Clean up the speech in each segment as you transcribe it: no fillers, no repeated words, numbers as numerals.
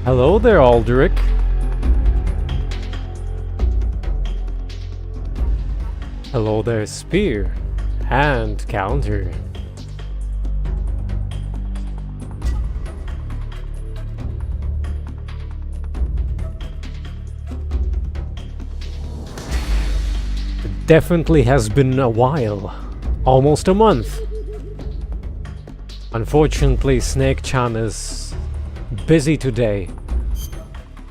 Hello there, Alduric. Hello there, Spear. And counter. It definitely has been a while. Almost a month. Unfortunately, Snake-chan is busy today,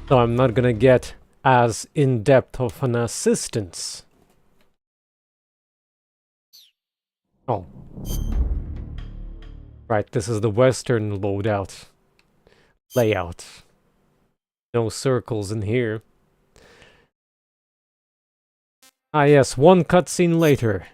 so I'm not gonna get as in-depth of an assistance. Oh. Right, this is the Western loadout. Layout. No circles in here. Ah yes, one cutscene later.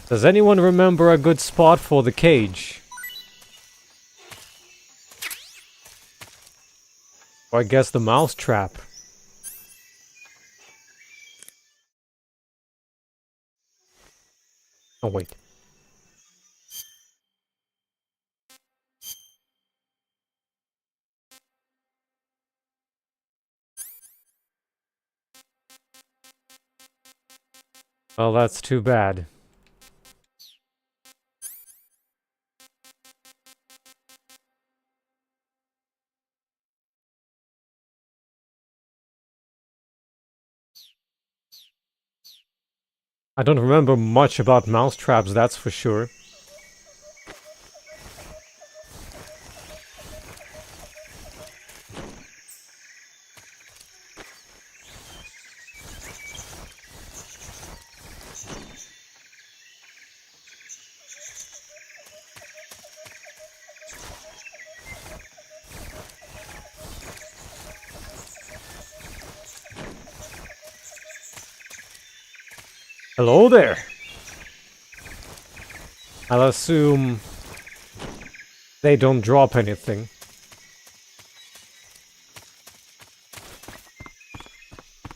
Does anyone remember a good spot for the cage? Or I guess the mouse trap. Oh wait. Well, that's too bad. I don't remember much about mouse traps, that's for sure. Hello there! I'll assume they don't drop anything.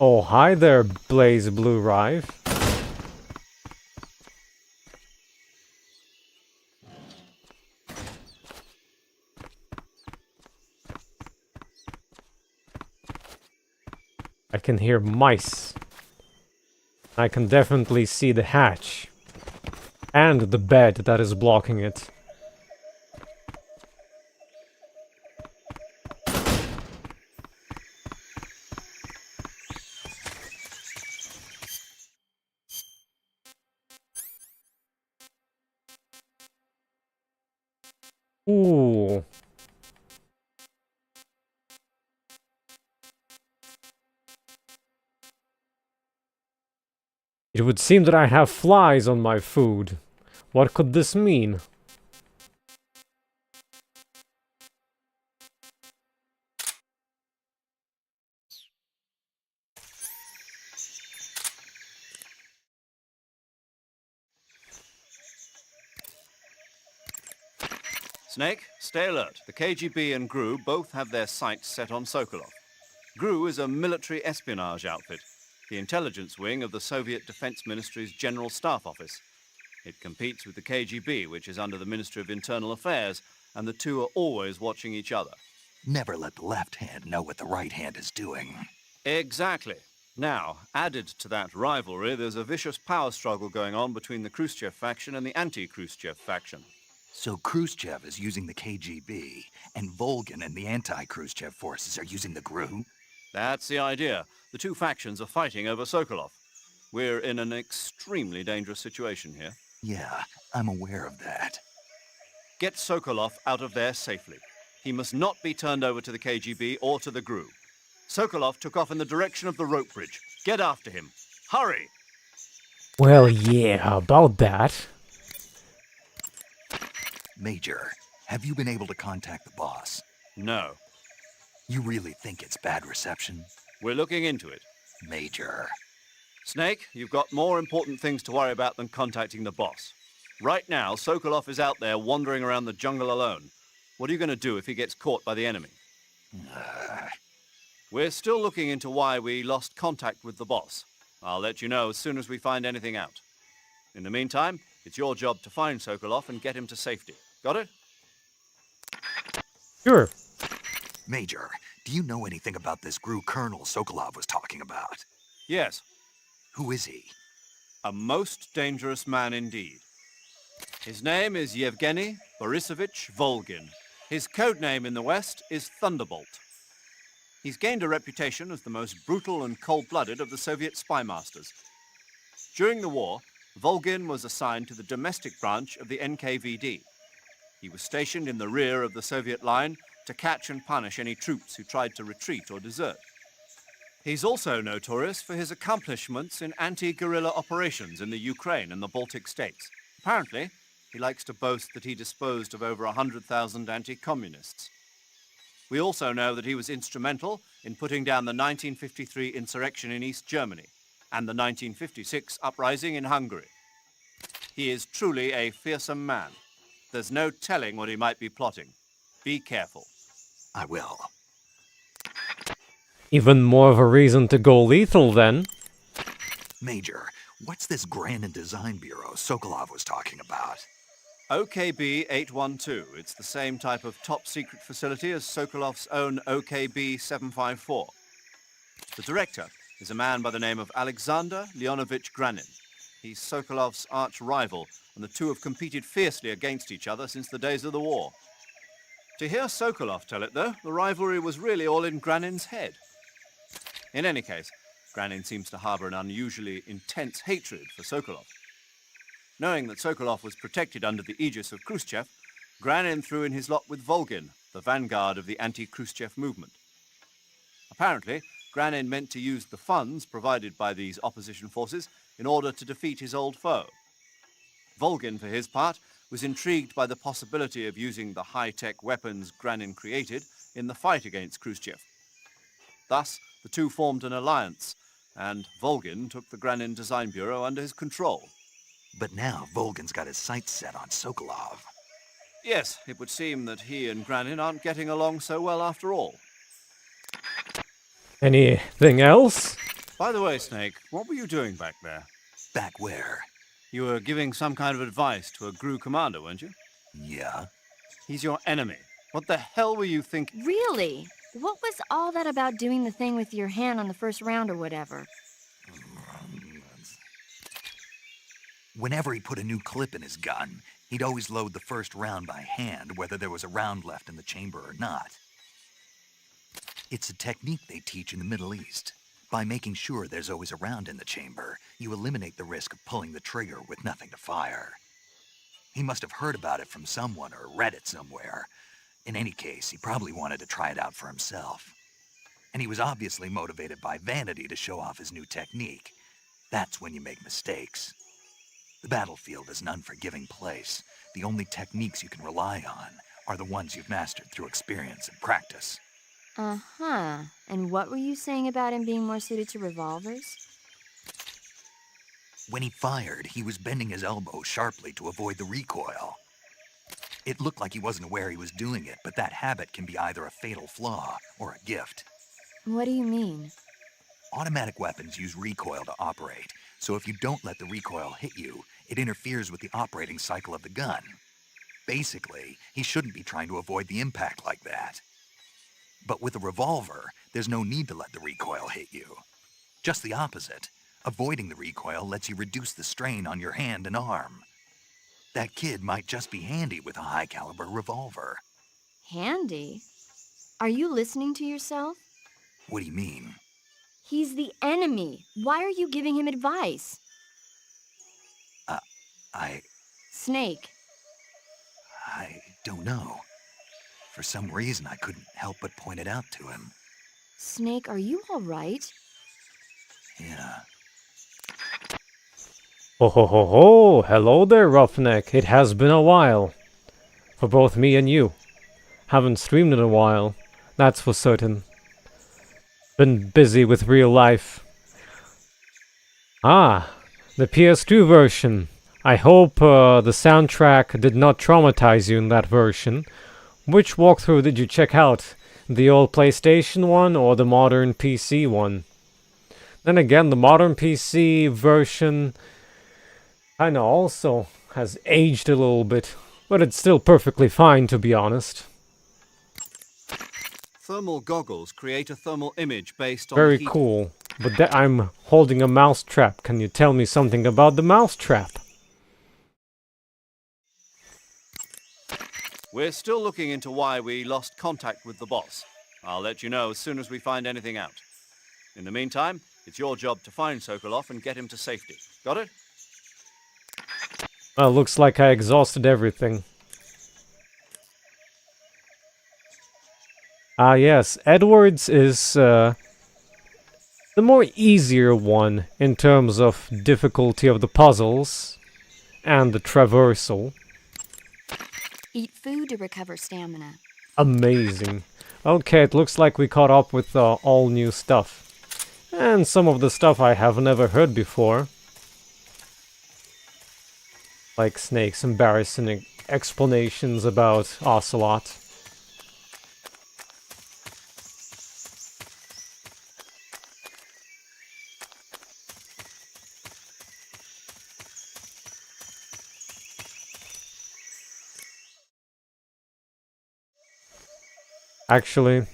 Oh, hi there, Blaze Blue Rive. I can hear mice. I can definitely see the hatch. And the bed that is blocking it. Ooh. It would seem that I have flies on my food. What could this mean? Snake, stay alert. The KGB and GRU both have their sights set on Sokolov. GRU is a military espionage outfit, the intelligence wing of the Soviet Defense Ministry's General Staff Office. It competes with the KGB, which is under the Ministry of Internal Affairs, and the two are always watching each other. Never let the left hand know what the right hand is doing. Exactly. Now, added to that rivalry, there's a vicious power struggle going on between the Khrushchev faction and the anti-Khrushchev faction. So Khrushchev is using the KGB, and Volgin and the anti-Khrushchev forces are using the GRU? That's the idea. The two factions are fighting over Sokolov. We're in an extremely dangerous situation here. Yeah, I'm aware of that. Get Sokolov out of there safely. He must not be turned over to the KGB or to the GRU. Sokolov took off in the direction of the rope bridge. Get after him. Hurry! Well, yeah, about that. Major, have you been able to contact the boss? No. You really think it's bad reception? We're looking into it. Major. Snake, you've got more important things to worry about than contacting the boss. Right now, Sokolov is out there wandering around the jungle alone. What are you going to do if he gets caught by the enemy? We're still looking into why we lost contact with the boss. I'll let you know as soon as we find anything out. In the meantime, it's your job to find Sokolov and get him to safety. Got it? Sure. Major, do you know anything about this GRU colonel Sokolov was talking about? Yes. Who is he? A most dangerous man indeed. His name is Yevgeny Borisovich Volgin. His code name in the West is Thunderbolt. He's gained a reputation as the most brutal and cold-blooded of the Soviet spy masters. During the war, Volgin was assigned to the domestic branch of the NKVD. He was stationed in the rear of the Soviet line to catch and punish any troops who tried to retreat or desert. He's also notorious for his accomplishments in anti-guerrilla operations in the Ukraine and the Baltic states. Apparently, he likes to boast that he disposed of over 100,000 anti-communists. We also know that he was instrumental in putting down the 1953 insurrection in East Germany and the 1956 uprising in Hungary. He is truly a fearsome man. There's no telling what he might be plotting. Be careful. I will. Even more of a reason to go lethal then. Major, what's this Grand Design Bureau Sokolov was talking about? OKB 812. It's the same type of top-secret facility as Sokolov's own OKB 754. The director is a man by the name of Alexander Leonovich Granin. He's Sokolov's arch-rival, and the two have competed fiercely against each other since the days of the war. To hear Sokolov tell it, though, the rivalry was really all in Granin's head. In any case, Granin seems to harbor an unusually intense hatred for Sokolov. Knowing that Sokolov was protected under the aegis of Khrushchev, Granin threw in his lot with Volgin, the vanguard of the anti-Khrushchev movement. Apparently, Granin meant to use the funds provided by these opposition forces in order to defeat his old foe. Volgin, for his part, was intrigued by the possibility of using the high-tech weapons Granin created in the fight against Khrushchev. Thus, the two formed an alliance, and Volgin took the Granin Design Bureau under his control. But now Volgin's got his sights set on Sokolov. Yes, it would seem that he and Granin aren't getting along so well after all. Anything else? By the way, Snake, what were you doing back there? Back where? You were giving some kind of advice to a GRU commander, weren't you? Yeah? He's your enemy. What the hell were you thinking? Really? What was all that about doing the thing with your hand on the first round or whatever? Whenever he put a new clip in his gun, he'd always load the first round by hand, whether there was a round left in the chamber or not. It's a technique they teach in the Middle East. By making sure there's always a round in the chamber, you eliminate the risk of pulling the trigger with nothing to fire. He must have heard about it from someone or read it somewhere. In any case, he probably wanted to try it out for himself. And he was obviously motivated by vanity to show off his new technique. That's when you make mistakes. The battlefield is an unforgiving place. The only techniques you can rely on are the ones you've mastered through experience and practice. Uh-huh. And what were you saying about him being more suited to revolvers? When he fired, he was bending his elbow sharply to avoid the recoil. It looked like he wasn't aware he was doing it, but that habit can be either a fatal flaw or a gift. What do you mean? Automatic weapons use recoil to operate, so if you don't let the recoil hit you, it interferes with the operating cycle of the gun. Basically, he shouldn't be trying to avoid the impact like that. But with a revolver, there's no need to let the recoil hit you. Just the opposite. Avoiding the recoil lets you reduce the strain on your hand and arm. That kid might just be handy with a high-caliber revolver. Handy? Are you listening to yourself? What do you mean? He's the enemy. Why are you giving him advice? Snake. I don't know. For some reason, I couldn't help but point it out to him. Snake, are you all right? Yeah. Ho ho ho ho! Hello there, Roughneck. It has been a while. For both me and you. Haven't streamed in a while. That's for certain. Been busy with real life. Ah, the PS2 version. I hope the soundtrack did not traumatize you in that version. Which walkthrough did you check out? The old PlayStation one or the modern PC one? Then again, the modern PC version kinda also has aged a little bit, but it's still perfectly fine, to be honest. Thermal goggles create a thermal image based on the Very heat. cool. But I'm holding a mouse trap. Can you tell me something about the mouse trap? We're still looking into why we lost contact with the boss. I'll let you know as soon as we find anything out. In the meantime, it's your job to find Sokolov and get him to safety. Got it? Well, looks like I exhausted everything. Ah yes, Edwards is the more easier one in terms of difficulty of the puzzles and the traversal. Eat food to recover stamina. Amazing. Okay, it looks like we caught up with all new stuff. And some of the stuff I have never heard before. Like Snake's embarrassing explanations about Ocelot. Actually,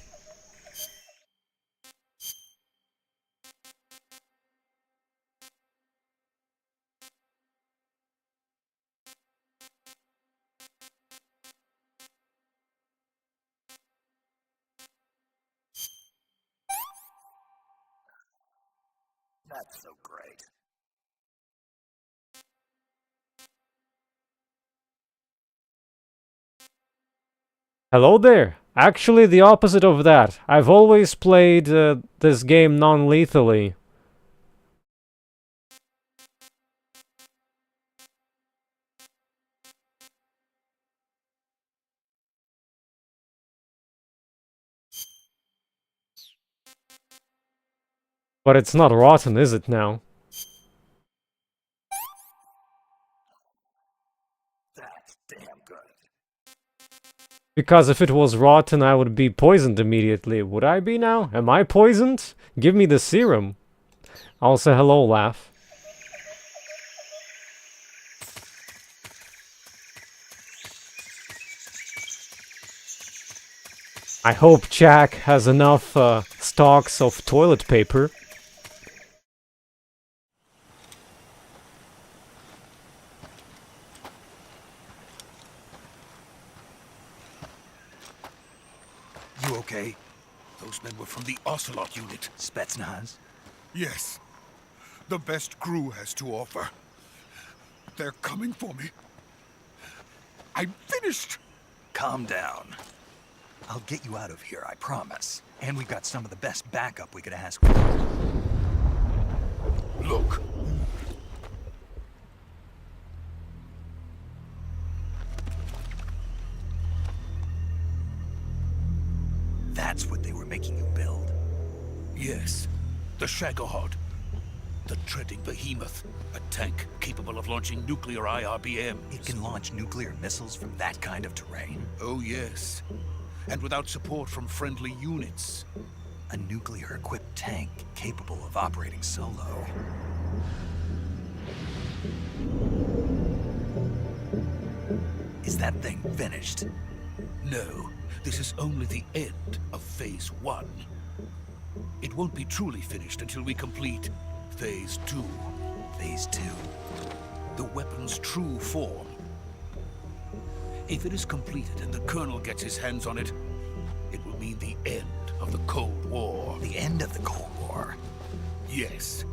That's so great. hello there! Actually, the opposite of that. I've always played this game non-lethally. But it's not rotten, is it now? That's damn good. Because if it was rotten, I would be poisoned immediately. Would I be now? Am I poisoned? Give me the serum. I'll say hello, Laugh. I hope Jack has enough stocks of toilet paper. You okay? Those men were from the Ocelot unit. Spetsnaz? Yes. The best crew has to offer. They're coming for me. I'm finished! Calm down. I'll get you out of here, I promise. And we've got some of the best backup we could ask for. Look. That's what they were making you build? Yes, the Shagohod. The treading behemoth. A tank capable of launching nuclear IRBMs. It can launch nuclear missiles from that kind of terrain? Oh yes. And without support from friendly units. A nuclear-equipped tank capable of operating solo. Is that thing finished? No, this is only the end of Phase 1. It won't be truly finished until we complete Phase 2. Phase 2? The weapon's true form. If it is completed and the Colonel gets his hands on it, it will mean the end of the Cold War. The end of the Cold War? Yes.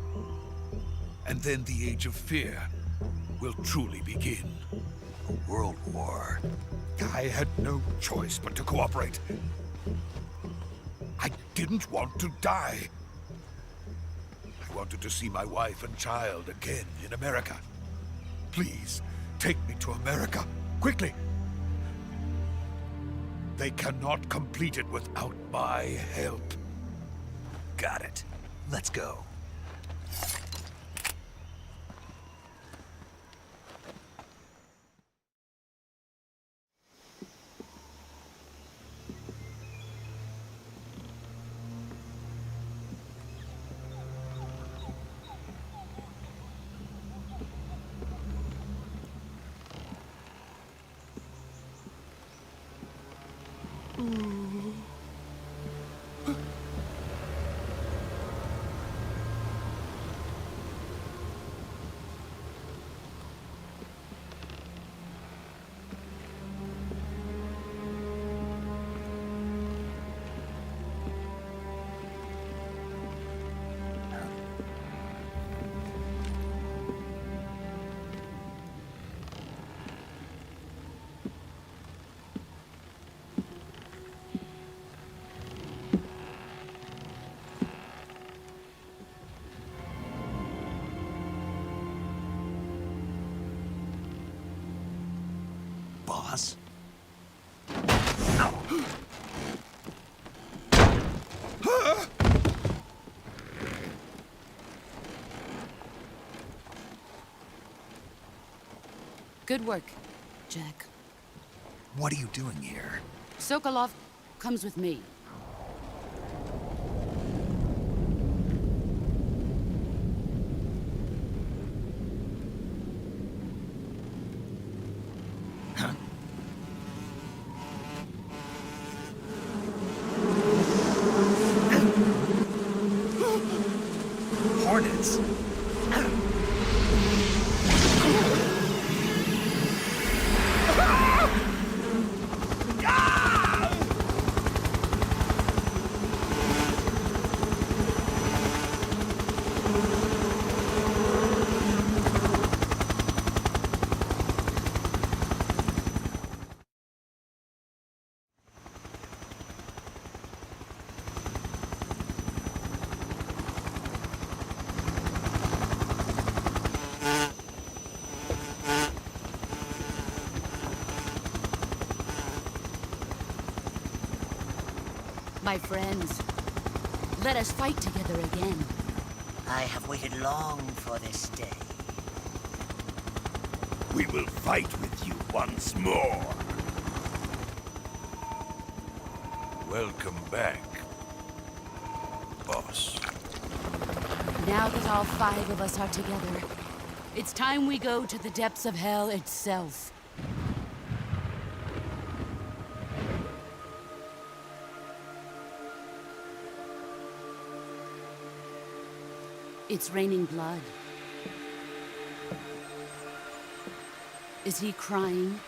And then the Age of Fear will truly begin. A world war. I had no choice but to cooperate. I didn't want to die. I wanted to see my wife and child again in America. Please, take me to America, quickly. They cannot complete it without my help. Got it. Let's go. Good work, Jack. What are you doing here? Sokolov comes with me. Hornets! My friends, let us fight together again. I have waited long for this day. We will fight with you once more. Welcome back, boss. Now that all 5 of us are together, it's time we go to the depths of hell itself. It's raining blood. Is he crying?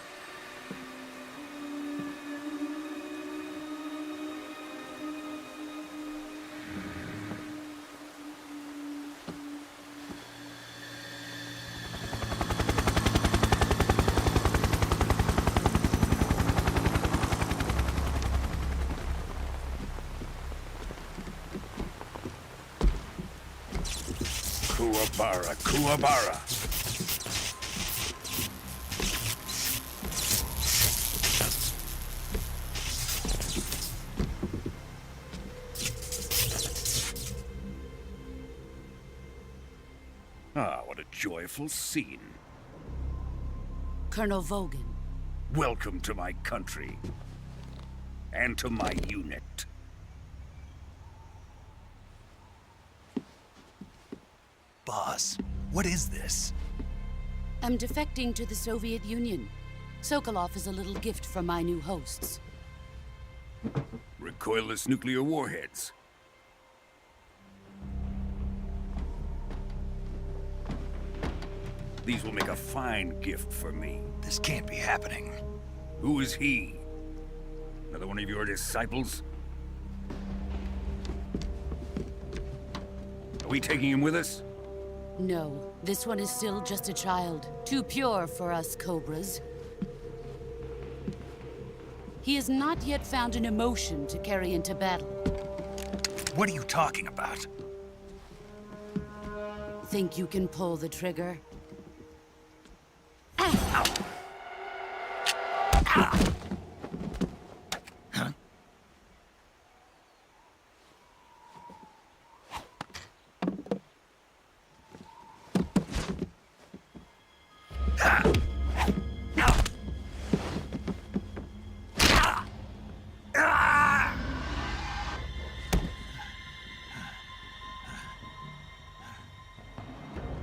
Kuwabara, Kuwabara. Ah, what a joyful scene. Colonel Vogan. Welcome to my country. And to my unit. Boss, what is this? I'm defecting to the Soviet Union. Sokolov is a little gift from my new hosts. Recoilless nuclear warheads. These will make a fine gift for me. This can't be happening. Who is he? Another one of your disciples? Are we taking him with us? No, this one is still just a child. Too pure for us Cobras. He has not yet found an emotion to carry into battle. What are you talking about? Think you can pull the trigger?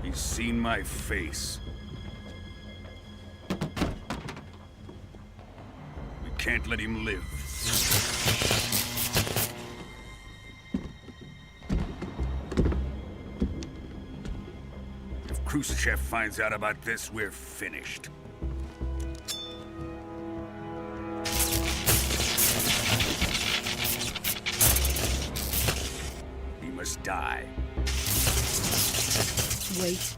He's seen my face. We can't let him live. If Khrushchev finds out about this, we're finished. He must die. Wait.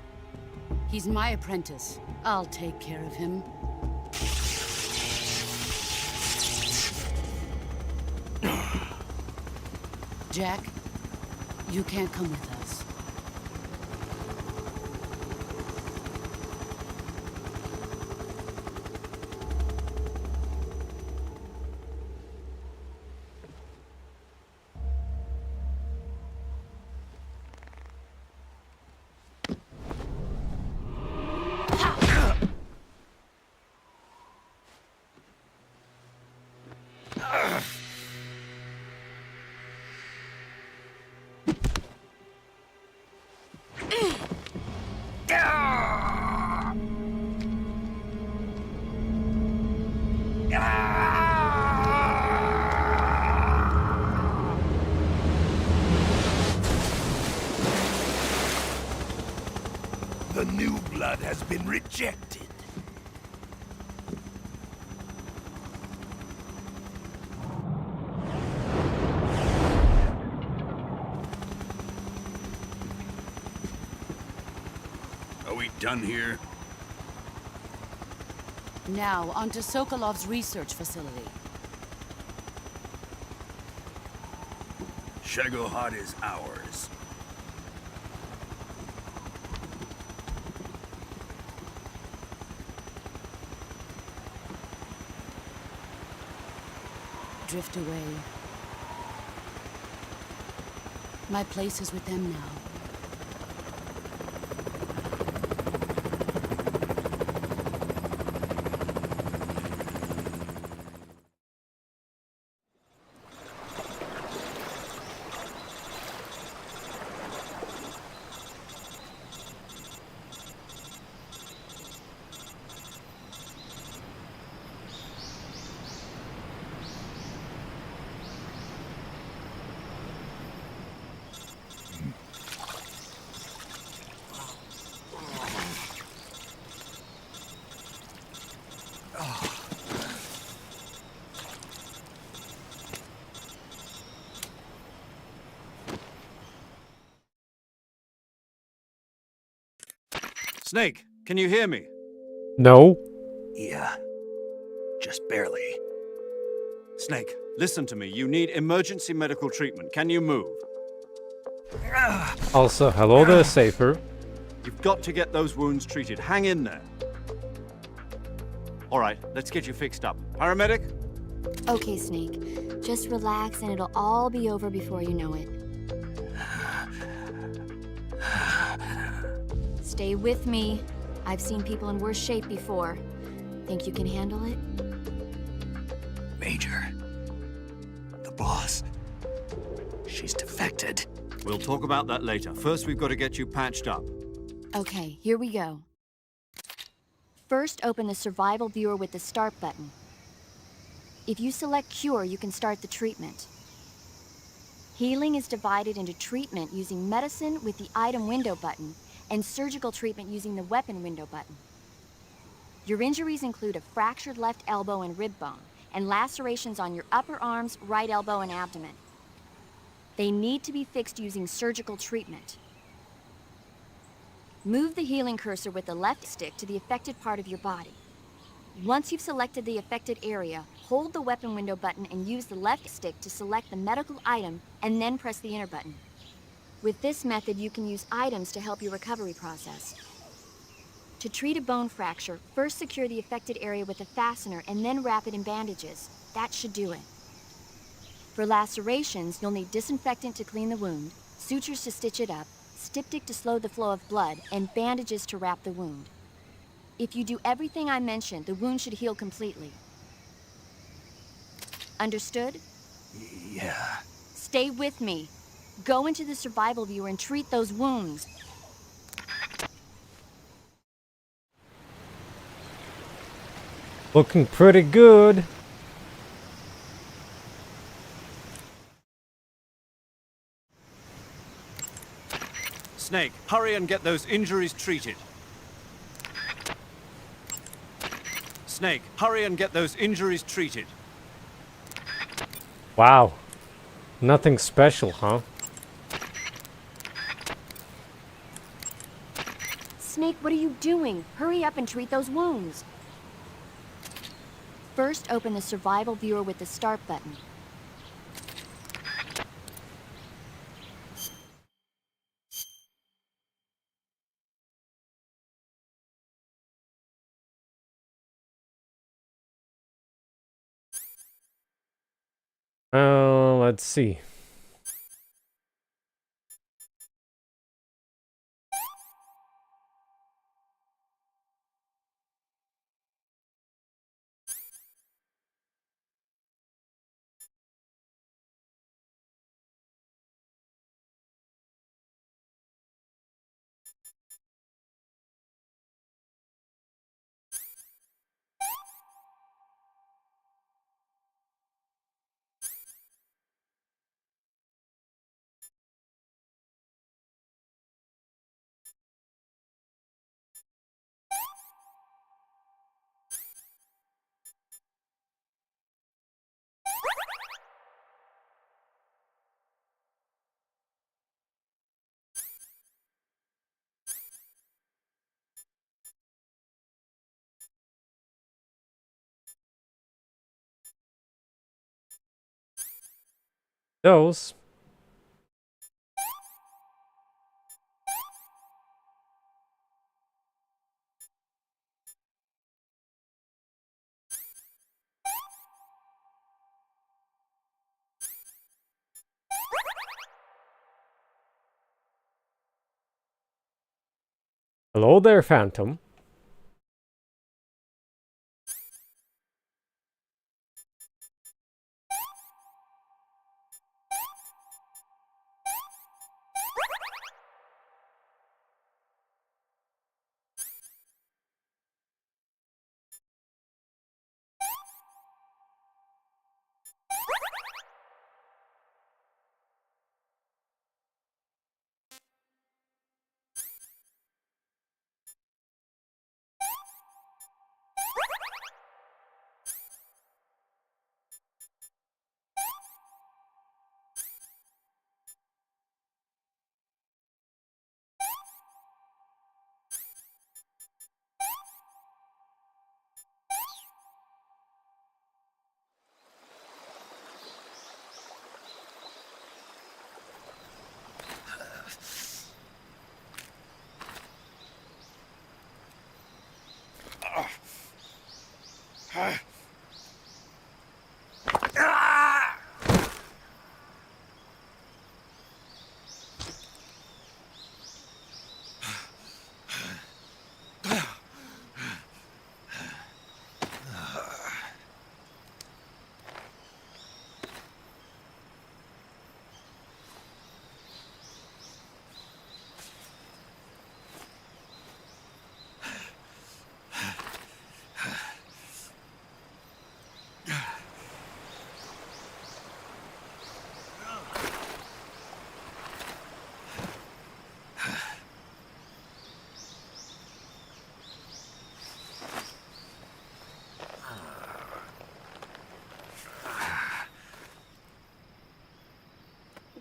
He's my apprentice. I'll take care of him. Jack, you can't come with us. The new blood has been rejected. Are we done here? Now, onto Sokolov's research facility. Shagohod is ours. Drift away. My place is with them now. Snake, can you hear me? No. Yeah, just barely. Snake, listen to me. You need emergency medical treatment. Can you move? Also, hello there, Safer. You've got to get those wounds treated. Hang in there. All right, let's get you fixed up. Paramedic? Okay, Snake. Just relax and it'll all be over before you know it. Stay with me. I've seen people in worse shape before. Think you can handle it? Major. The boss. She's defected. We'll talk about that later. First, we've got to get you patched up. Okay, here we go. First, open the survival viewer with the start button. If you select cure, you can start the treatment. Healing is divided into treatment using medicine with the item window button and surgical treatment using the weapon window button. Your injuries include a fractured left elbow and rib bone, and lacerations on your upper arms, right elbow, and abdomen. They need to be fixed using surgical treatment. Move the healing cursor with the left stick to the affected part of your body. Once you've selected the affected area, hold the weapon window button and use the left stick to select the medical item, and then press the enter button. With this method, you can use items to help your recovery process. To treat a bone fracture, first secure the affected area with a fastener and then wrap it in bandages. That should do it. For lacerations, you'll need disinfectant to clean the wound, sutures to stitch it up, styptic to slow the flow of blood, and bandages to wrap the wound. If you do everything I mentioned, the wound should heal completely. Understood? Yeah. Stay with me. Go into the survival viewer and treat those wounds. Looking pretty good. Snake, hurry and get those injuries treated. Snake, hurry and get those injuries treated. Wow. Nothing special, huh? Snake, what are you doing? Hurry up and treat those wounds. First, open the survival viewer with the start button. Let's see. those. Hello there, Phantom.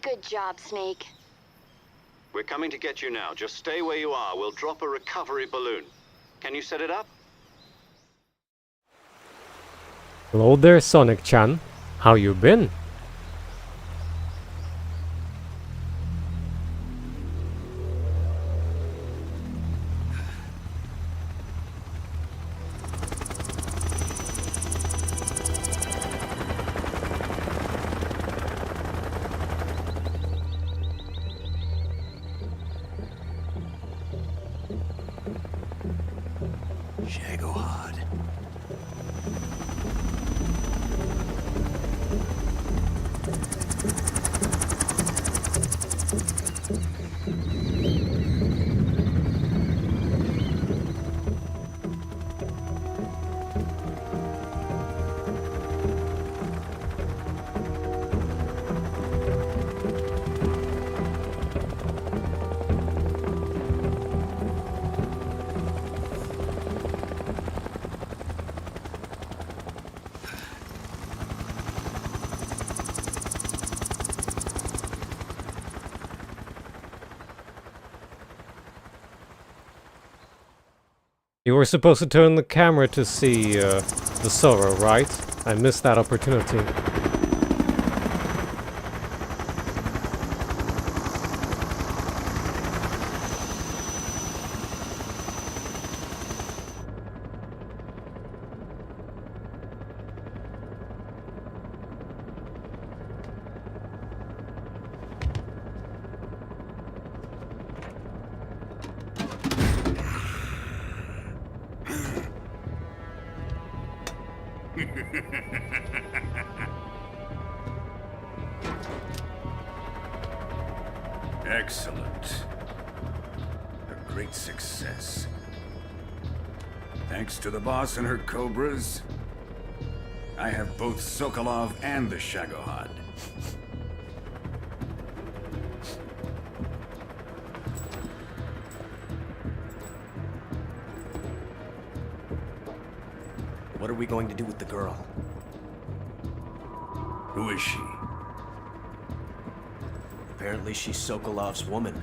Good job, Snake. We're coming to get you now. Just stay where you are. We'll drop a recovery balloon. Can you set it up? Hello there, Sonic-chan. How you been? Shagohod. You were supposed to turn the camera to see the Sorrow, right? I missed that opportunity. Excellent. A great success. Thanks to the boss and her cobras, I have both Sokolov and the Shagohod. What are we going to do with the girl? Who is she? Apparently she's Sokolov's woman.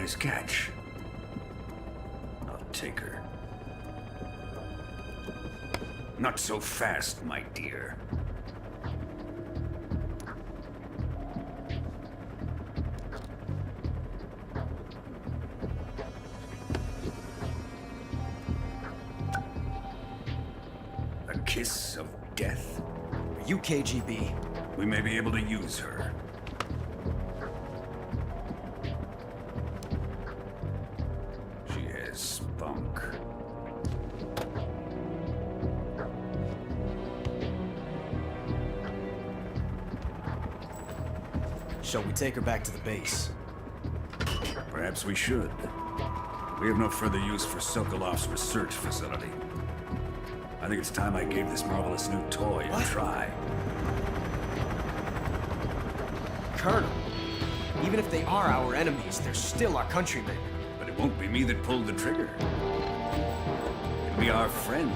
Nice catch. I'll take her. Not so fast, my dear. A kiss of death? Are you KGB? We may be able to use her. She has spunk. Shall we take her back to the base? Perhaps we should. We have no further use for Sokolov's research facility. I think it's time I gave this marvelous new toy a try. Colonel, even if they are our enemies, they're still our countrymen. But it won't be me that pulled the trigger. It'll be our friend,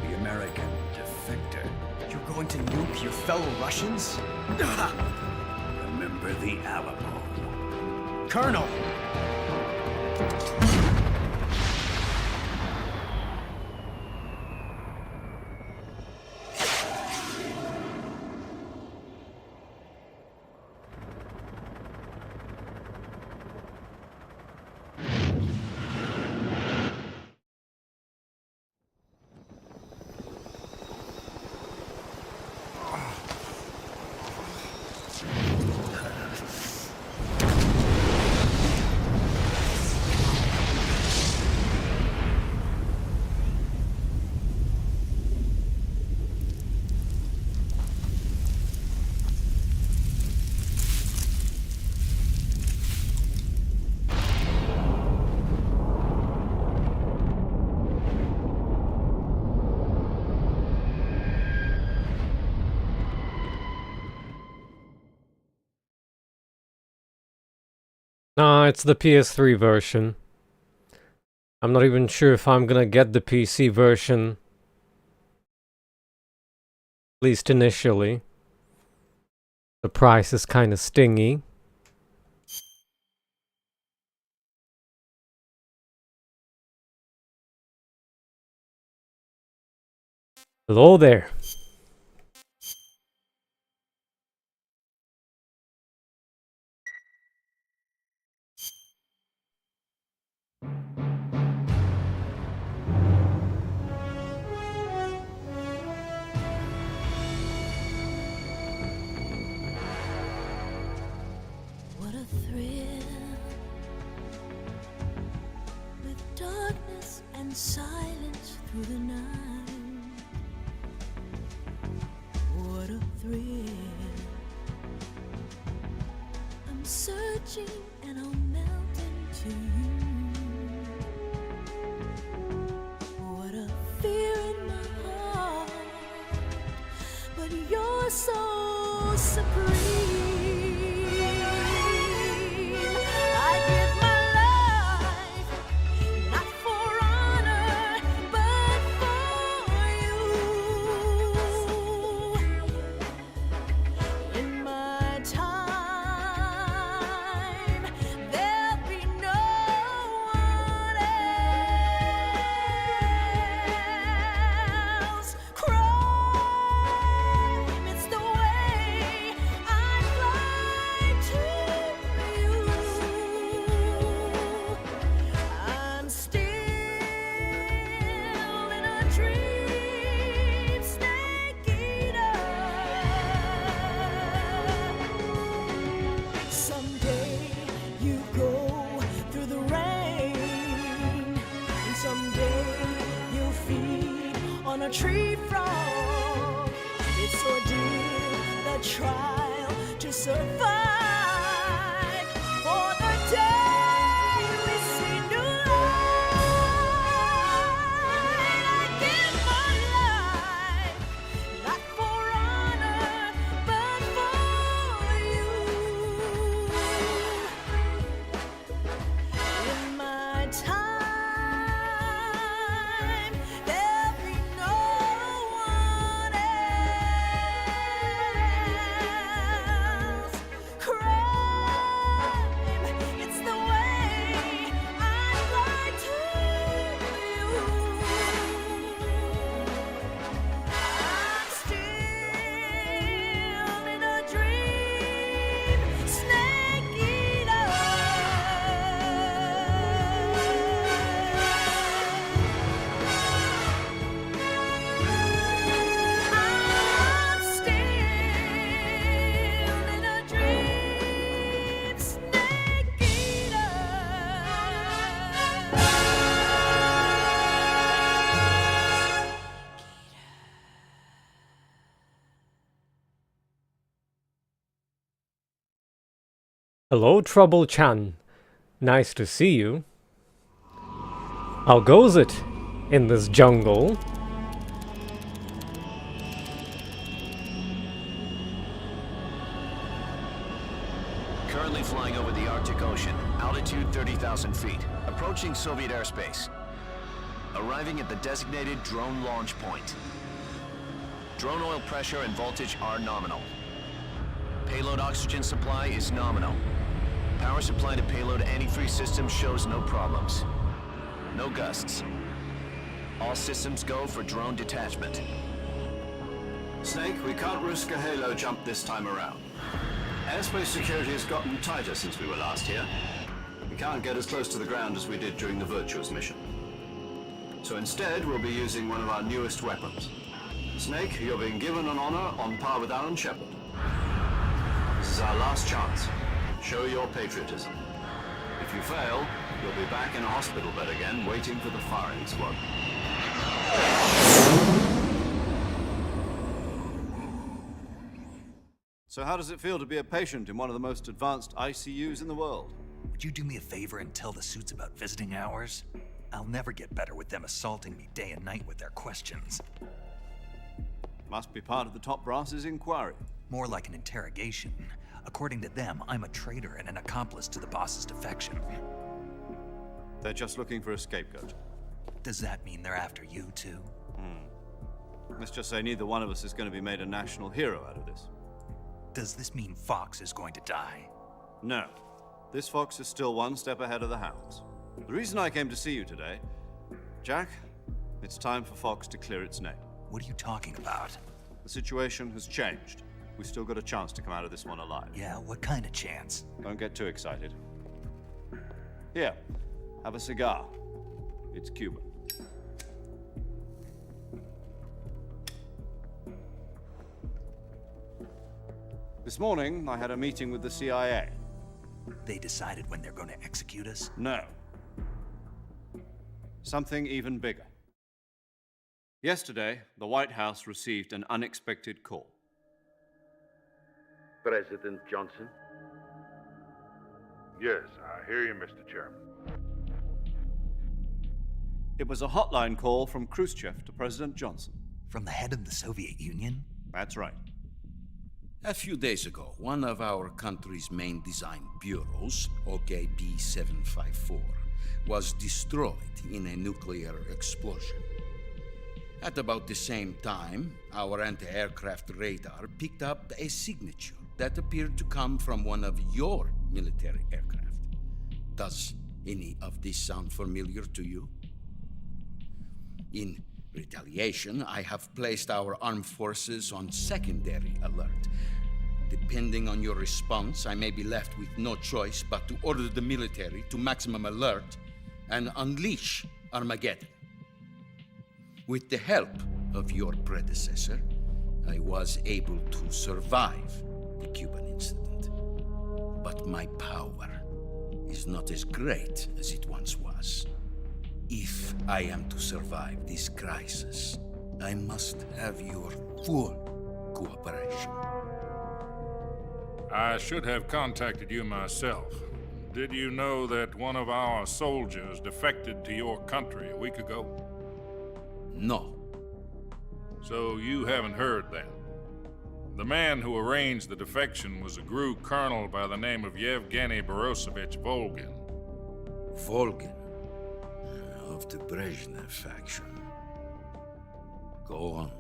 the American defector. You're going to nuke your fellow Russians? Remember the Alamo. Colonel! Nah, it's the PS3 version. I'm not even sure if I'm gonna get the PC version. At least initially. The price is kinda stingy. Hello there. What a thrill, with darkness and silence through the night. What a thrill, I'm searching and I'll melt into you. What a fear in my heart, but you're so supreme. I give my life, not for honor, but for you. In my time, there'll be no one else. Crime, it's the way I fly to you. I'm still in a dream, snake eater. Someday you go through the rain, and someday you'll feed on a tree frog. It's ordeal, the trial to survive for the day we see new light. I give my life, not for honor, but for you. In my time, there'll be no one else. Cry Hello, Trouble-chan. Nice to see you. How goes it in this jungle? Currently flying over the Arctic Ocean, altitude 30,000 feet, approaching Soviet airspace. Arriving at the designated drone launch point. Drone oil pressure and voltage are nominal. Payload oxygen supply is nominal. Power supply to payload antifreeze system shows no problems. No gusts. All systems go for drone detachment. Snake, we can't risk a halo jump this time around. Airspace security has gotten tighter since we were last here. We can't get as close to the ground as we did during the Virtuous Mission. So instead, we'll be using one of our newest weapons. Snake, you're being given an honor on par with Alan Shepard. This is our last chance. Show your patriotism. If you fail, you'll be back in a hospital bed again, waiting for the firing squad. So how does it feel to be a patient in one of the most advanced ICUs in the world? Would you do me a favor and tell the suits about visiting hours? I'll never get better with them assaulting me day and night with their questions. Must be part of the top brass's inquiry. More like an interrogation. According to them, I'm a traitor and an accomplice to the boss's defection. They're just looking for a scapegoat. Does that mean they're after you too? Let's just say neither one of us is going to be made a national hero out of this. Does this mean Fox is going to die? No. This fox is still one step ahead of the hounds. The reason I came to see you today, Jack, it's time for Fox to clear its name. What are you talking about? The situation has changed. We've still got a chance to come out of this one alive. Yeah, what kind of chance? Don't get too excited. Here, have a cigar. It's Cuban. This morning, I had a meeting with the CIA. They decided when they're going to execute us? No. Something even bigger. Yesterday, the White House received an unexpected call. President Johnson? Yes, I hear you, Mr. Chairman. It was a hotline call from Khrushchev to President Johnson. From the head of the Soviet Union? That's right. A few days ago, one of our country's main design bureaus, OKB 754, was destroyed in a nuclear explosion. At about the same time, our anti-aircraft radar picked up a signature that appeared to come from one of your military aircraft. Does any of this sound familiar to you? In retaliation, I have placed our armed forces on secondary alert. Depending on your response, I may be left with no choice but to order the military to maximum alert and unleash Armageddon. With the help of your predecessor, I was able to survive the Cuban incident. But my power is not as great as it once was. If I am to survive this crisis, I must have your full cooperation. I should have contacted you myself. Did you know that one of our soldiers defected to your country a week ago? No. So you haven't heard then. The man who arranged the defection was a GRU colonel by the name of Yevgeny Borisovich Volgin. Volgin? Of the Brezhnev faction. Go on.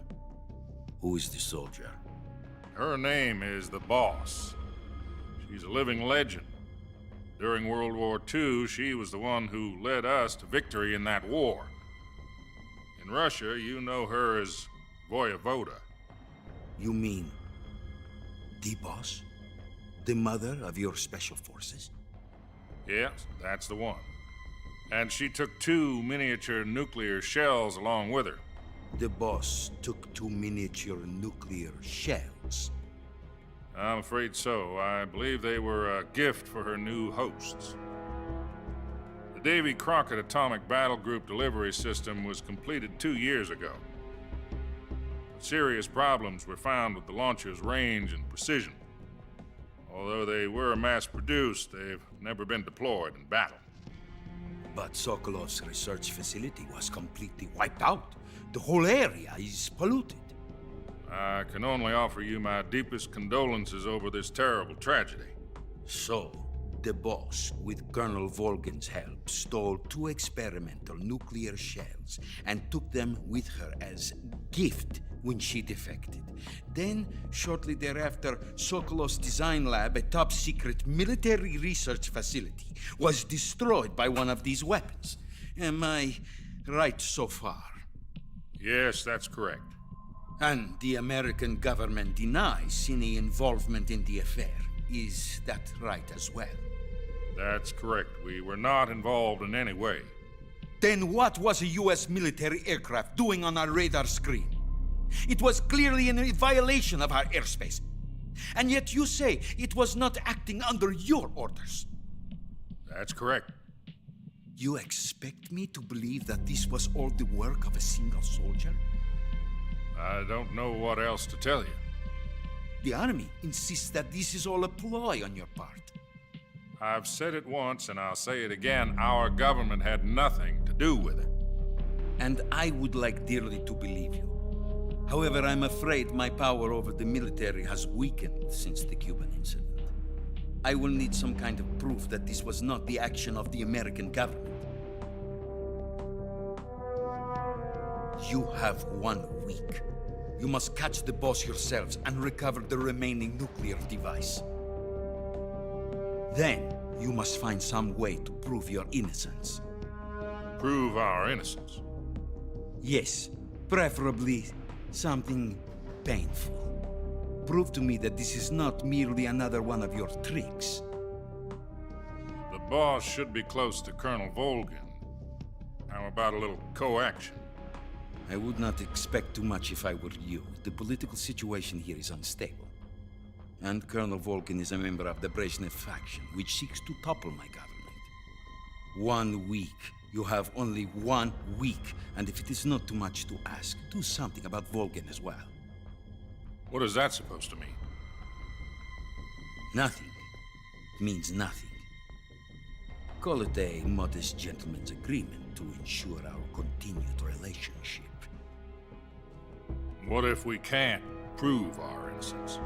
Who is the soldier? Her name is the Boss. She's a living legend. During World War II, she was the one who led us to victory in that war. In Russia, you know her as Voyevoda. You mean the Boss? The mother of your special forces? Yes, that's the one. And she took 2 miniature nuclear shells along with her. The Boss took 2 miniature nuclear shells. I'm afraid so. I believe they were a gift for her new hosts. The Davy Crockett Atomic Battle Group delivery system was completed 2 years ago. Serious problems were found with the launcher's range and precision. Although they were mass-produced, they've never been deployed in battle. But Sokolov's research facility was completely wiped out. The whole area is polluted. I can only offer you my deepest condolences over this terrible tragedy. So, the boss, with Colonel Volgin's help, stole 2 experimental nuclear shells and took them with her as gift when she defected. Then, shortly thereafter, Sokolov's design lab, a top-secret military research facility, was destroyed by one of these weapons. Am I right so far? Yes, that's correct. And the American government denies any involvement in the affair. Is that right as well? That's correct. We were not involved in any way. Then what was a U.S. military aircraft doing on our radar screen? It was clearly in violation of our airspace. And yet you say it was not acting under your orders. That's correct. You expect me to believe that this was all the work of a single soldier? I don't know what else to tell you. The army insists that this is all a ploy on your part. I've said it once and I'll say it again. Our government had nothing to do with it. And I would like dearly to believe you. However, I'm afraid my power over the military has weakened since the Cuban incident. I will need some kind of proof that this was not the action of the American government. You have 1 week. You must catch the boss yourselves and recover the remaining nuclear device. Then, you must find some way to prove your innocence. Prove our innocence? Yes, preferably something painful. Prove to me that this is not merely another one of your tricks. The boss should be close to Colonel Volgin. How about a little co-action? I would not expect too much if I were you. The political situation here is unstable. And Colonel Volgin is a member of the Brezhnev faction, which seeks to topple my government. 1 week. You have only 1 week, and if it is not too much to ask, do something about Volgin as well. What is that supposed to mean? Nothing. It means nothing. Call it a modest gentleman's agreement to ensure our continued relationship. What if we can't prove our innocence?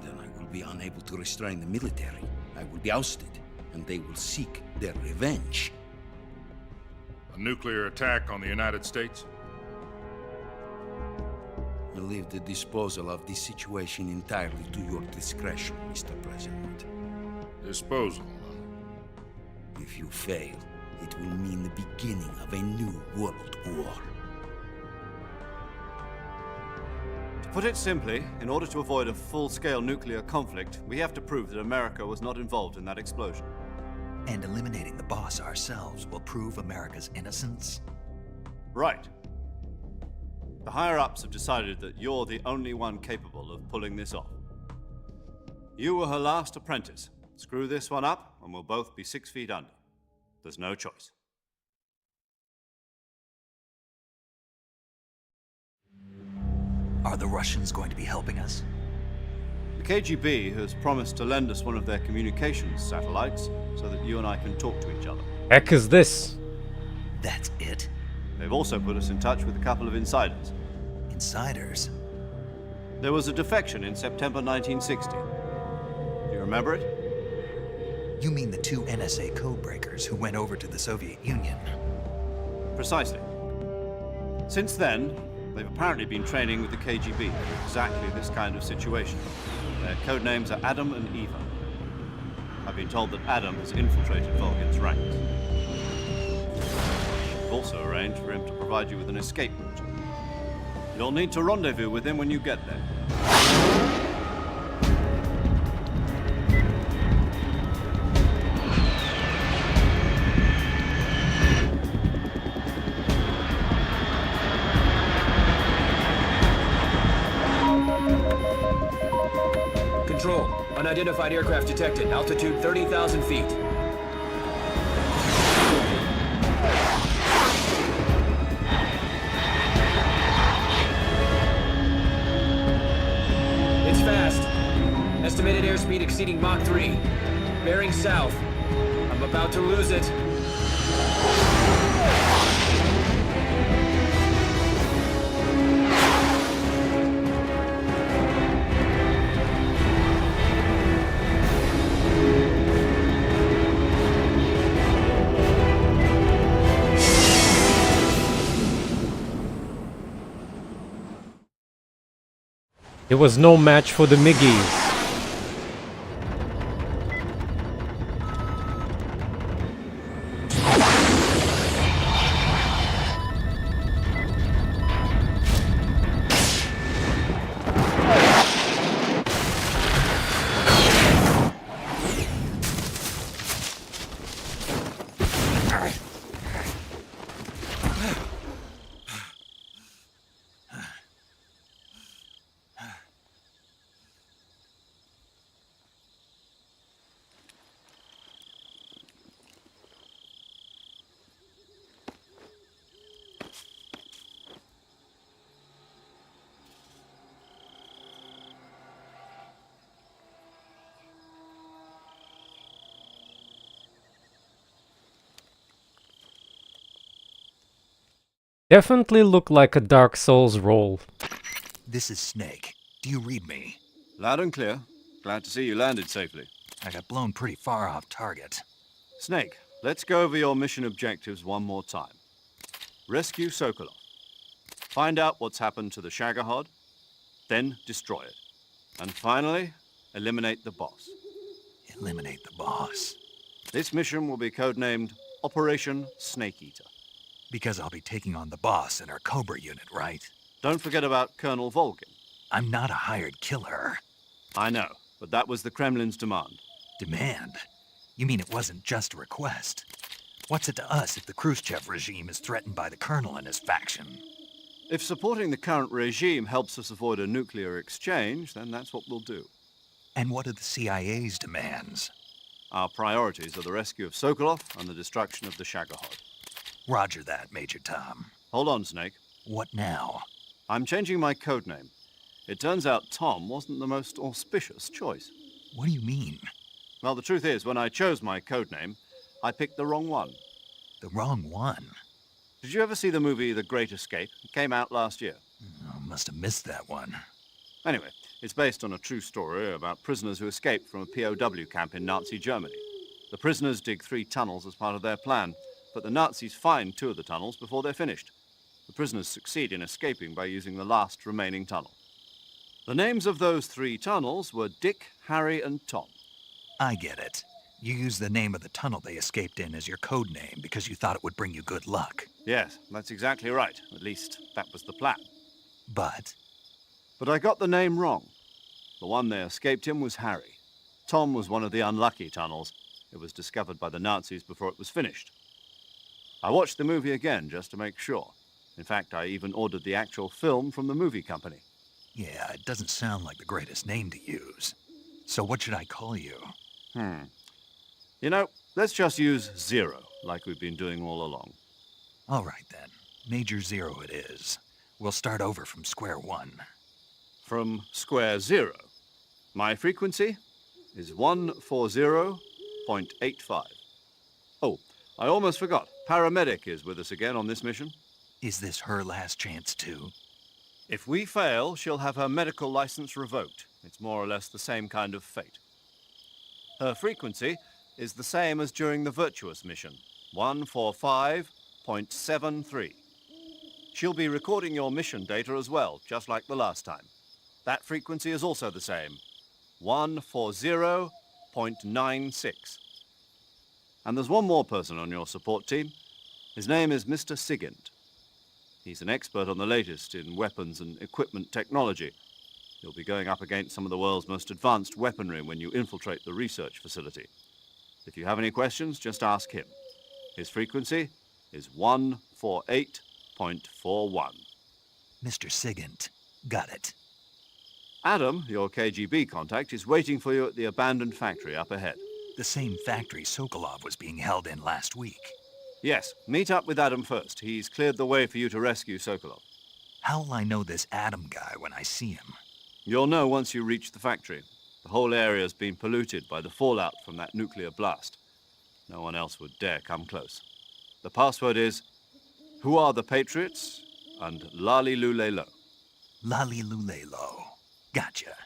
Then I will be unable to restrain the military. I will be ousted, and they will seek their revenge. A nuclear attack on the United States? I leave the disposal of this situation entirely to your discretion, Mr. President. Disposal? If you fail, it will mean the beginning of a new world war. To put it simply, in order to avoid a full-scale nuclear conflict, we have to prove that America was not involved in that explosion. And eliminating the boss ourselves will prove America's innocence? Right. The higher-ups have decided that you're the only one capable of pulling this off. You were her last apprentice. Screw this one up, and we'll both be 6 feet under. There's no choice. Are the Russians going to be helping us? The KGB has promised to lend us one of their communications satellites so that you and I can talk to each other. Heck is this? That's it? They've also put us in touch with a couple of insiders. Insiders? There was a defection in September 1960. Do you remember it? You mean the 2 NSA codebreakers who went over to the Soviet Union? Precisely. Since then, they've apparently been training with the KGB for exactly this kind of situation. Their code names are Adam and Eva. I've been told that Adam has infiltrated Volgin's ranks. I've also arranged for him to provide you with an escape route. You'll need to rendezvous with him when you get there. Control. Unidentified aircraft detected. Altitude 30,000 feet. It's fast. Estimated airspeed exceeding Mach 3. Bearing south. I'm about to lose it. It was no match for the Miggies. Definitely look like a Dark Souls roll. This is Snake. Do you read me? Loud and clear. Glad to see you landed safely. I got blown pretty far off target. Snake, let's go over your mission objectives one more time. Rescue Sokolov. Find out what's happened to the Shagohod, then destroy it. And finally, eliminate the boss. Eliminate the boss. This mission will be codenamed Operation Snake Eater. Because I'll be taking on the boss in our Cobra unit, right? Don't forget about Colonel Volgin. I'm not a hired killer. I know, but that was the Kremlin's demand. Demand? You mean it wasn't just a request? What's it to us if the Khrushchev regime is threatened by the Colonel and his faction? If supporting the current regime helps us avoid a nuclear exchange, then that's what we'll do. And what are the CIA's demands? Our priorities are the rescue of Sokolov and the destruction of the Shagohod. Roger that, Major Tom. Hold on, Snake. What now? I'm changing my codename. It turns out Tom wasn't the most auspicious choice. What do you mean? Well, the truth is, when I chose my codename, I picked the wrong one. The wrong one? Did you ever see the movie The Great Escape? It came out last year. Oh, must have missed that one. Anyway, it's based on a true story about prisoners who escaped from a POW camp in Nazi Germany. The prisoners dig 3 tunnels as part of their plan, but the Nazis find 2 of the tunnels before they're finished. The prisoners succeed in escaping by using the last remaining tunnel. The names of those 3 tunnels were Dick, Harry, and Tom. I get it. You used the name of the tunnel they escaped in as your code name because you thought it would bring you good luck. Yes, that's exactly right. At least, that was the plan. But I got the name wrong. The one they escaped in was Harry. Tom was one of the unlucky tunnels. It was discovered by the Nazis before it was finished. I watched the movie again just to make sure. In fact, I even ordered the actual film from the movie company. yeah, it doesn't sound like the greatest name to use. So what should I call you? You know, let's just use Zero, like we've been doing all along. All right then. Major Zero it is. We'll start over from square one. From square 0. My frequency is 140.85. Oh, I almost forgot. Paramedic is with us again on this mission. Is this her last chance too? If we fail, she'll have her medical license revoked. It's more or less the same kind of fate. Her frequency is the same as during the Virtuous Mission, 145.73. She'll be recording your mission data as well, just like the last time. That frequency is also the same, 140.96. And there's one more person on your support team. His name is Mr. Sigint. He's an expert on the latest in weapons and equipment technology. You'll be going up against some of the world's most advanced weaponry when you infiltrate the research facility. If you have any questions, just ask him. His frequency is 148.41. Mr. Sigint. Got it. Adam, your KGB contact, is waiting for you at the abandoned factory up ahead. The same factory Sokolov was being held in last week. Yes, meet up with Adam first. He's cleared the way for you to rescue Sokolov. How'll I know this Adam guy when I see him? You'll know once you reach the factory. The whole area's been polluted by the fallout from that nuclear blast. No one else would dare come close. The password is, "Who are the Patriots?" and Lali Lulelo. Lali Lulelo. Gotcha.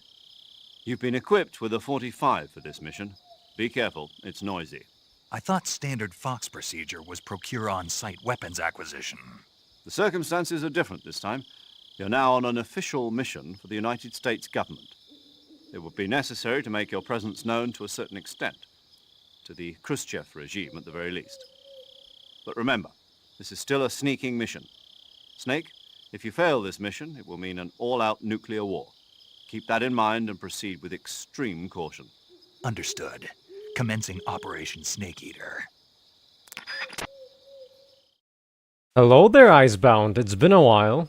You've been equipped with a 45 for this mission. Be careful, it's noisy. I thought standard Fox procedure was procure on-site weapons acquisition. The circumstances are different this time. You're now on an official mission for the United States government. It would be necessary to make your presence known to a certain extent, to the Khrushchev regime at the very least. But remember, this is still a sneaking mission. Snake, if you fail this mission, it will mean an all-out nuclear war. Keep that in mind and proceed with extreme caution. Understood. Commencing Operation Snake Eater. Hello there, Icebound. It's been a while.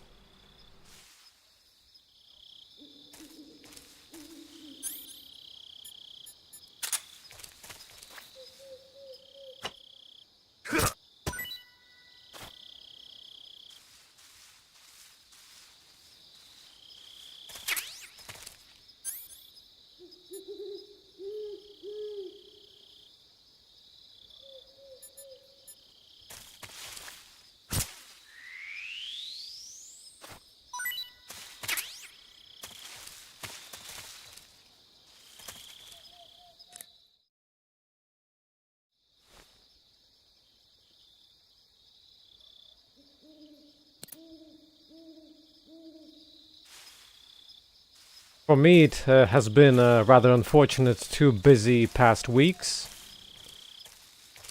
For me, it has been a rather unfortunate 2 busy past weeks.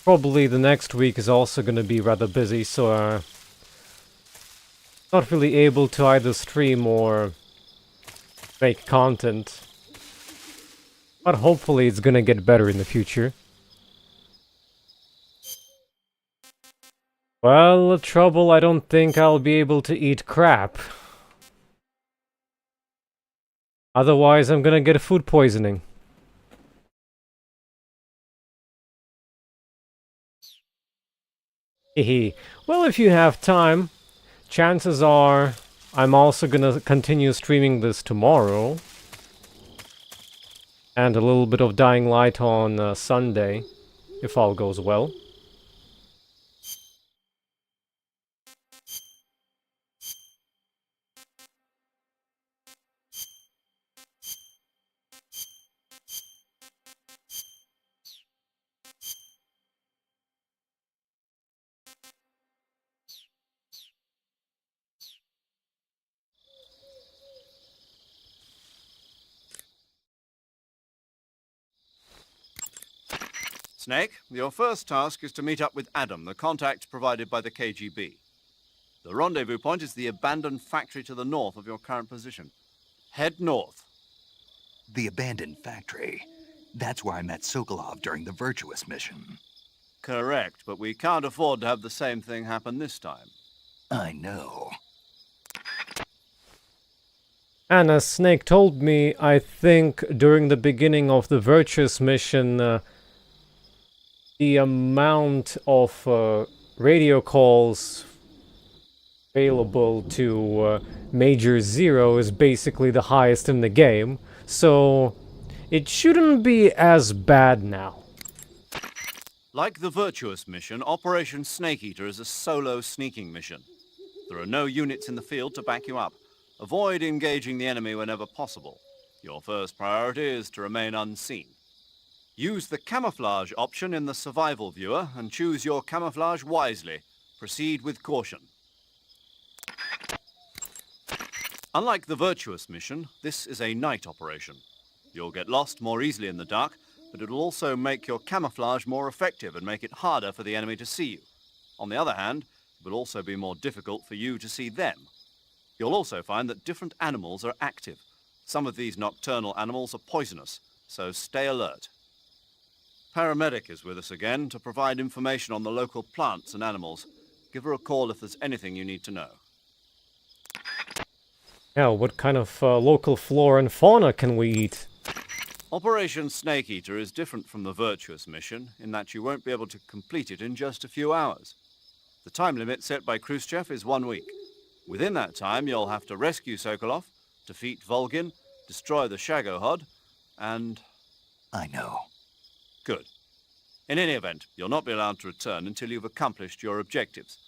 Probably the next week is also going to be rather busy, so not really able to either stream or make content. But hopefully it's going to get better in the future. Well, the trouble, I don't think I'll be able to eat crap. Otherwise, I'm gonna get food poisoning. Hehe. Well, if you have time, chances are I'm also gonna continue streaming this tomorrow. And a little bit of Dying Light on Sunday, if all goes well. Snake, your first task is to meet up with Adam, the contact provided by the KGB. The rendezvous point is the abandoned factory to the north of your current position. Head north. The abandoned factory. That's where I met Sokolov during the Virtuous Mission. Correct, but we can't afford to have the same thing happen this time. I know. And as Snake told me, I think during the beginning of the Virtuous Mission, the amount of radio calls available to Major Zero is basically the highest in the game, so it shouldn't be as bad now. Like the Virtuous Mission, Operation Snake Eater is a solo sneaking mission. There are no units in the field to back you up. Avoid engaging the enemy whenever possible. Your first priority is to remain unseen. Use the camouflage option in the survival viewer and choose your camouflage wisely. Proceed with caution. Unlike the Virtuous Mission, this is a night operation. You'll get lost more easily in the dark, but it'll also make your camouflage more effective and make it harder for the enemy to see you. On the other hand, it will also be more difficult for you to see them. You'll also find that different animals are active. Some of these nocturnal animals are poisonous, so stay alert. Paramedic is with us again to provide information on the local plants and animals. Give her a call if there's anything you need to know. Yeah, what kind of local flora and fauna can we eat? Operation Snake Eater is different from the Virtuous Mission in that you won't be able to complete it in just a few hours. The time limit set by Khrushchev is 1 week. Within that time, you'll have to rescue Sokolov, defeat Volgin, destroy the Shagohod, and... I know. Good. In any event, you'll not be allowed to return until you've accomplished your objectives.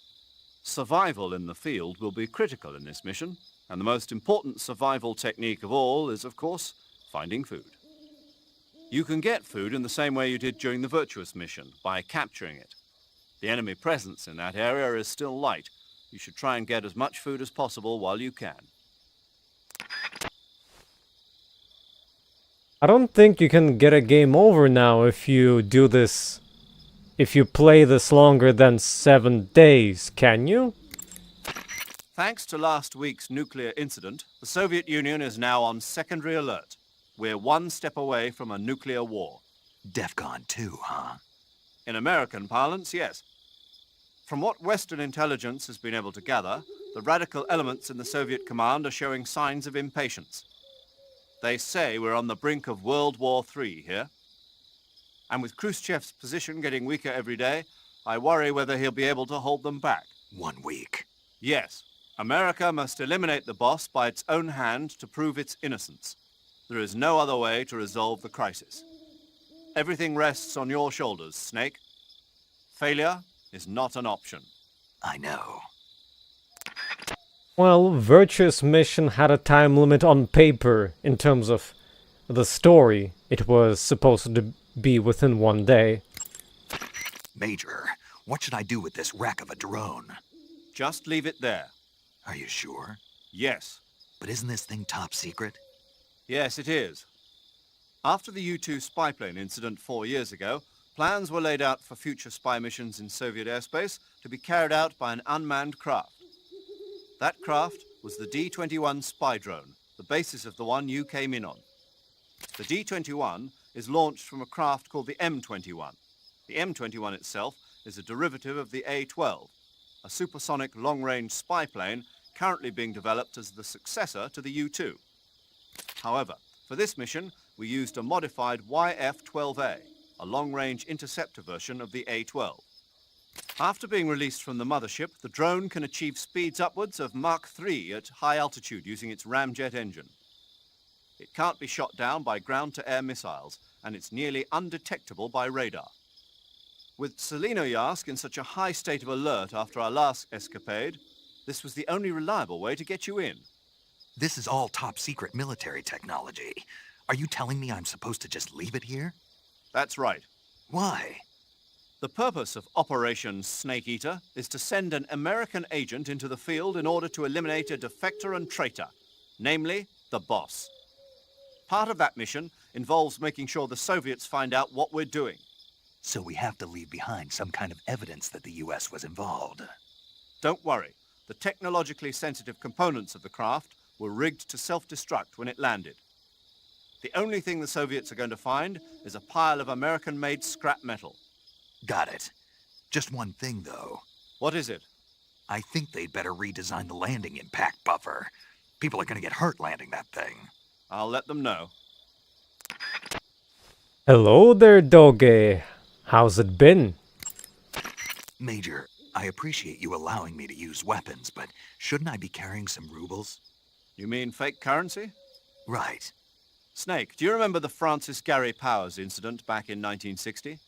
Survival in the field will be critical in this mission, and the most important survival technique of all is, of course, finding food. You can get food in the same way you did during the Virtuous Mission, by capturing it. The enemy presence in that area is still light. You should try and get as much food as possible while you can. I don't think you can get a game over now if you do this... If you play this longer than 7 days, can you? Thanks to last week's nuclear incident, the Soviet Union is now on secondary alert. We're one step away from a nuclear war. DEFCON 2, huh? In American parlance, yes. From what Western intelligence has been able to gather, the radical elements in the Soviet command are showing signs of impatience. They say we're on the brink of World War III here. And with Khrushchev's position getting weaker every day, I worry whether he'll be able to hold them back. 1 week. Yes. America must eliminate the boss by its own hand to prove its innocence. There is no other way to resolve the crisis. Everything rests on your shoulders, Snake. Failure is not an option. I know. Well, Virtuous Mission had a time limit on paper in terms of the story. It was supposed to be within 1 day. Major, what should I do with this wreck of a drone? Just leave it there. Are you sure? Yes. But isn't this thing top secret? Yes, it is. After the U-2 spy plane incident 4 years ago, plans were laid out for future spy missions in Soviet airspace to be carried out by an unmanned craft. That craft was the D-21 spy drone, the basis of the one you came in on. The D-21 is launched from a craft called the M-21. The M-21 itself is a derivative of the A-12, a supersonic long-range spy plane currently being developed as the successor to the U-2. However, for this mission, we used a modified YF-12A, a long-range interceptor version of the A-12. After being released from the mothership, the drone can achieve speeds upwards of Mach 3 at high altitude using its ramjet engine. It can't be shot down by ground-to-air missiles, and it's nearly undetectable by radar. With Selinoyarsk in such a high state of alert after our last escapade, this was the only reliable way to get you in. This is all top-secret military technology. Are you telling me I'm supposed to just leave it here? That's right. Why? The purpose of Operation Snake Eater is to send an American agent into the field in order to eliminate a defector and traitor, namely the boss. Part of that mission involves making sure the Soviets find out what we're doing. So we have to leave behind some kind of evidence that the U.S. was involved. Don't worry. The technologically sensitive components of the craft were rigged to self-destruct when it landed. The only thing the Soviets are going to find is a pile of American-made scrap metal. Got it. Just one thing, though. What is it? I think they'd better redesign the landing impact buffer. People are going to get hurt landing that thing. I'll let them know. Hello there, Doge. How's it been? Major, I appreciate you allowing me to use weapons, but shouldn't I be carrying some rubles? You mean fake currency? Right. Snake, do you remember the Francis Gary Powers incident back in 1960?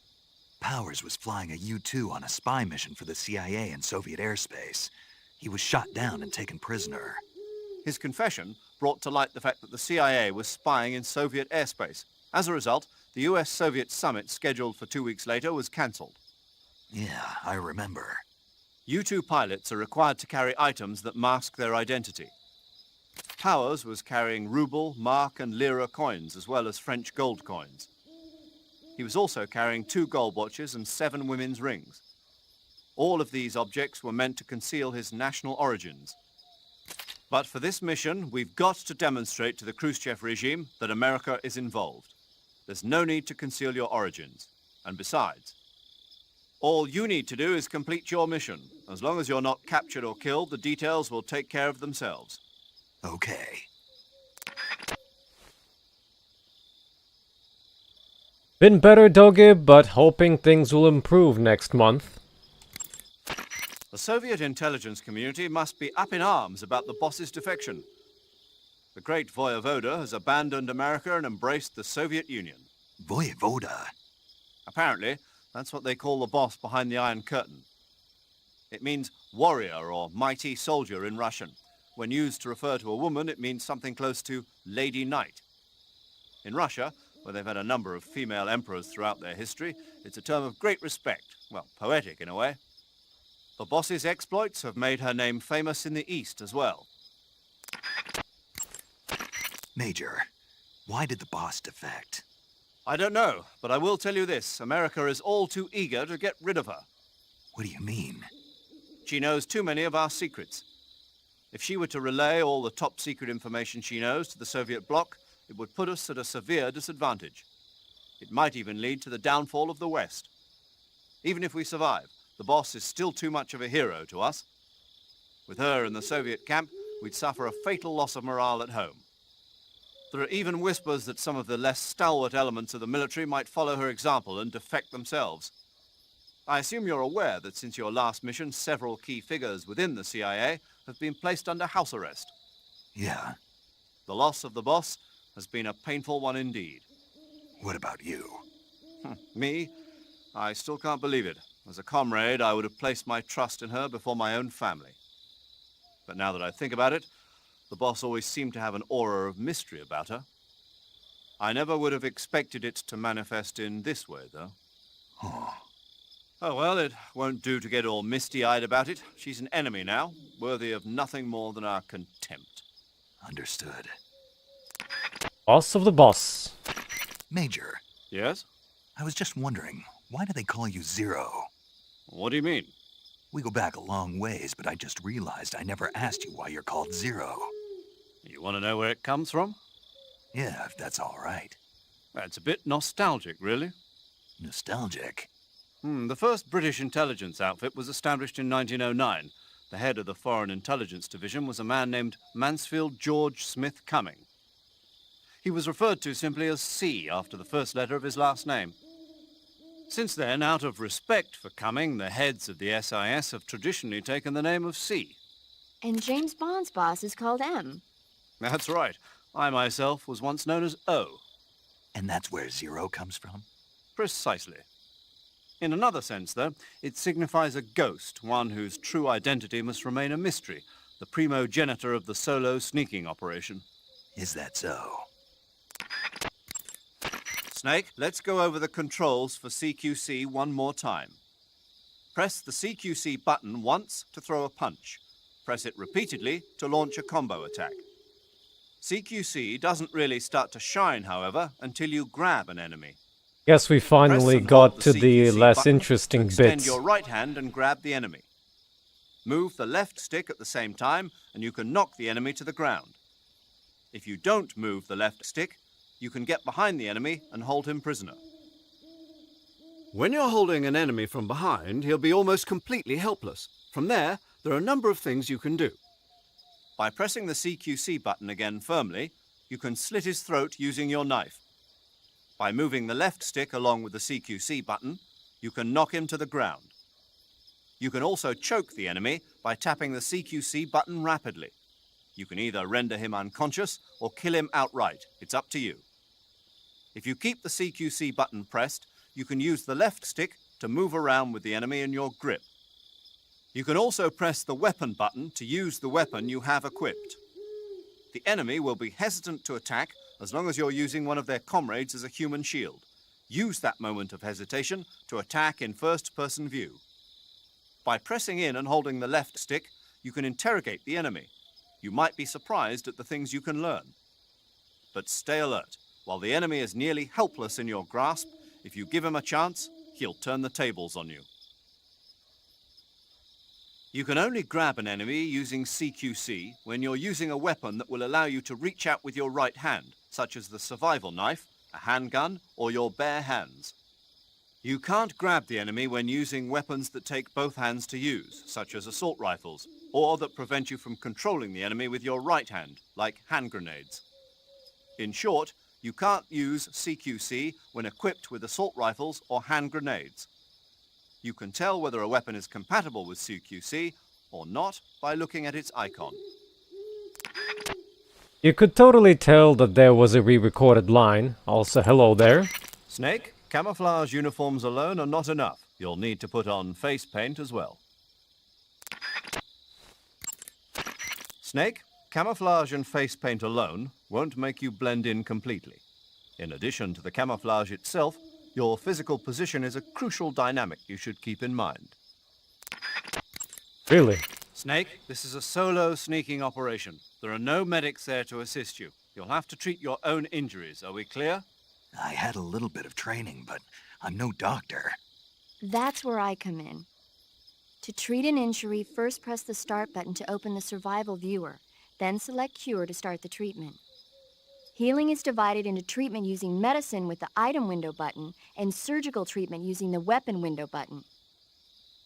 Powers was flying a U-2 on a spy mission for the CIA in Soviet airspace. He was shot down and taken prisoner. His confession brought to light the fact that the CIA was spying in Soviet airspace. As a result, the US-Soviet summit scheduled for 2 weeks later was cancelled. Yeah, I remember. U-2 pilots are required to carry items that mask their identity. Powers was carrying ruble, mark and lira coins, as well as French gold coins. He was also carrying 2 gold watches and 7 women's rings. All of these objects were meant to conceal his national origins. But for this mission, we've got to demonstrate to the Khrushchev regime that America is involved. There's no need to conceal your origins. And besides, all you need to do is complete your mission. As long as you're not captured or killed, the details will take care of themselves. Okay. Been better, Doge, but hoping things will improve next month. The Soviet intelligence community must be up in arms about the boss's defection. The great Voyevoda has abandoned America and embraced the Soviet Union. Voyevoda? Apparently, that's what they call the boss behind the Iron Curtain. It means warrior or mighty soldier in Russian. When used to refer to a woman, it means something close to Lady Knight. In Russia, where they've had a number of female emperors throughout their history, it's a term of great respect, well, poetic in a way. The boss's exploits have made her name famous in the East as well. Major, why did the boss defect? I don't know, but I will tell you this. America is all too eager to get rid of her. What do you mean? She knows too many of our secrets. If she were to relay all the top-secret information she knows to the Soviet bloc, it would put us at a severe disadvantage. It might even lead to the downfall of the West. Even if we survive, the boss is still too much of a hero to us. With her in the Soviet camp, we'd suffer a fatal loss of morale at home. There are even whispers that some of the less stalwart elements of the military might follow her example and defect themselves. I assume you're aware that since your last mission, several key figures within the CIA have been placed under house arrest. Yeah. The loss of the boss has been a painful one indeed. What about you? Me? I still can't believe it. As a comrade, I would have placed my trust in her before my own family. But now that I think about it, the boss always seemed to have an aura of mystery about her. I never would have expected it to manifest in this way, though. Oh, well, it won't do to get all misty-eyed about it. She's an enemy now, worthy of nothing more than our contempt. Understood. Boss of the boss. Major. Yes? I was just wondering, why do they call you Zero? What do you mean? We go back a long ways, but I just realized I never asked you why you're called Zero. You want to know where it comes from? Yeah, if that's all right. That's a bit nostalgic, really. Nostalgic? The first British intelligence outfit was established in 1909. The head of the Foreign Intelligence Division was a man named Mansfield George Smith Cumming. He was referred to simply as C after the first letter of his last name. Since then, out of respect for Cumming, the heads of the SIS have traditionally taken the name of C. And James Bond's boss is called M. That's right. I myself was once known as O. And that's where Zero comes from? Precisely. In another sense, though, it signifies a ghost, one whose true identity must remain a mystery, the primogenitor of the solo sneaking operation. Is that so? Snake, let's go over the controls for CQC one more time. Press the CQC button once to throw a punch. Press it repeatedly to launch a combo attack. CQC doesn't really start to shine, however, until you grab an enemy. Guess we finally got to the less interesting bits. Extend your right hand and grab the enemy. Move the left stick at the same time, and you can knock the enemy to the ground. If you don't move the left stick, you can get behind the enemy and hold him prisoner. When you're holding an enemy from behind, he'll be almost completely helpless. From there are a number of things you can do. By pressing the CQC button again firmly, you can slit his throat using your knife. By moving the left stick along with the CQC button, you can knock him to the ground. You can also choke the enemy by tapping the CQC button rapidly. You can either render him unconscious or kill him outright. It's up to you. If you keep the CQC button pressed, you can use the left stick to move around with the enemy in your grip. You can also press the weapon button to use the weapon you have equipped. The enemy will be hesitant to attack as long as you're using one of their comrades as a human shield. Use that moment of hesitation to attack in first-person view. By pressing in and holding the left stick, you can interrogate the enemy. You might be surprised at the things you can learn. But stay alert. While the enemy is nearly helpless in your grasp, if you give him a chance, he'll turn the tables on you. You can only grab an enemy using CQC when you're using a weapon that will allow you to reach out with your right hand, such as the survival knife, a handgun, or your bare hands. You can't grab the enemy when using weapons that take both hands to use, such as assault rifles, or that prevent you from controlling the enemy with your right hand, like hand grenades. In short, you can't use CQC when equipped with assault rifles or hand grenades. You can tell whether a weapon is compatible with CQC or not by looking at its icon. You could totally tell that there was a re-recorded line. Also, hello there. Snake, camouflage uniforms alone are not enough. You'll need to put on face paint as well. Snake, camouflage and face paint alone won't make you blend in completely. In addition to the camouflage itself, your physical position is a crucial dynamic you should keep in mind. Really? Snake, this is a solo sneaking operation. There are no medics there to assist you. You'll have to treat your own injuries. Are we clear? I had a little bit of training, but I'm no doctor. That's where I come in. To treat an injury, first press the start button to open the survival viewer, then select cure to start the treatment. Healing is divided into treatment using medicine with the item window button and surgical treatment using the weapon window button.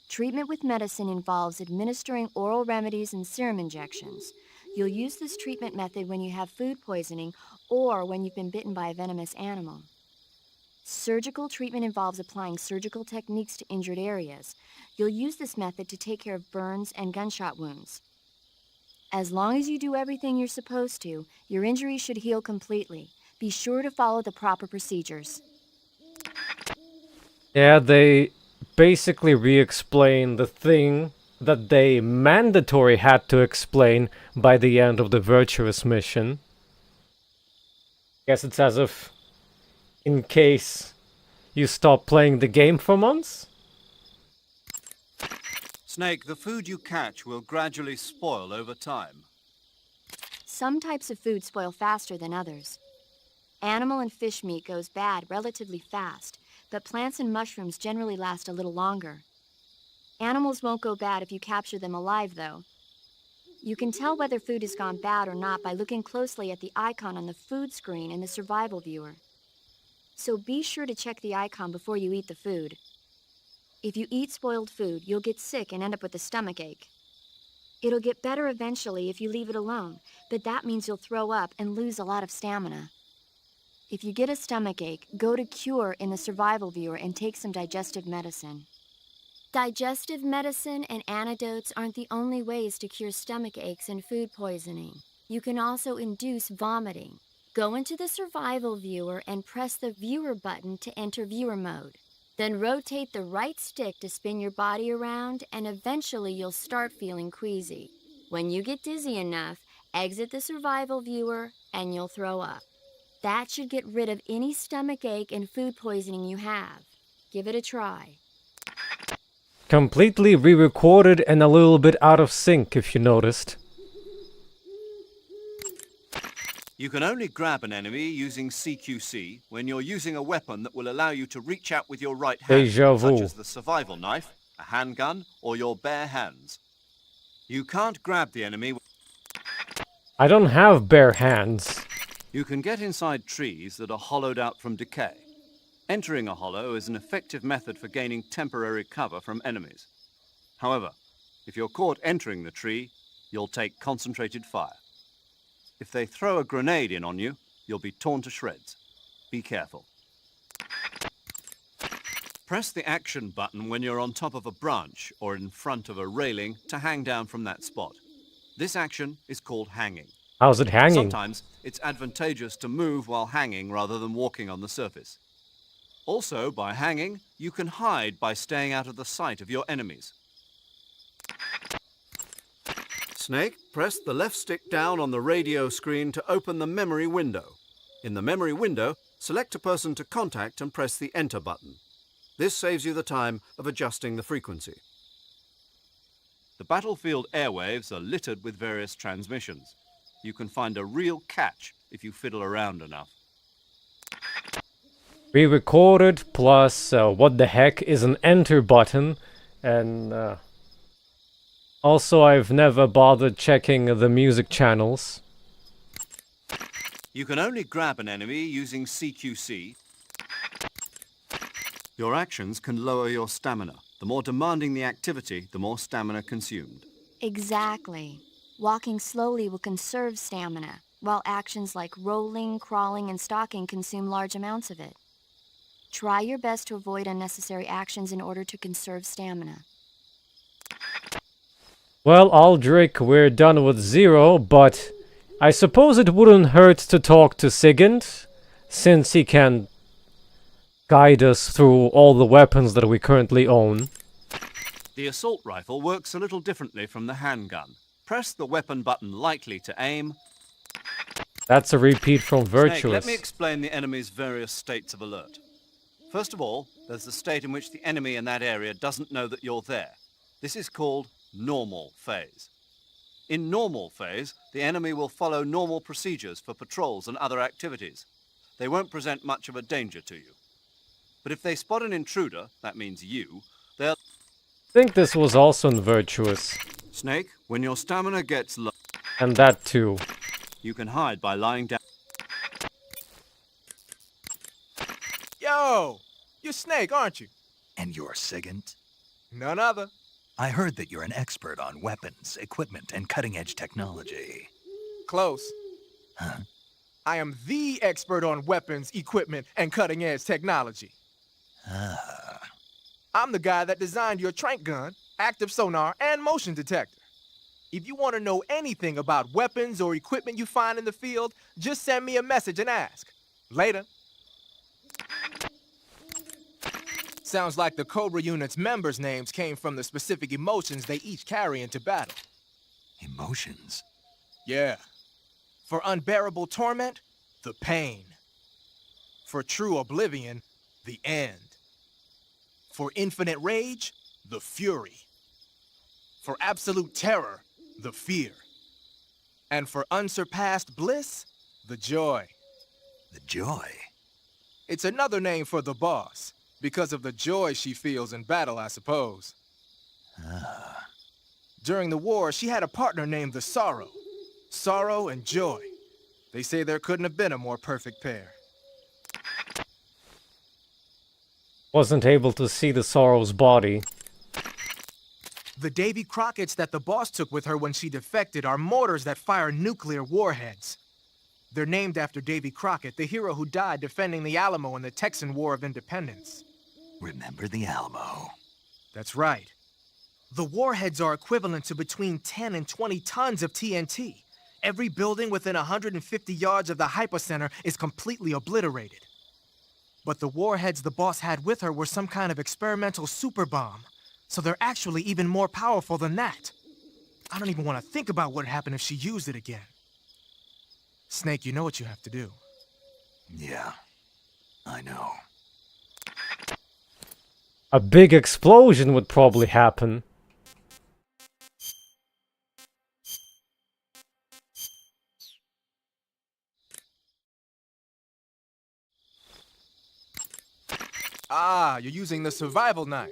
Treatment with medicine involves administering oral remedies and serum injections. You'll use this treatment method when you have food poisoning or when you've been bitten by a venomous animal. Surgical treatment involves applying surgical techniques to injured areas. You'll use this method to take care of burns and gunshot wounds. As long as you do everything you're supposed to, your injury should heal completely. Be sure to follow the proper procedures. Yeah, they basically re-explain the thing that they mandatory had to explain by the end of the Virtuous Mission. Guess it's as if, in case you stop playing the game for months? Snake, the food you catch will gradually spoil over time. Some types of food spoil faster than others. Animal and fish meat goes bad relatively fast, but plants and mushrooms generally last a little longer. Animals won't go bad if you capture them alive, though. You can tell whether food has gone bad or not by looking closely at the icon on the food screen in the survival viewer. So be sure to check the icon before you eat the food. If you eat spoiled food, you'll get sick and end up with a stomachache. It'll get better eventually if you leave it alone, but that means you'll throw up and lose a lot of stamina. If you get a stomachache, go to Cure in the survival viewer and take some digestive medicine. Digestive medicine and antidotes aren't the only ways to cure stomach aches and food poisoning. You can also induce vomiting. Go into the survival viewer and press the viewer button to enter viewer mode. Then rotate the right stick to spin your body around, and eventually you'll start feeling queasy. When you get dizzy enough, exit the survival viewer and you'll throw up. That should get rid of any stomach ache and food poisoning you have. Give it a try. Completely re-recorded and a little bit out of sync, if you noticed. You can only grab an enemy using CQC when you're using a weapon that will allow you to reach out with your right hand, Deja vu. such as the survival knife, a handgun, or your bare hands. You can't grab the enemy. I don't have bare hands. You can get inside trees that are hollowed out from decay. Entering a hollow is an effective method for gaining temporary cover from enemies. However, if you're caught entering the tree, you'll take concentrated fire. If they throw a grenade in on you, you'll be torn to shreds. Be careful. Press the action button when you're on top of a branch or in front of a railing to hang down from that spot. This action is called hanging. How's it hanging? Sometimes it's advantageous to move while hanging rather than walking on the surface. Also, by hanging, you can hide by staying out of the sight of your enemies. Snake, press the left stick down on the radio screen to open the memory window. In the memory window, select a person to contact and press the enter button. This saves you the time of adjusting the frequency. The battlefield airwaves are littered with various transmissions. You can find a real catch if you fiddle around enough. Re-recorded plus what the heck is an enter button, and also I've never bothered checking the music channels. You can only grab an enemy using CQC. Your actions can lower your stamina. The more demanding the activity, the more stamina consumed. Exactly. Walking slowly will conserve stamina, while actions like rolling, crawling, and stalking consume large amounts of it. Try your best to avoid unnecessary actions in order to conserve stamina. Well, Alduric, we're done with 0, but I suppose it wouldn't hurt to talk to Sigint, since he can guide us through all the weapons that we currently own. The assault rifle works a little differently from the handgun. Press the weapon button lightly to aim. That's a repeat from Virtuous. Snake, let me explain the enemy's various states of alert. First of all, there's the state in which the enemy in that area doesn't know that you're there. This is called normal phase. In normal phase, the enemy will follow normal procedures for patrols and other activities. They won't present much of a danger to you. But if they spot an intruder, that means you, they'll... I think this was also in Virtuous. Snake, when your stamina gets low... And that too. You can hide by lying down... Yo! You're Snake, aren't you? And you're Sigint? None other. I heard that you're an expert on weapons, equipment, and cutting-edge technology. Close. Huh? I am the expert on weapons, equipment, and cutting-edge technology. Ah. I'm the guy that designed your trank gun, active sonar, and motion detector. If you want to know anything about weapons or equipment you find in the field, just send me a message and ask. Later. Sounds like the Cobra unit's members' names came from the specific emotions they each carry into battle. Emotions? Yeah. For unbearable torment, the pain. For true oblivion, the end. For infinite rage, the fury. For absolute terror, the fear. And for unsurpassed bliss, the joy. The joy? It's another name for the boss, because of the joy she feels in battle, I suppose. Ah. During the war, she had a partner named the Sorrow. Sorrow and joy. They say there couldn't have been a more perfect pair. Wasn't able to see the Sorrow's body. The Davy Crockett's that the boss took with her when she defected are mortars that fire nuclear warheads. They're named after Davy Crockett, the hero who died defending the Alamo in the Texan War of Independence. Remember the Alamo? That's right. The warheads are equivalent to between 10 and 20 tons of TNT. Every building within 150 yards of the hypocenter is completely obliterated. But the warheads the boss had with her were some kind of experimental super bomb, so they're actually even more powerful than that. I don't even want to think about what would happen if she used it again. Snake, you know what you have to do. Yeah, I know. A big explosion would probably happen. Ah, you're using the survival knife.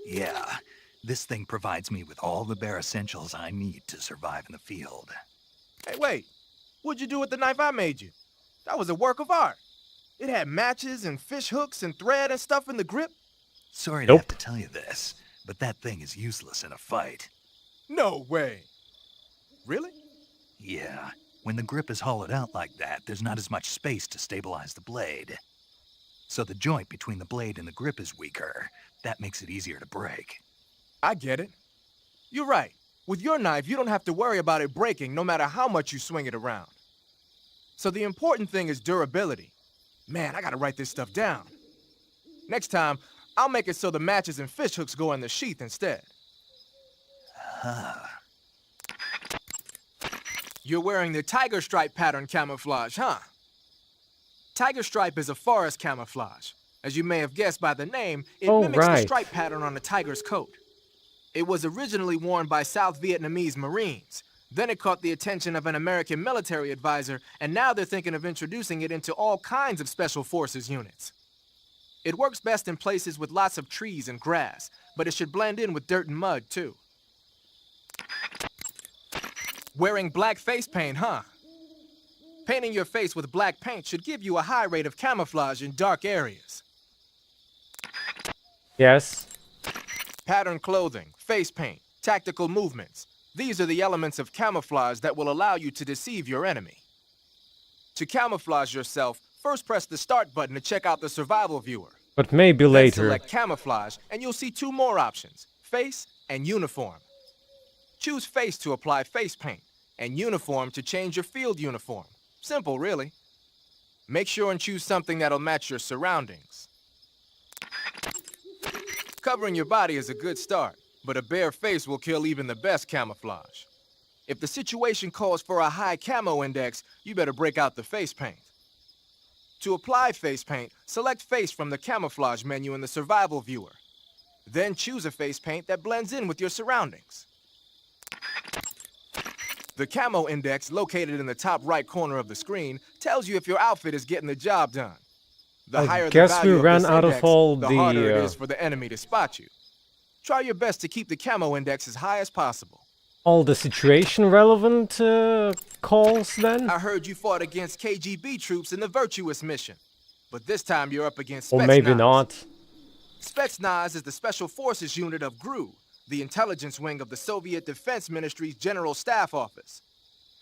Yeah, this thing provides me with all the bare essentials I need to survive in the field. Hey, wait. What'd you do with the knife I made you? That was a work of art. It had matches and fish hooks and thread and stuff in the grip. Sorry to have to tell you this, but that thing is useless in a fight. No way. Really? Yeah, when the grip is hollowed out like that, there's not as much space to stabilize the blade. So the joint between the blade and the grip is weaker. That makes it easier to break. I get it. You're right. With your knife, you don't have to worry about it breaking no matter how much you swing it around. So the important thing is durability. Man, I gotta write this stuff down. Next time, I'll make it so the matches and fish hooks go in the sheath instead. You're wearing the tiger stripe pattern camouflage, huh? Tiger stripe is a forest camouflage. As you may have guessed by the name, it mimics the stripe pattern on a tiger's coat. It was originally worn by South Vietnamese Marines. Then it caught the attention of an American military advisor, and now they're thinking of introducing it into all kinds of special forces units. It works best in places with lots of trees and grass, but it should blend in with dirt and mud, too. Wearing black face paint, huh? Painting your face with black paint should give you a high rate of camouflage in dark areas. Yes. Pattern clothing, face paint, tactical movements. These are the elements of camouflage that will allow you to deceive your enemy. To camouflage yourself, first press the start button to check out the survival viewer. But maybe Then later. select camouflage, and you'll see two more options, face and uniform. Choose face to apply face paint, and uniform to change your field uniform. Simple, really. Make sure and choose something that'll match your surroundings. Covering your body is a good start, but a bare face will kill even the best camouflage. If the situation calls for a high camo index, you better break out the face paint. To apply face paint, select face from the camouflage menu in the survival viewer. Then choose a face paint that blends in with your surroundings. The camo index, located in the top right corner of the screen, tells you if your outfit is getting the job done. The higher the value of this index, the harder it is for the enemy to spot you. Try your best to keep the camo index as high as possible. All the situation relevant calls then? I heard you fought against KGB troops in the Virtuous Mission, but this time you're up against Or Spetsnaz. maybe not. Spetsnaz is the Special Forces unit of GRU, the intelligence wing of the Soviet Defense Ministry's General Staff Office.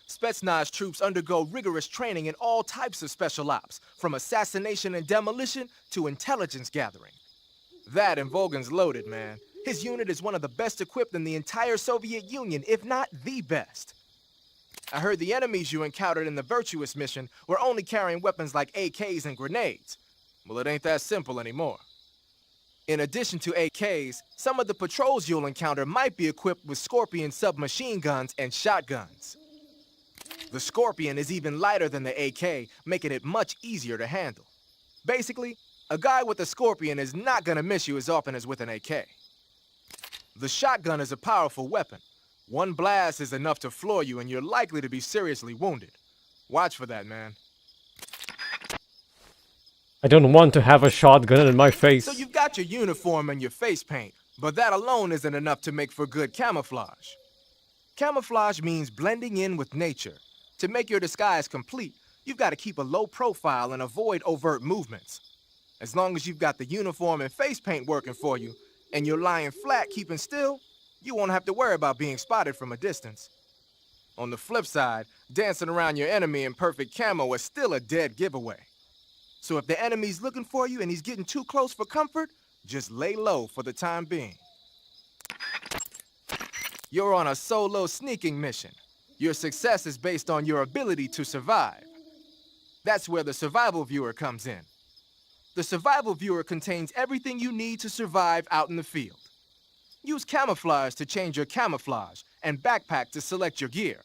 Spetsnaz troops undergo rigorous training in all types of special ops, from assassination and demolition to intelligence gathering. That and Volgan's loaded, man. His unit is one of the best equipped in the entire Soviet Union, if not the best. I heard the enemies you encountered in the Virtuous Mission were only carrying weapons like AKs and grenades. Well, it ain't that simple anymore. In addition to AKs, some of the patrols you'll encounter might be equipped with Scorpion submachine guns and shotguns. The Scorpion is even lighter than the AK, making it much easier to handle. Basically, a guy with a Scorpion is not gonna miss you as often as with an AK. The shotgun is a powerful weapon. One blast is enough to floor you and you're likely to be seriously wounded. Watch for that, man. I don't want to have a shotgun in my face. So you've got your uniform and your face paint, but that alone isn't enough to make for good camouflage. Camouflage means blending in with nature. To make your disguise complete, you've got to keep a low profile and avoid overt movements. As long as you've got the uniform and face paint working for you, and you're lying flat keeping still, you won't have to worry about being spotted from a distance. On the flip side, dancing around your enemy in perfect camo is still a dead giveaway. So if the enemy's looking for you and he's getting too close for comfort, just lay low for the time being. You're on a solo sneaking mission. Your success is based on your ability to survive. That's where the survival viewer comes in. The survival viewer contains everything you need to survive out in the field. Use camouflage to change your camouflage, and backpack to select your gear.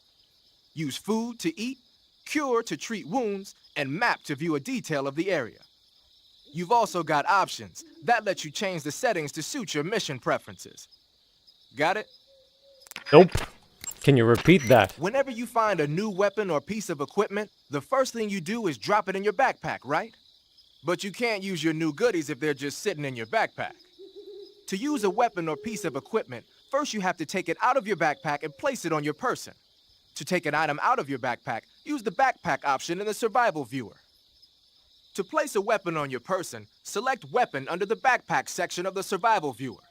Use food to eat, cure to treat wounds, and map to view a detail of the area. You've also got options. That lets you change the settings to suit your mission preferences. Got it? Nope. Can you repeat that? Whenever you find a new weapon or piece of equipment, the first thing you do is drop it in your backpack, right? But you can't use your new goodies if they're just sitting in your backpack. To use a weapon or piece of equipment, first you have to take it out of your backpack and place it on your person. To take an item out of your backpack, use the backpack option in the survival viewer. To place a weapon on your person, select Weapon under the Backpack section of the survival viewer.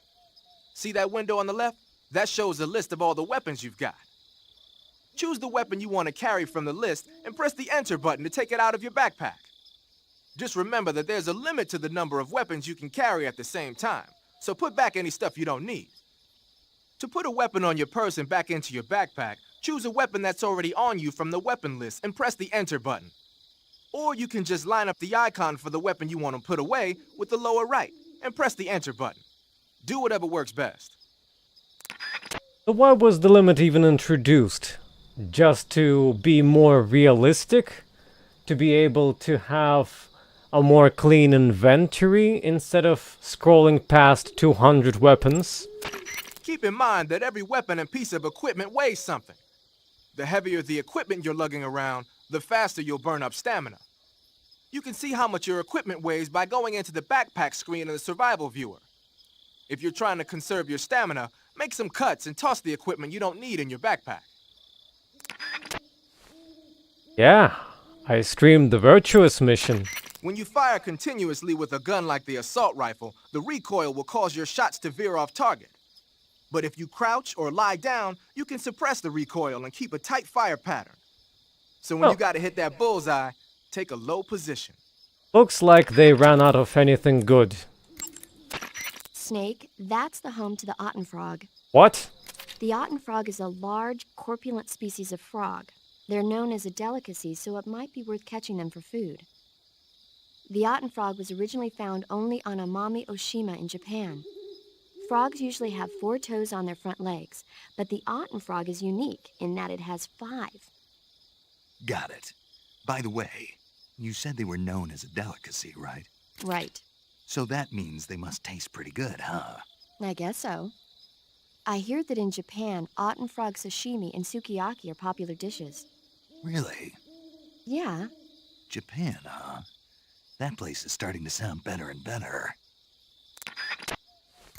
See that window on the left? That shows a list of all the weapons you've got. Choose the weapon you want to carry from the list and press the Enter button to take it out of your backpack. Just remember that there's a limit to the number of weapons you can carry at the same time, so put back any stuff you don't need. To put a weapon on your person back into your backpack, choose a weapon that's already on you from the weapon list and press the Enter button. Or you can just line up the icon for the weapon you want to put away with the lower right and press the Enter button. Do whatever works best. So why was the limit even introduced? Just to be more realistic? To be able to have a more clean inventory instead of scrolling past 200 weapons? Keep in mind that every weapon and piece of equipment weighs something. The heavier the equipment you're lugging around, the faster you'll burn up stamina. You can see how much your equipment weighs by going into the backpack screen in the survival viewer. If you're trying to conserve your stamina, make some cuts and toss the equipment you don't need in your backpack. Yeah, I streamed the Virtuous Mission. When you fire continuously with a gun like the assault rifle, the recoil will cause your shots to veer off target. But if you crouch or lie down, you can suppress the recoil and keep a tight fire pattern. So when you gotta hit that bullseye, take a low position. Looks like they ran out of anything good. Snake, that's the home to the Ottenfrog. What? The Otten frog is a large, corpulent species of frog. They're known as a delicacy, so it might be worth catching them for food. The Otten frog was originally found only on Amami Oshima in Japan. Frogs usually have 4 toes on their front legs, but the Otten frog is unique in that it has 5. Got it. By the way, you said they were known as a delicacy, right? Right. So that means they must taste pretty good, huh? I guess so. I hear that in Japan, Otten frog sashimi and sukiyaki are popular dishes. Really? Yeah. Japan, huh? That place is starting to sound better and better.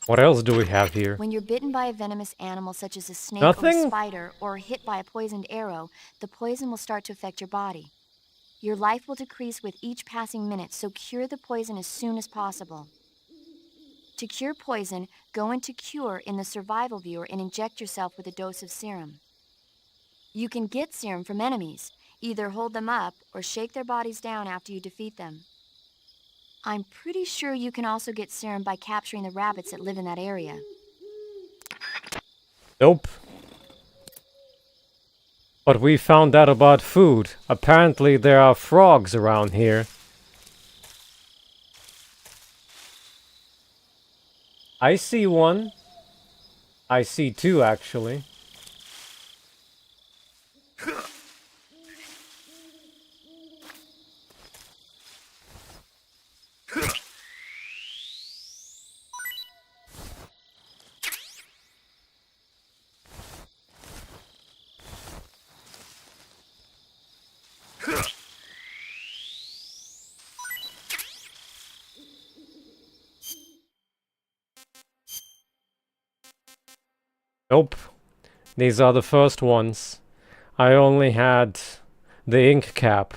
What else do we have here? When you're bitten by a venomous animal such as a snake Nothing? or a spider, or hit by a poisoned arrow, the poison will start to affect your body. Your life will decrease with each passing minute, so cure the poison as soon as possible. To cure poison, go into Cure in the Survival Viewer and inject yourself with a dose of serum. You can get serum from enemies. Either hold them up or shake their bodies down after you defeat them. I'm pretty sure you can also get serum by capturing the rabbits that live in that area. Nope. But we found out about food. Apparently there are frogs around here. I see one. I see 2, actually. Nope. These are the first ones. I only had the ink cap.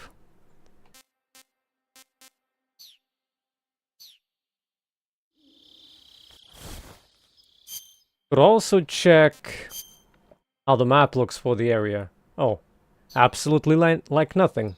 Could also check how the map looks for the area. Oh, absolutely like nothing.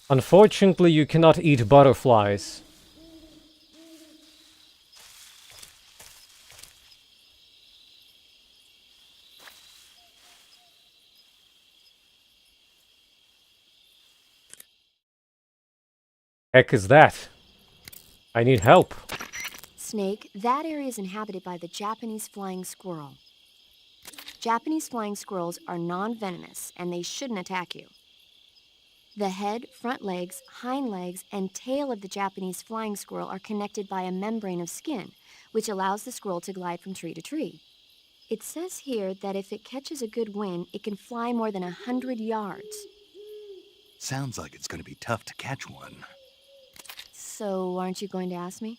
Unfortunately, you cannot eat butterflies. Heck is that? I need help. Snake, that area is inhabited by the Japanese flying squirrel. Japanese flying squirrels are non-venomous, and they shouldn't attack you. The head, front legs, hind legs, and tail of the Japanese flying squirrel are connected by a membrane of skin, which allows the squirrel to glide from tree to tree. It says here that if it catches a good wind, it can fly more than 100 yards. Sounds like it's going to be tough to catch one. So, aren't you going to ask me?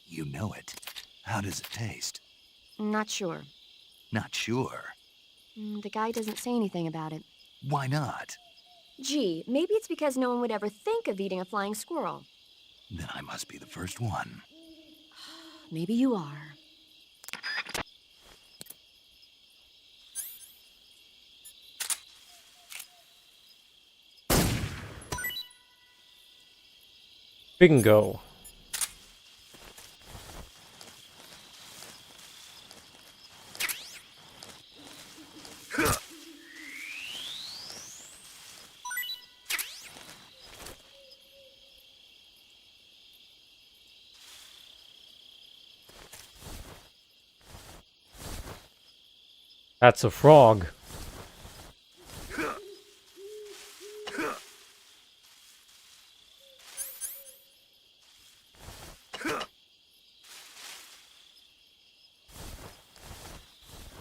You know it. How does it taste? Not sure. Not sure. The guy doesn't say anything about it. Why not? Gee, maybe it's because no one would ever think of eating a flying squirrel. Then I must be the first one. Maybe you are. Bingo. That's a frog.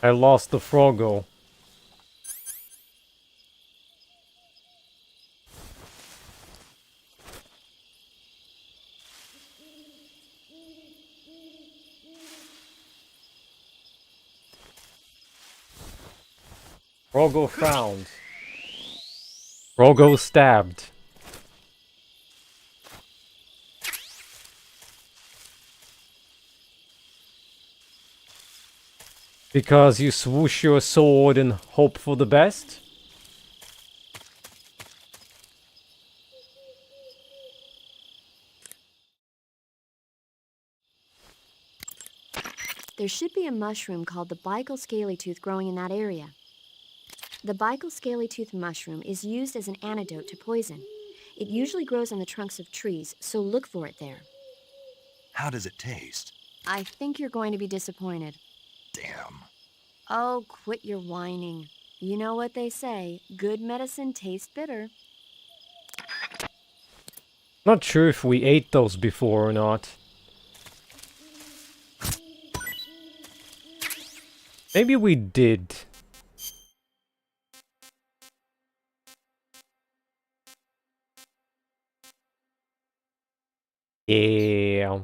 I lost the froggo. Rogo found. Rogo stabbed. Because you swoosh your sword and hope for the best? There should be a mushroom called the Bical scaly-tooth growing in that area. The Bical scaly-tooth mushroom is used as an antidote to poison. It usually grows on the trunks of trees, so look for it there. How does it taste? I think you're going to be disappointed. Damn. Oh, quit your whining. You know what they say, good medicine tastes bitter. Not sure if we ate those before or not. Maybe we did. Yeah.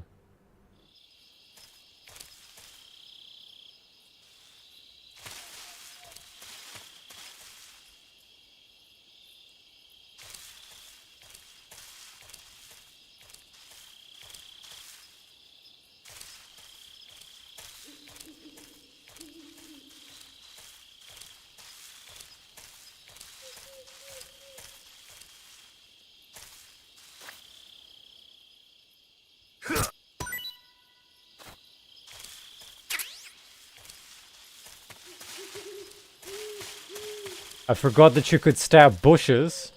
I forgot that you could stab bushes.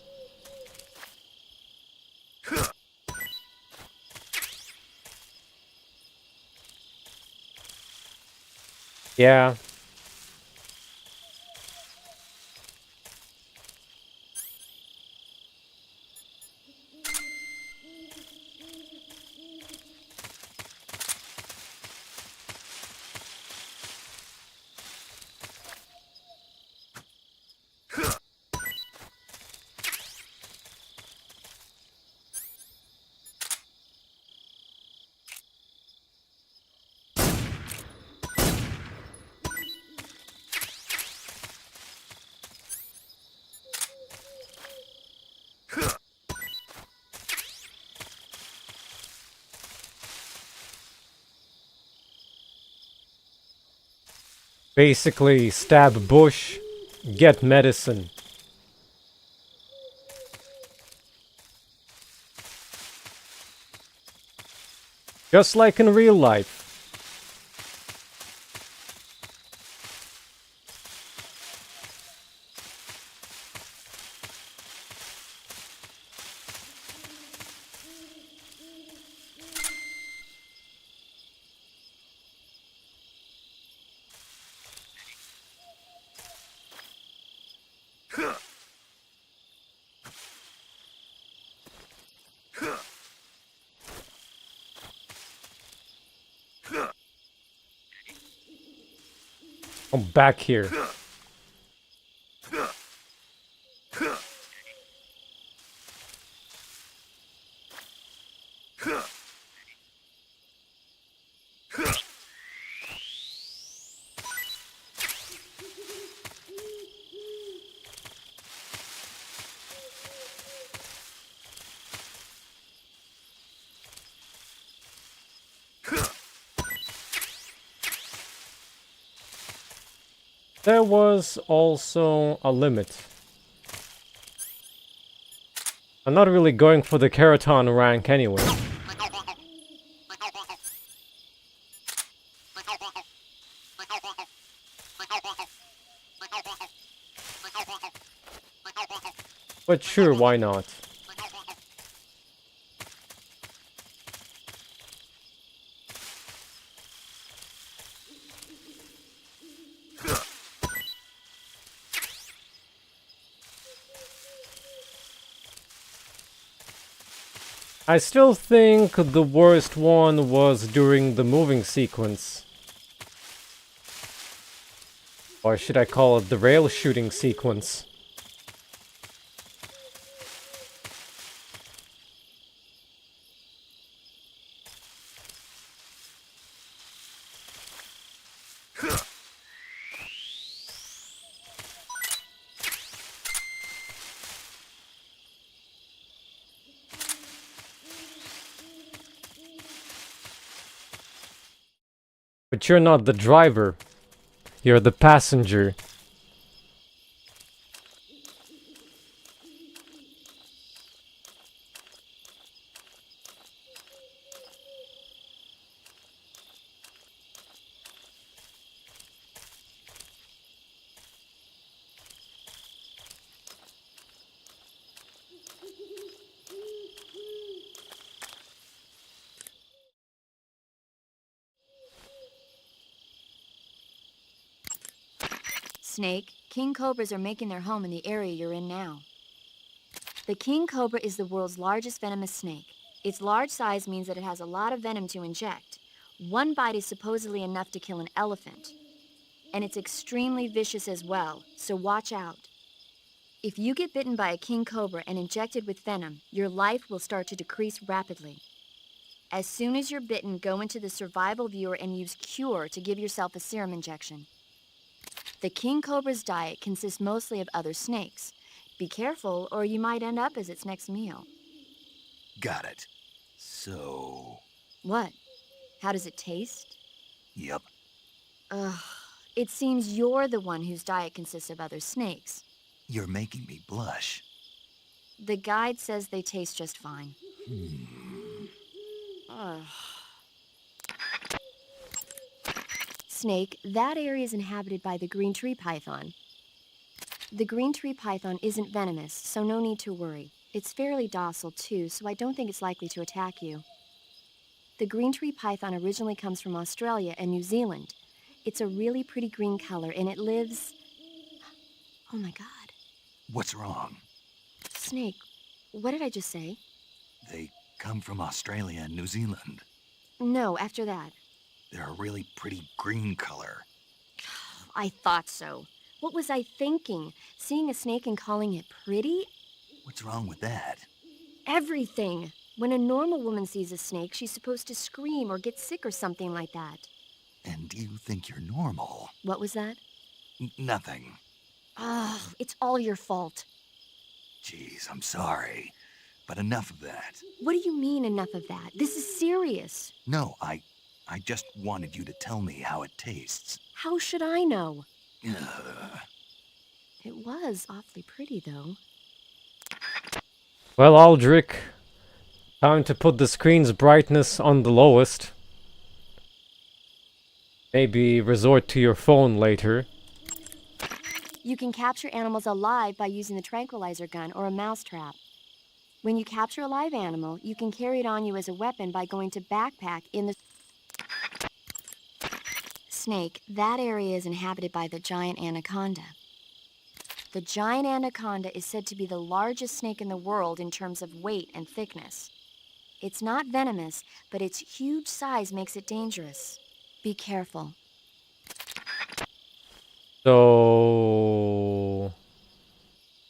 Yeah. Basically, stab bush, get medicine. Just like in real life. I'm back here. There was also a limit. I'm not really going for the Keraton rank anyway. But sure, why not? I still think the worst one was during the moving sequence. Or should I call it the rail shooting sequence? But you're not the driver. You're the passenger. Snake, king cobras are making their home in the area you're in now. The king cobra is the world's largest venomous snake. Its large size means that it has a lot of venom to inject. One bite is supposedly enough to kill an elephant. And it's extremely vicious as well, so watch out. If you get bitten by a king cobra and injected with venom, your life will start to decrease rapidly. As soon as you're bitten, go into the survival viewer and use Cure to give yourself a serum injection. The king cobra's diet consists mostly of other snakes. Be careful, or you might end up as its next meal. Got it. So... What? How does it taste? Yep. Ugh. It seems you're the one whose diet consists of other snakes. You're making me blush. The guide says they taste just fine. Ugh. Snake, that area is inhabited by the green tree python. The green tree python isn't venomous, so no need to worry. It's fairly docile too, so I don't think it's likely to attack you. The green tree python originally comes from Australia and New Zealand. It's a really pretty green color, and it lives... Oh my god. What's wrong? Snake, what did I just say? They come from Australia and New Zealand. No, after that. They're a really pretty green color. I thought so. What was I thinking? Seeing a snake and calling it pretty? What's wrong with that? Everything. When a normal woman sees a snake, she's supposed to scream or get sick or something like that. And you think you're normal? What was that? Nothing. Oh, it's all your fault. Jeez, I'm sorry. But enough of that. What do you mean, enough of that? This is serious. No, I just wanted you to tell me how it tastes. How should I know? Ugh. It was awfully pretty, though. Well, Alduric, time to put the screen's brightness on the lowest. Maybe resort to your phone later. You can capture animals alive by using the tranquilizer gun or a mousetrap. When you capture a live animal, you can carry it on you as a weapon by going to backpack in the... Snake, that area is inhabited by the giant anaconda. The giant anaconda is said to be the largest snake in the world in terms of weight and thickness. It's not venomous, but its huge size makes it dangerous. Be careful. So...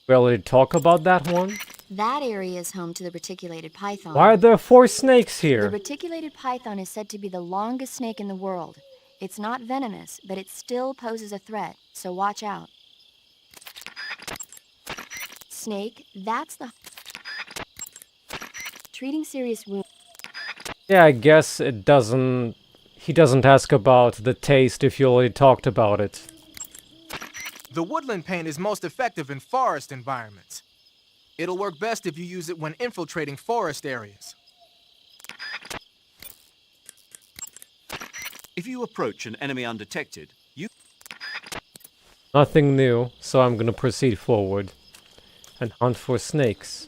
we already talk about that one? That area is home to the reticulated python. Why are there 4 snakes here? The reticulated python is said to be the longest snake in the world. It's not venomous, but it still poses a threat, so watch out. Snake, that's the... Treating serious wounds... Yeah, I guess it doesn't... He doesn't ask about the taste if you already talked about it. The woodland paint is most effective in forest environments. It'll work best if you use it when infiltrating forest areas. If you approach an enemy undetected, you... Nothing new, so I'm gonna proceed forward and hunt for snakes.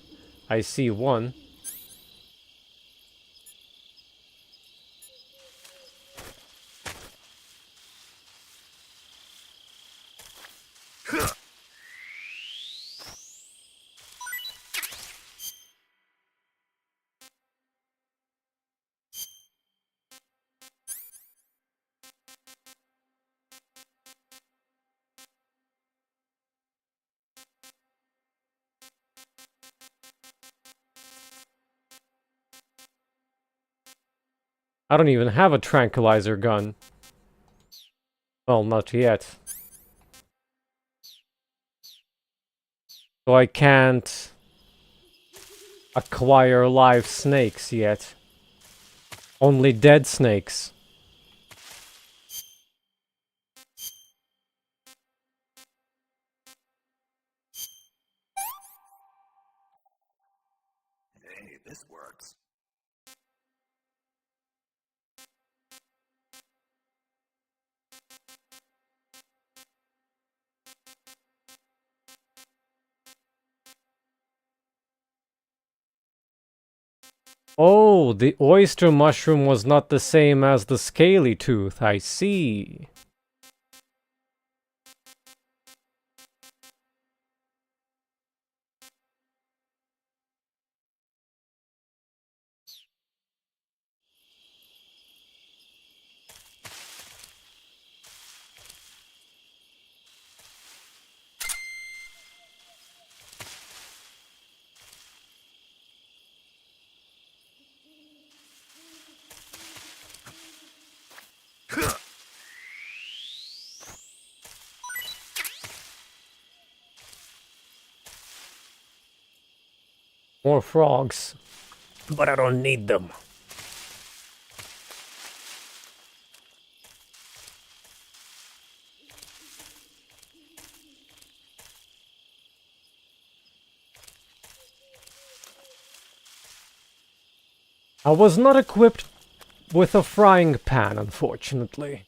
I see one. I don't even have a tranquilizer gun. Well, not yet. So I can't acquire live snakes yet. Only dead snakes. this works. Oh, the oyster mushroom was not the same as the scaly tooth, I see. More frogs. But I don't need them. I was not equipped with a frying pan, unfortunately.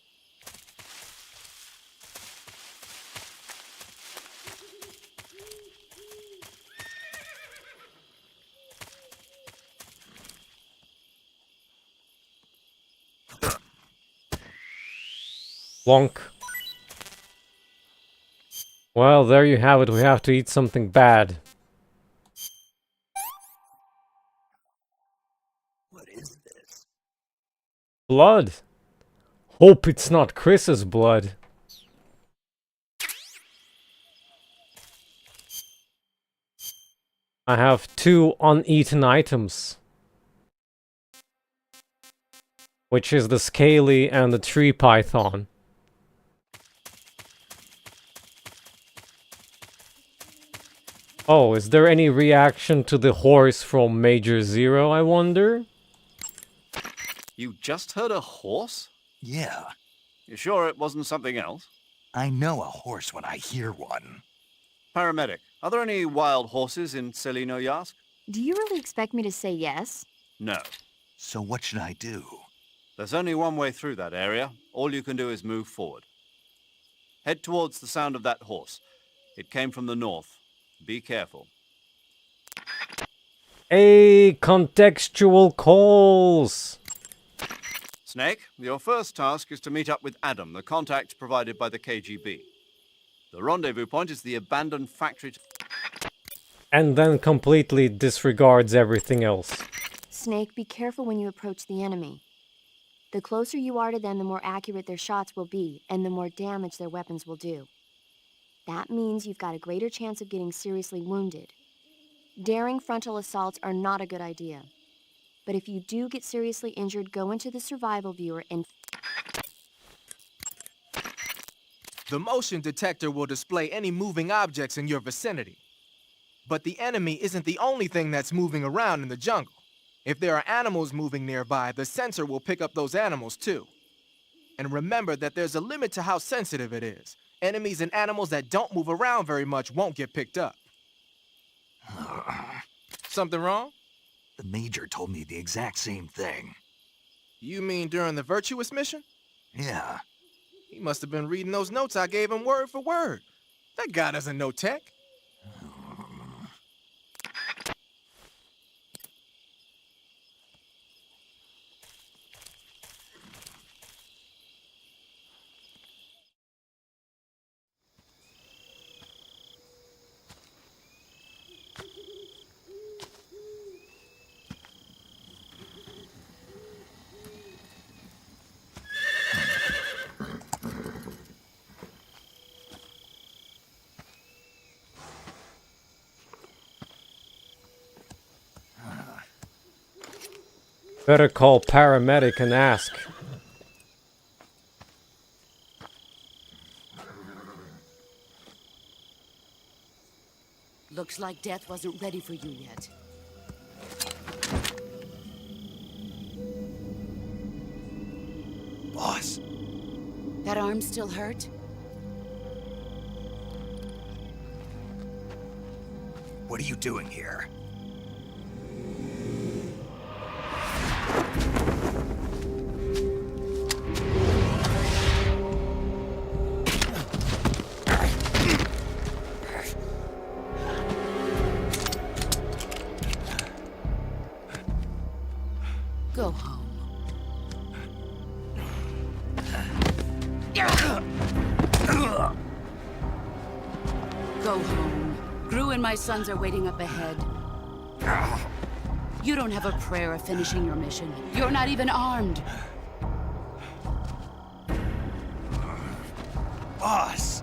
Wonk. Well, there you have it. We have to eat something bad. What is this? Blood. Hope it's not Chris's blood. I have 2 uneaten items. Which is the scaly and the tree python. Oh, is there any reaction to the horse from Major Zero, I wonder? You just heard a horse? Yeah. You sure it wasn't something else? I know a horse when I hear one. Paramedic, are there any wild horses in Selino Yask? Do you really expect me to say yes? No. So what should I do? There's only one way through that area. All you can do is move forward. Head towards the sound of that horse. It came from the north. Be careful. Contextual calls! Snake, your first task is to meet up with Adam, the contact provided by the KGB. The rendezvous point is the abandoned factory. And then completely disregards everything else. Snake, be careful when you approach the enemy. The closer you are to them, the more accurate their shots will be, and the more damage their weapons will do. That means you've got a greater chance of getting seriously wounded. Daring frontal assaults are not a good idea. But if you do get seriously injured, go into the survival viewer and... The motion detector will display any moving objects in your vicinity. But the enemy isn't the only thing that's moving around in the jungle. If there are animals moving nearby, the sensor will pick up those animals too. And remember that there's a limit to how sensitive it is. Enemies and animals that don't move around very much won't get picked up. Something wrong? The Major told me the exact same thing. You mean during the Virtuous Mission? Yeah. He must have been reading those notes I gave him word for word. That guy doesn't know tech. Better call paramedic and ask. Looks like death wasn't ready for you yet. Boss. That arm still hurt? What are you doing here? Go home. Gru and my sons are waiting up ahead. You don't have a prayer of finishing your mission. You're not even armed. Boss!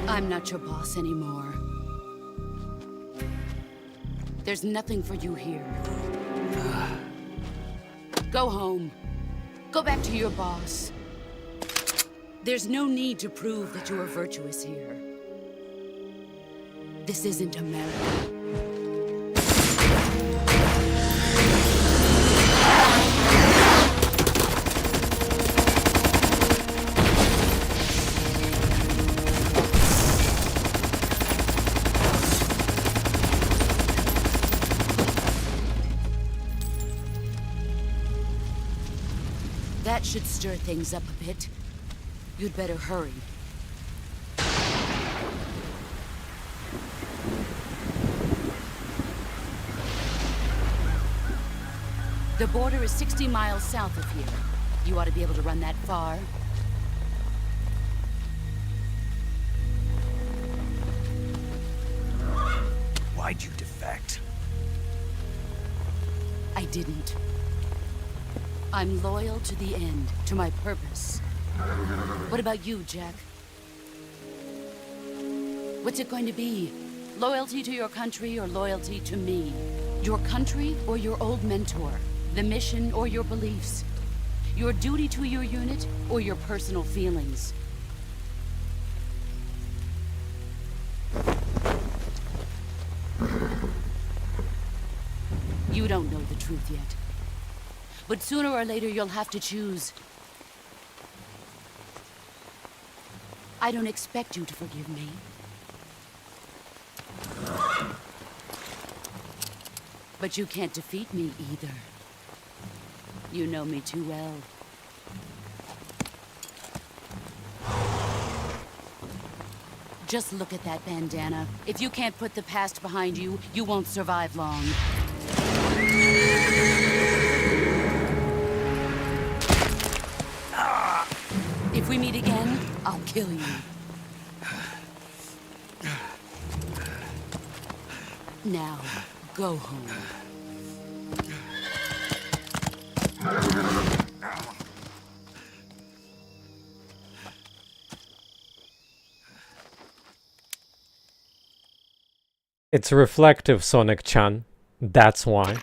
I'm not your boss anymore. There's nothing for you here. Go home. Go back to your boss. There's no need to prove that you are virtuous here. This isn't America. That should stir things up a bit. You'd better hurry. The border is 60 miles south of here. You ought to be able to run that far. Why'd you defect? I didn't. I'm loyal to the end, to my purpose. What about you, Jack? What's it going to be? Loyalty to your country or loyalty to me? Your country or your old mentor? The mission or your beliefs? Your duty to your unit or your personal feelings? You don't know the truth yet. But sooner or later, you'll have to choose. I don't expect you to forgive me. But you can't defeat me either. You know me too well. Just look at that bandana. If you can't put the past behind you, you won't survive long. If we meet again, I'll kill you. Now, go home. It's reflective, Sonic-chan. That's why.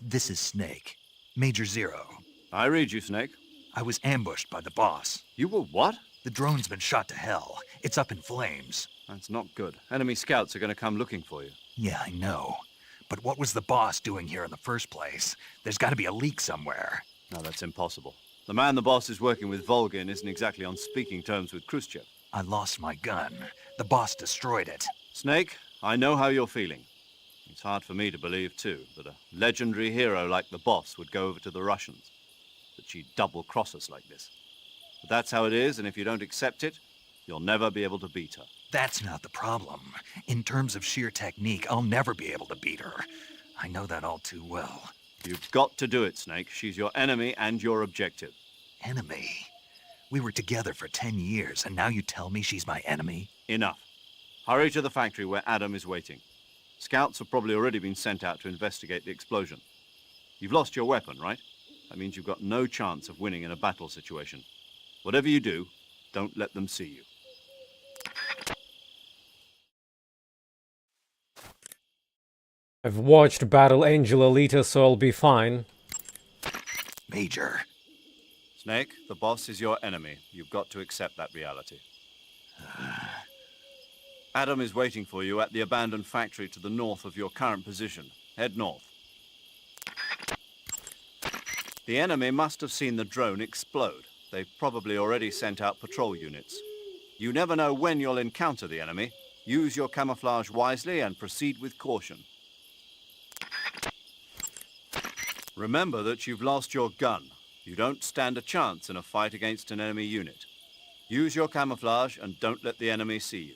This is Snake. Major Zero. I read you, Snake. I was ambushed by the boss. You were what? The drone's been shot to hell. It's up in flames. That's not good. Enemy scouts are going to come looking for you. Yeah, I know. But what was the boss doing here in the first place? There's got to be a leak somewhere. No, that's impossible. The man the boss is working with, Volgin, isn't exactly on speaking terms with Khrushchev. I lost my gun. The boss destroyed it. Snake, I know how you're feeling. It's hard for me to believe, too, that a legendary hero like the boss would go over to the Russians. That she'd double-cross us like this. But that's how it is, and if you don't accept it, you'll never be able to beat her. That's not the problem. In terms of sheer technique, I'll never be able to beat her. I know that all too well. You've got to do it, Snake. She's your enemy and your objective. Enemy? We were together for 10 years, and now you tell me she's my enemy? Enough. Hurry to the factory where Adam is waiting. Scouts have probably already been sent out to investigate the explosion. You've lost your weapon, right? That means you've got no chance of winning in a battle situation. Whatever you do, don't let them see you. I've watched Battle Angel Alita, so I'll be fine. Major. Snake, the boss is your enemy. You've got to accept that reality. Adam is waiting for you at the abandoned factory to the north of your current position. Head north. The enemy must have seen the drone explode. They've probably already sent out patrol units. You never know when you'll encounter the enemy. Use your camouflage wisely and proceed with caution. Remember that you've lost your gun. You don't stand a chance in a fight against an enemy unit. Use your camouflage and don't let the enemy see you.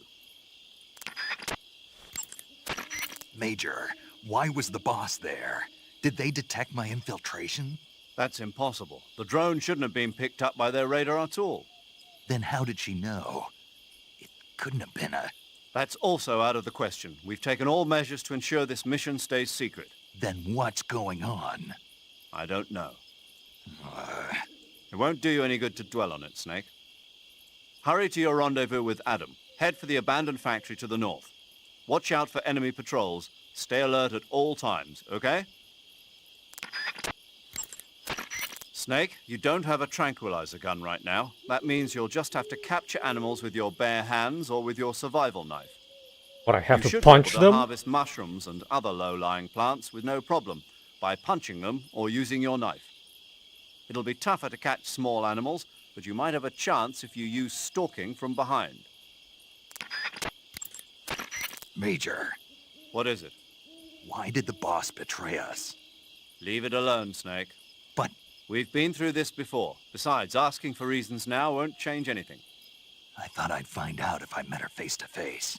Major, why was the boss there? Did they detect my infiltration? That's impossible. The drone shouldn't have been picked up by their radar at all. Then how did she know? It couldn't have been a... That's also out of the question. We've taken all measures to ensure this mission stays secret. Then what's going on? I don't know. It won't do you any good to dwell on it, Snake. Hurry to your rendezvous with Adam. Head for the abandoned factory to the north. Watch out for enemy patrols. Stay alert at all times, okay? Snake, you don't have a tranquilizer gun right now. That means you'll just have to capture animals with your bare hands or with your survival knife. What, I have You to punch should be able to them? harvest mushrooms and other low-lying plants with no problem by punching them or using your knife. It'll be tougher to catch small animals, but you might have a chance if you use stalking from behind. Major. What is it? Why did the boss betray us? Leave it alone, Snake. But... We've been through this before. Besides, asking for reasons now won't change anything. I thought I'd find out if I met her face to face.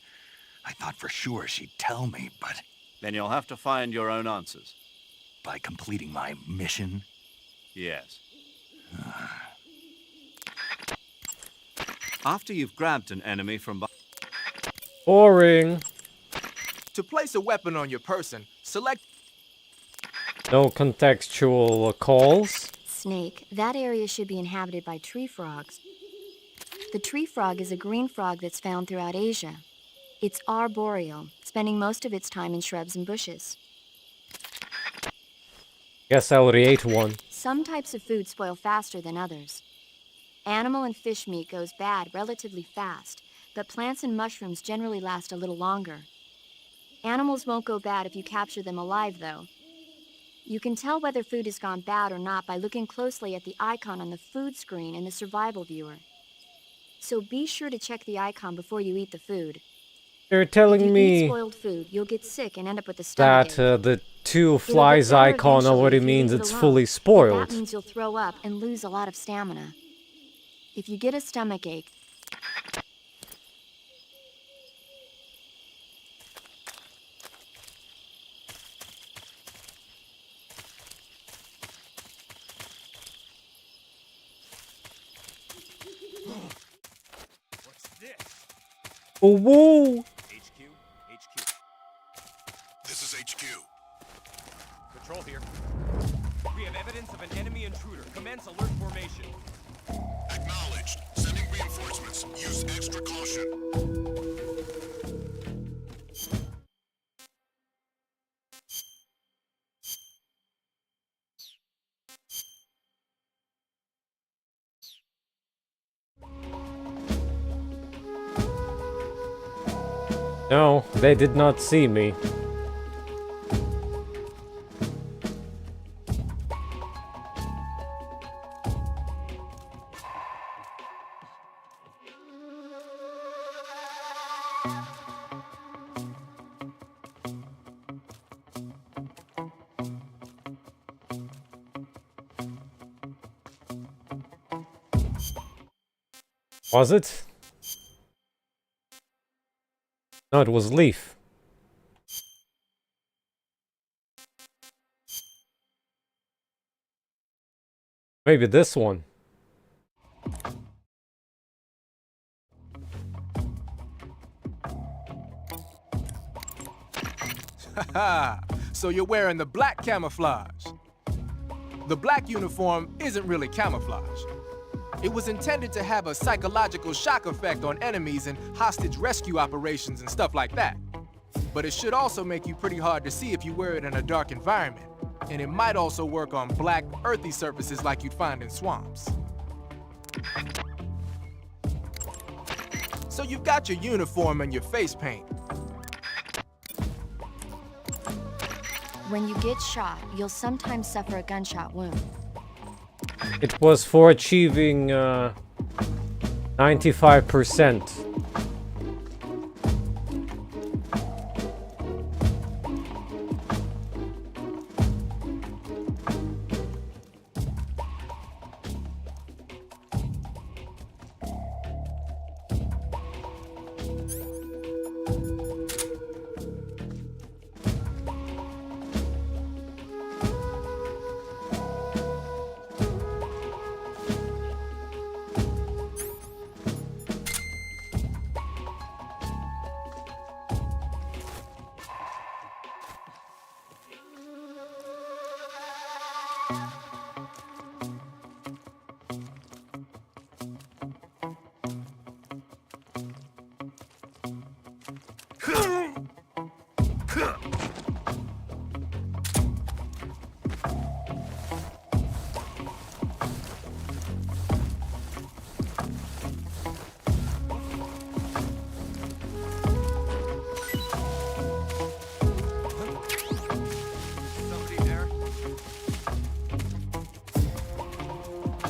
I thought for sure she'd tell me, but... Then you'll have to find your own answers. By completing my mission? Yes. After you've grabbed an enemy from behind... Boring. To place a weapon on your person, select... No contextual calls. Snake, that area should be inhabited by tree frogs. The tree frog is a green frog that's found throughout Asia. It's arboreal, spending most of its time in shrubs and bushes. Guess I already ate one. Some types of food spoil faster than others. Animal and fish meat goes bad relatively fast, but plants and mushrooms generally last a little longer. Animals won't go bad if you capture them alive, though. You can tell whether food has gone bad or not by looking closely at the icon on the food screen in the survival viewer. So be sure to check the icon before you eat the food. They're telling if you me eat spoiled food, you'll get sick and end up with a stomach that the two flies icon already means it's fully spoiled. That means you'll throw up and lose a lot of stamina. If you get a stomach ache, Oh, whoa! HQ. This is HQ. Patrol here. We have evidence of an enemy intruder. Commence alert formation. Acknowledged. Sending reinforcements. Use extra caution. No, they did not see me. Was it? No, it was Leaf. Maybe this one. Haha! So you're wearing the black camouflage. The black uniform isn't really camouflage. It was intended to have a psychological shock effect on enemies and hostage rescue operations and stuff like that. But it should also make you pretty hard to see if you wear it in a dark environment. And it might also work on black, earthy surfaces like you'd find in swamps. So you've got your uniform and your face paint. when you get shot, you'll sometimes suffer a gunshot wound. It was for achieving 95%.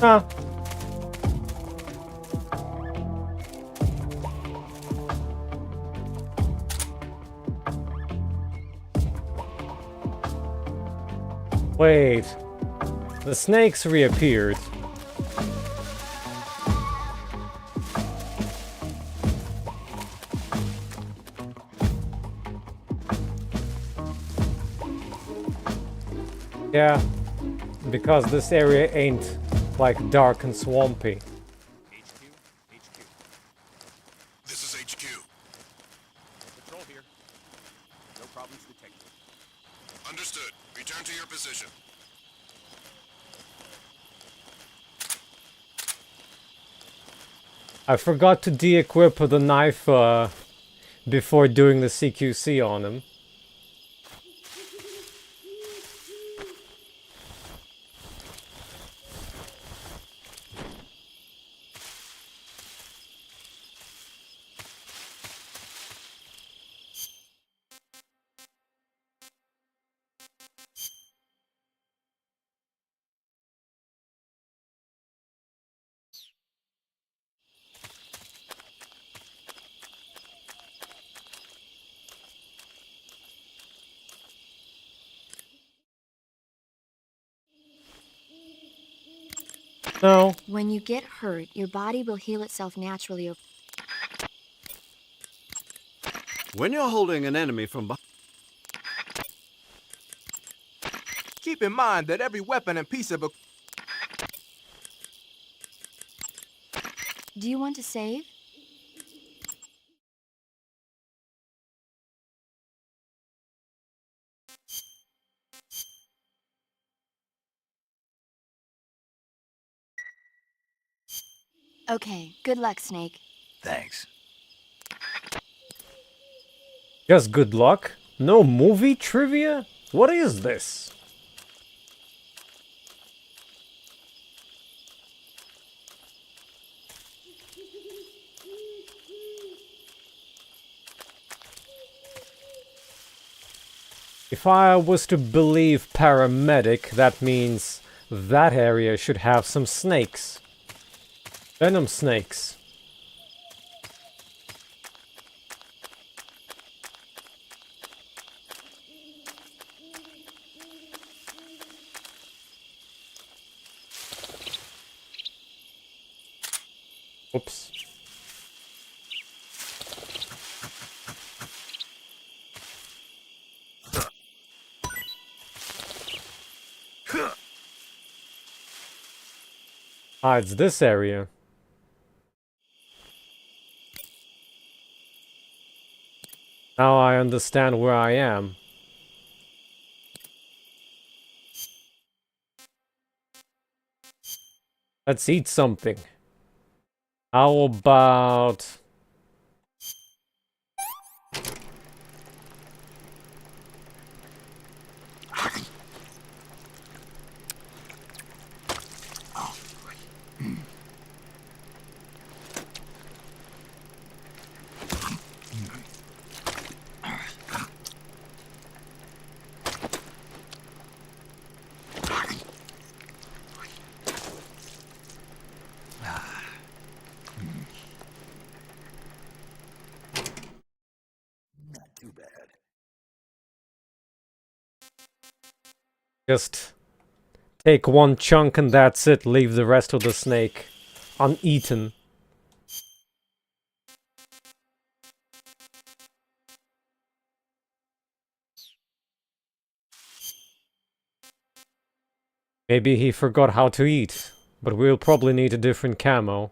Huh. Wait. The snakes reappeared. Yeah, because this area ain't like dark and swampy. HQ. This is HQ. Patrol here. No problems detected. Understood. Return to your position. I forgot to de-equip the knife before doing the CQC on him. No. When you get hurt, your body will heal itself naturally. When you're holding an enemy from behind... Keep in mind that every weapon and piece of Do you want to save? Okay, good luck, Snake. Thanks. Just good luck? No movie trivia? What is this? If I was to believe paramedic, that means that area should have some snakes. Venom snakes. Oops. Ah, it's this area. Now I understand where I am. Let's eat something. How about... Not too bad. Just take one chunk and that's it. Leave the rest of the snake uneaten. Maybe he forgot how to eat, but we'll probably need a different camo.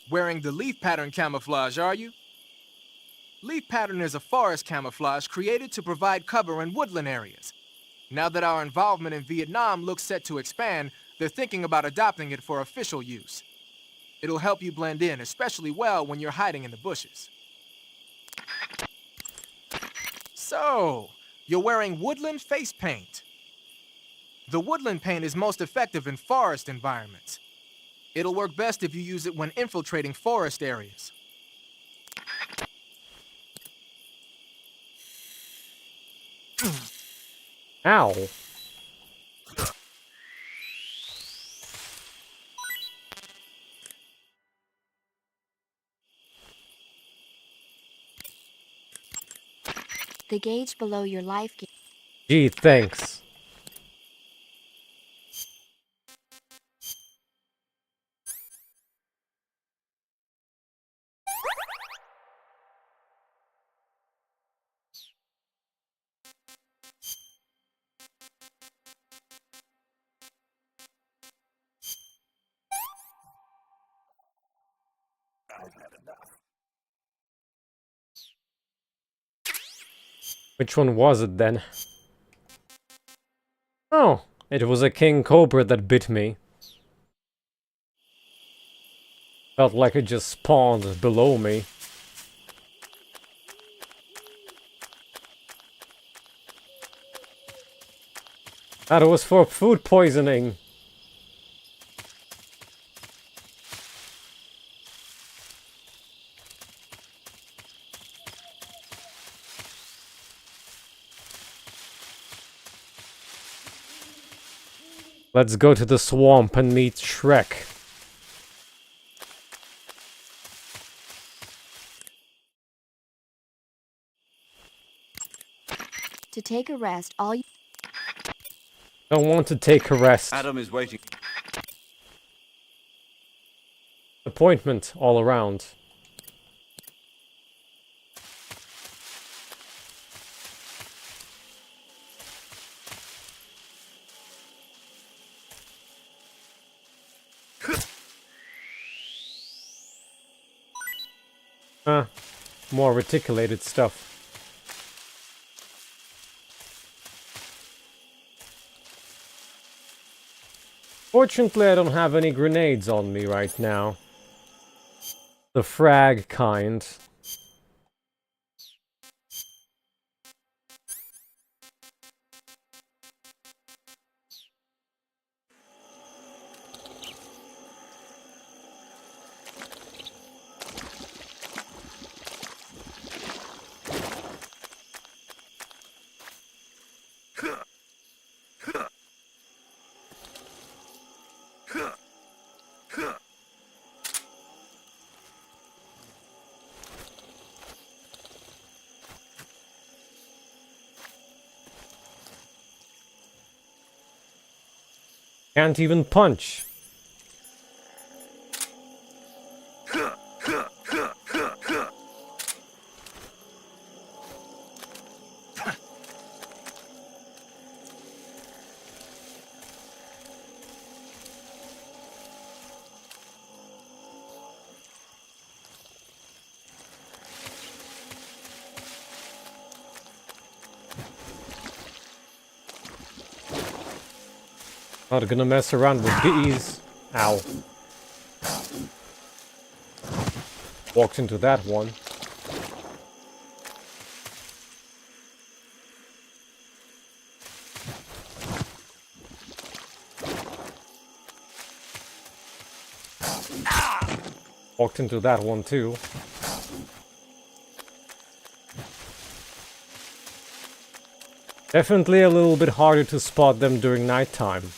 Wearing the leaf pattern camouflage, are you? Leaf pattern is a forest camouflage created to provide cover in woodland areas. Now that our involvement in Vietnam looks set to expand, they're thinking about adopting it for official use. It'll help you blend in especially well when you're hiding in the bushes. So, you're wearing woodland face paint. The woodland paint is most effective in forest environments. It'll work best if you use it when infiltrating forest areas. Ow. The gauge below your life gauge. Gee, thanks. Which one was it then? Oh, it was a king cobra that bit me. Felt like it just spawned below me. That was for food poisoning. Let's go to the swamp and meet Shrek. To take a rest, all you... Don't want to take a rest. Adam is waiting. Appointment all around. More reticulated stuff. Fortunately, I don't have any grenades on me right now. The frag kind. Can't even punch. Not gonna mess around with these. Ow. Walked into that one. Walked into that one too. Definitely a little bit harder to spot them during nighttime.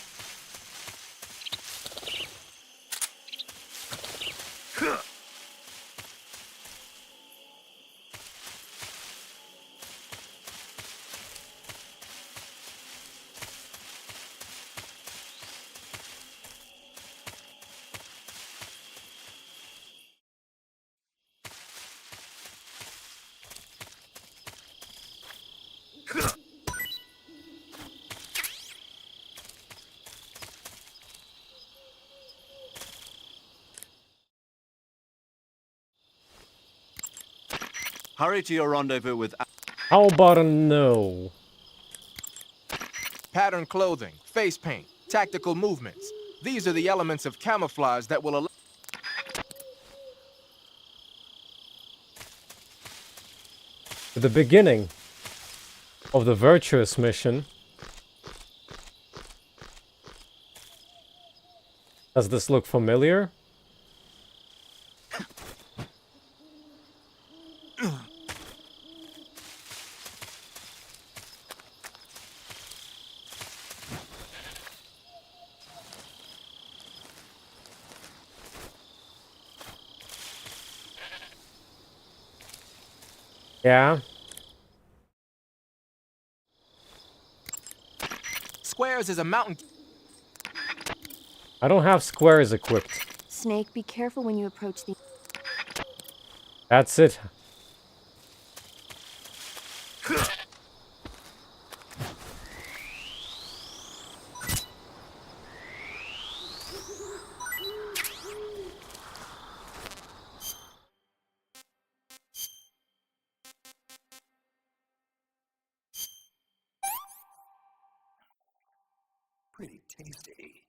Hurry to your rendezvous with... How about a no? Pattern clothing, face paint, tactical movements. These are the elements of camouflage that will allow... At the beginning of the Virtuous Mission, Does this look familiar? Yeah. Squares is a mountain. I don't have squares equipped. Snake, be careful when you approach the... That's it. Pretty tasty.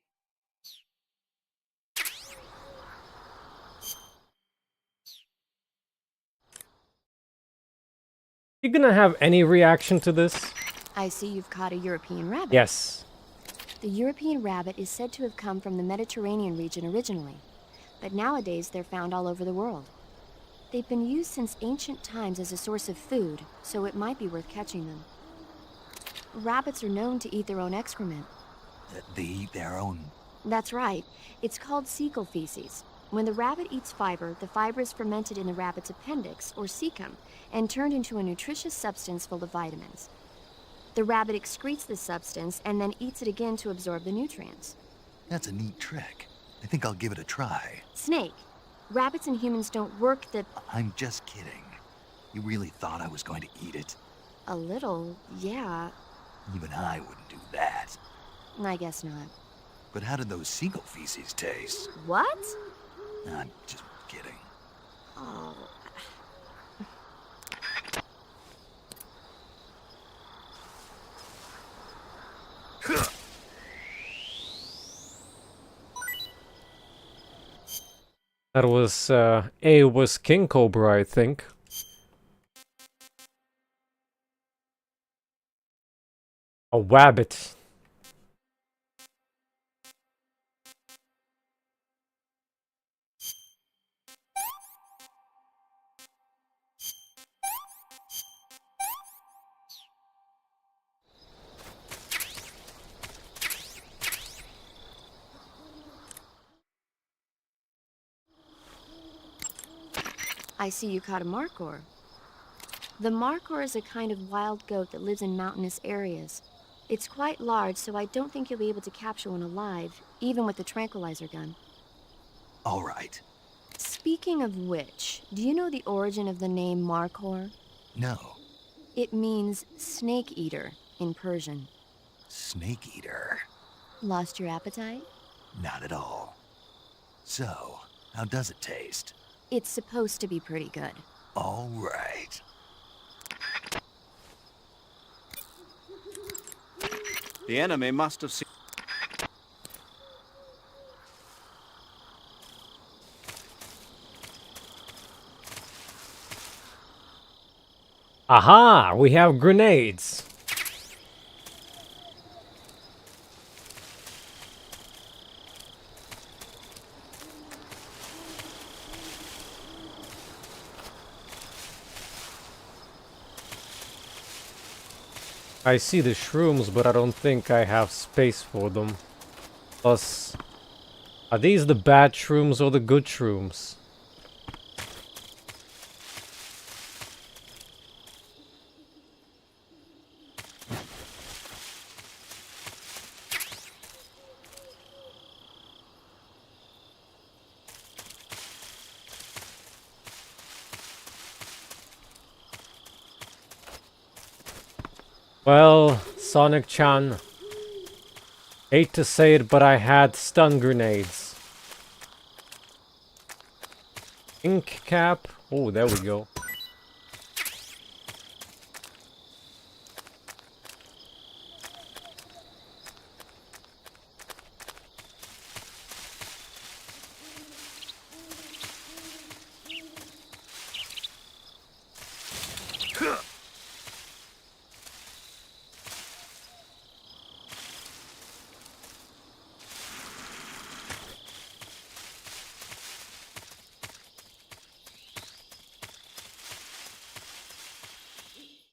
You gonna have any reaction to this? I see you've caught a European rabbit. Yes. The European rabbit is said to have come from the Mediterranean region originally, but nowadays they're found all over the world. They've been used since ancient times as a source of food, so it might be worth catching them. Rabbits are known to eat their own excrement. They eat their own... That's right. It's called cecal feces. When the rabbit eats fiber, the fiber is fermented in the rabbit's appendix, or cecum, and turned into a nutritious substance full of vitamins. The rabbit excretes this substance and then eats it again to absorb the nutrients. That's a neat trick. I think I'll give it a try. Snake, rabbits and humans don't work the... I'm just kidding. You really thought I was going to eat it? A little, yeah. Even I wouldn't do that. I guess not. But how did those seagull feces taste? What? I'm just kidding. Oh... That was, A was King Cobra, I think. A wabbit. I see you caught a markhor. The markhor is a kind of wild goat that lives in mountainous areas. It's quite large, so I don't think you'll be able to capture one alive, even with the tranquilizer gun. All right. Speaking of which, do you know the origin of the name markhor? No. It means snake eater in Persian. Snake eater? Lost your appetite? Not at all. So, how does it taste? It's supposed to be pretty good. All right. The enemy must have seen... Aha! We have grenades! I see the shrooms, but I don't think I have space for them. Plus, are these the bad shrooms or the good shrooms? Well, Sonic-chan, hate to say it, but I had stun grenades. Ink cap. Oh, there we go.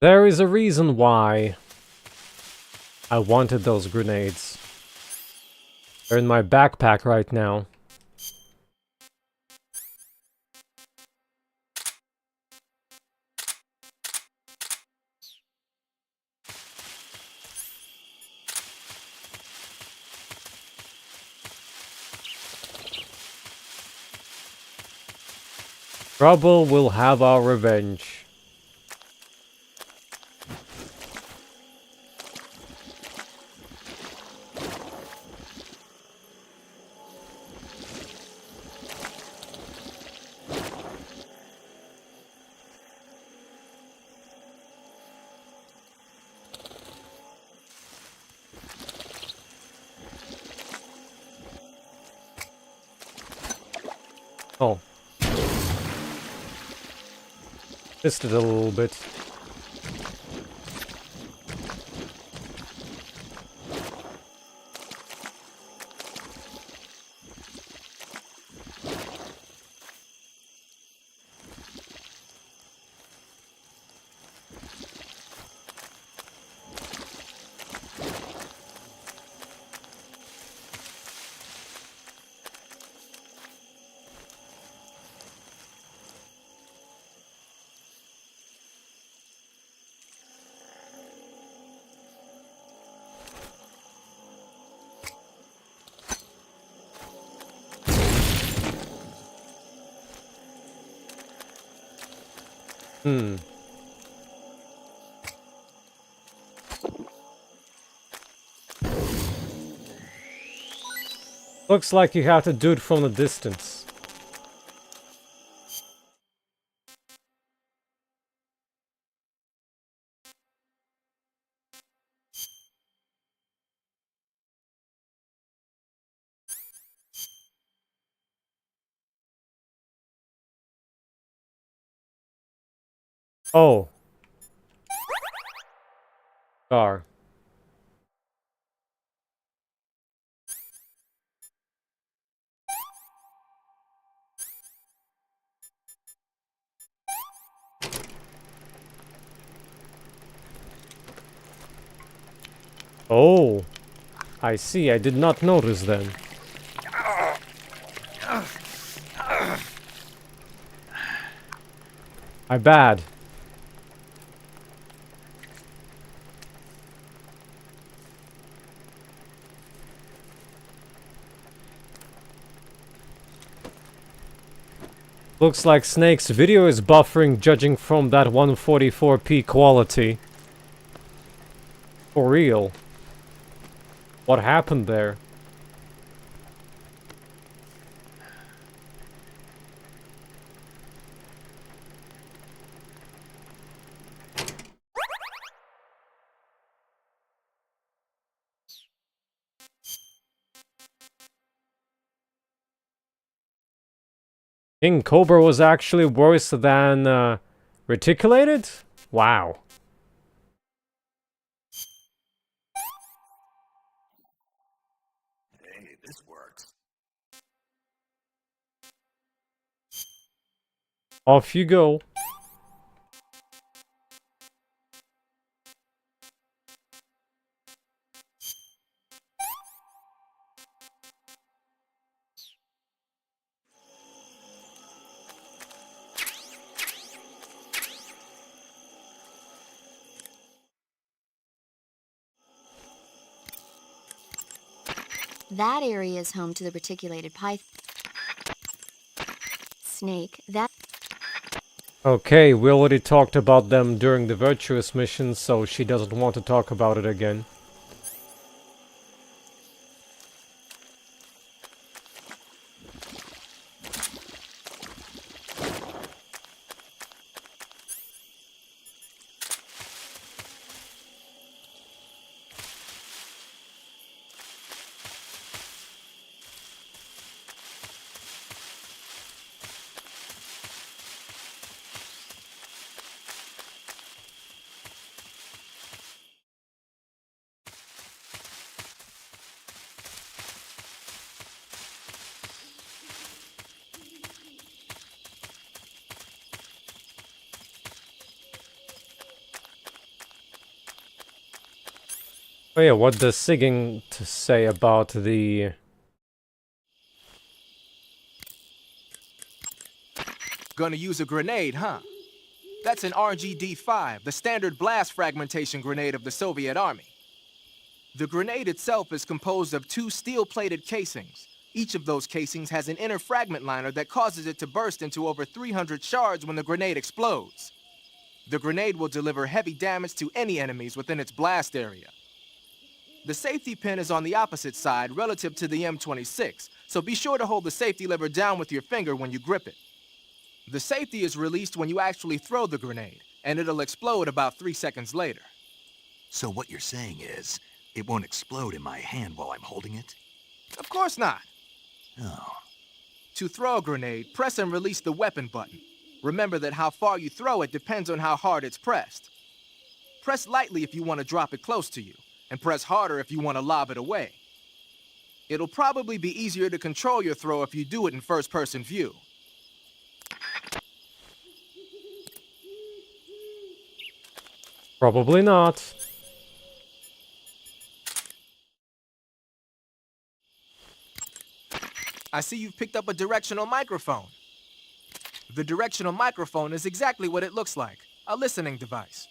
There is a reason why I wanted those grenades. They're in my backpack right now. Trouble will have our revenge. Oh. Missed it a little bit. Looks like you have to do it from a distance. Oh. Car. Oh. I see, I did not notice then. My bad. Looks like Snake's video is buffering judging from that 144p quality. For real. What happened there? King Cobra was actually worse than reticulated? Wow. Hey, this works. Off you go. That area is home to the reticulated python. Snake, that... Okay, we already talked about them during the Virtuous Mission, so she doesn't want to talk about it again. Oh yeah, what does Sigging to say about the... Gonna use a grenade, huh? That's an RGD-5, the standard blast fragmentation grenade of the Soviet Army. The grenade itself is composed of 2 steel-plated casings. Each of those casings has an inner fragment liner that causes it to burst into over 300 shards when the grenade explodes. The grenade will deliver heavy damage to any enemies within its blast area. The safety pin is on the opposite side relative to the M26, so be sure to hold the safety lever down with your finger when you grip it. The safety is released when you actually throw the grenade, and it'll explode about 3 seconds later. So what you're saying is, it won't explode in my hand while I'm holding it? Of course not. Oh. To throw a grenade, press and release the weapon button. Remember that how far you throw it depends on how hard it's pressed. Press lightly if you want to drop it close to you, and press harder if you want to lob it away. It'll probably be easier to control your throw if you do it in first-person view. Probably not. I see you've picked up a directional microphone. The directional microphone is exactly what it looks like, a listening device.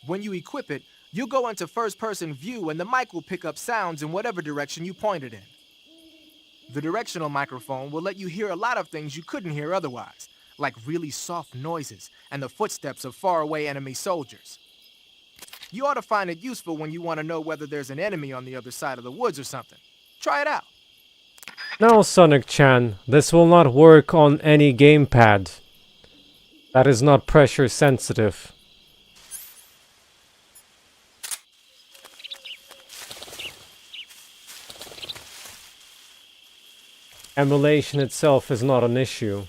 When you equip it, you'll go into first-person view and the mic will pick up sounds in whatever direction you point it in. The directional microphone will let you hear a lot of things you couldn't hear otherwise, like really soft noises and the footsteps of faraway enemy soldiers. You ought to find it useful when you want to know whether there's an enemy on the other side of the woods or something. Try it out. No, Sonic-chan, this will not work on any gamepad. That is not pressure sensitive. Emulation itself is not an issue.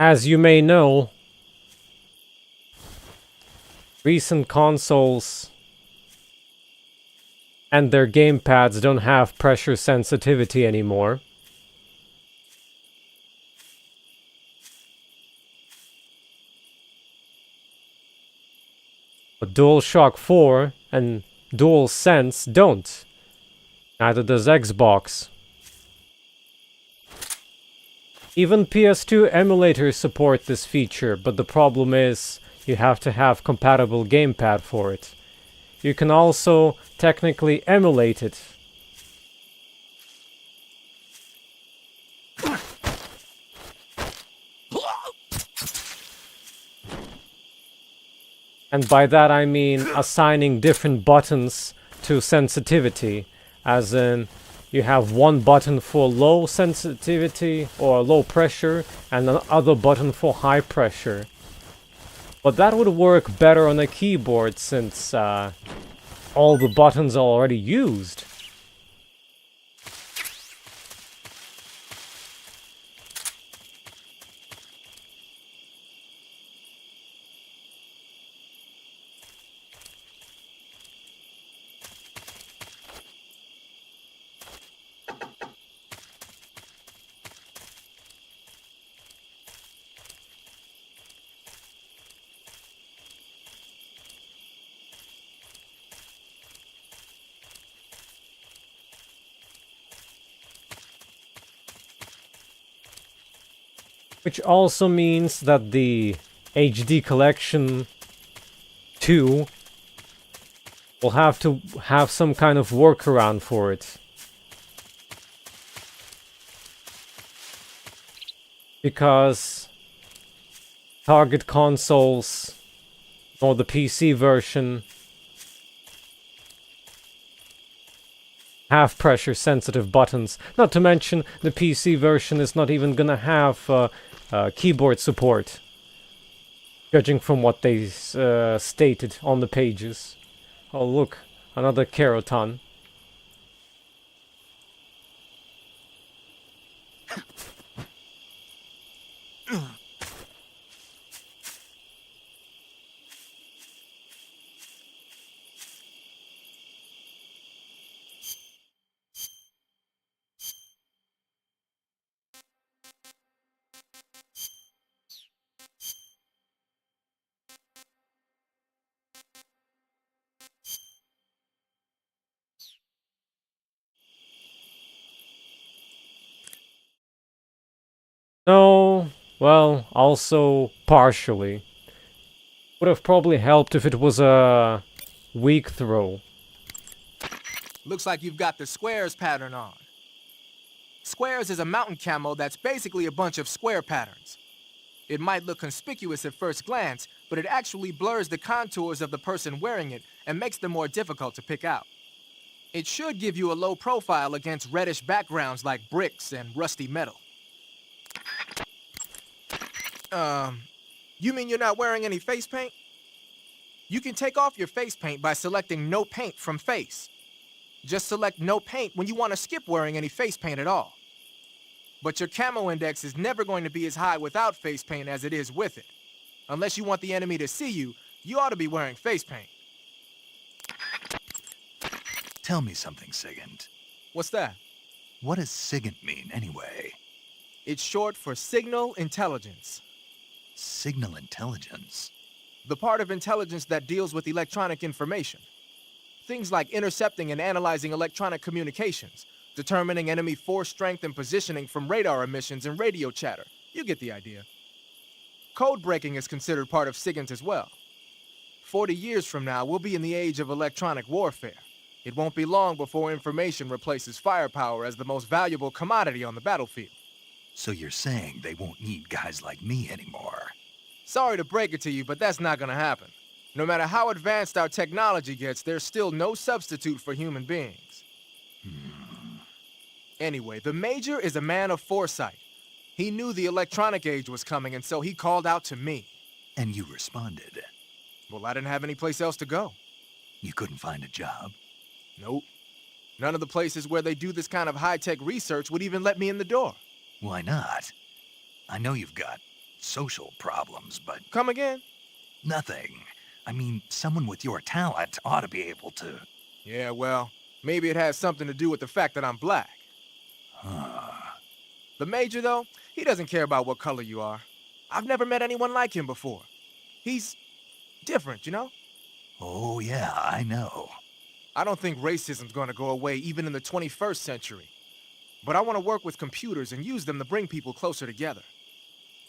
As you may know, recent consoles and their gamepads don't have pressure sensitivity anymore. But DualShock 4 and DualSense don't. Neither does Xbox. Even PS2 emulators support this feature, but the problem is you have to have compatible gamepad for it. You can also technically emulate it. And by that I mean assigning different buttons to sensitivity, as in you have one button for low sensitivity or low pressure and another button for high pressure. But that would work better on a keyboard since all the buttons are already used. Which also means that the HD Collection 2 will have to have some kind of workaround for it. Because target consoles or the PC version have pressure sensitive buttons. Not to mention the PC version is not even gonna have keyboard support, judging from what they stated on the pages. Oh look, another Keroton. No, well, also partially. Would have probably helped if it was a weak throw. Looks like you've got the squares pattern on. Squares is a mountain camo that's basically a bunch of square patterns. It might look conspicuous at first glance, but it actually blurs the contours of the person wearing it and makes them more difficult to pick out. It should give you a low profile against reddish backgrounds like bricks and rusty metal. You mean you're not wearing any face paint? You can take off your face paint by selecting no paint from face. Just select no paint when you want to skip wearing any face paint at all. But your camo index is never going to be as high without face paint as it is with it. Unless you want the enemy to see you, you ought to be wearing face paint. Tell me something, Sigint. What's that? What does Sigint mean, anyway? It's short for signal intelligence. Signal intelligence? The part of intelligence that deals with electronic information. Things like intercepting and analyzing electronic communications, determining enemy force strength and positioning from radar emissions and radio chatter. You get the idea. Code breaking is considered part of SIGINT as well. 40 years from now, we'll be in the age of electronic warfare. It won't be long before information replaces firepower as the most valuable commodity on the battlefield. So you're saying they won't need guys like me anymore? Sorry to break it to you, but that's not gonna happen. No matter how advanced our technology gets, there's still no substitute for human beings. Anyway, the Major is a man of foresight. He knew the electronic age was coming, and so he called out to me. And you responded? Well, I didn't have any place else to go. You couldn't find a job? Nope. None of the places where they do this kind of high-tech research would even let me in the door. Why not? I know you've got social problems, but... Come again? Nothing. I mean, someone with your talent ought to be able to... Yeah, well, maybe it has something to do with the fact that I'm black. The Major, though, he doesn't care about what color you are. I've never met anyone like him before. He's different, you know? Oh, yeah, I know. I don't think racism's gonna go away even in the 21st century. But I want to work with computers and use them to bring people closer together.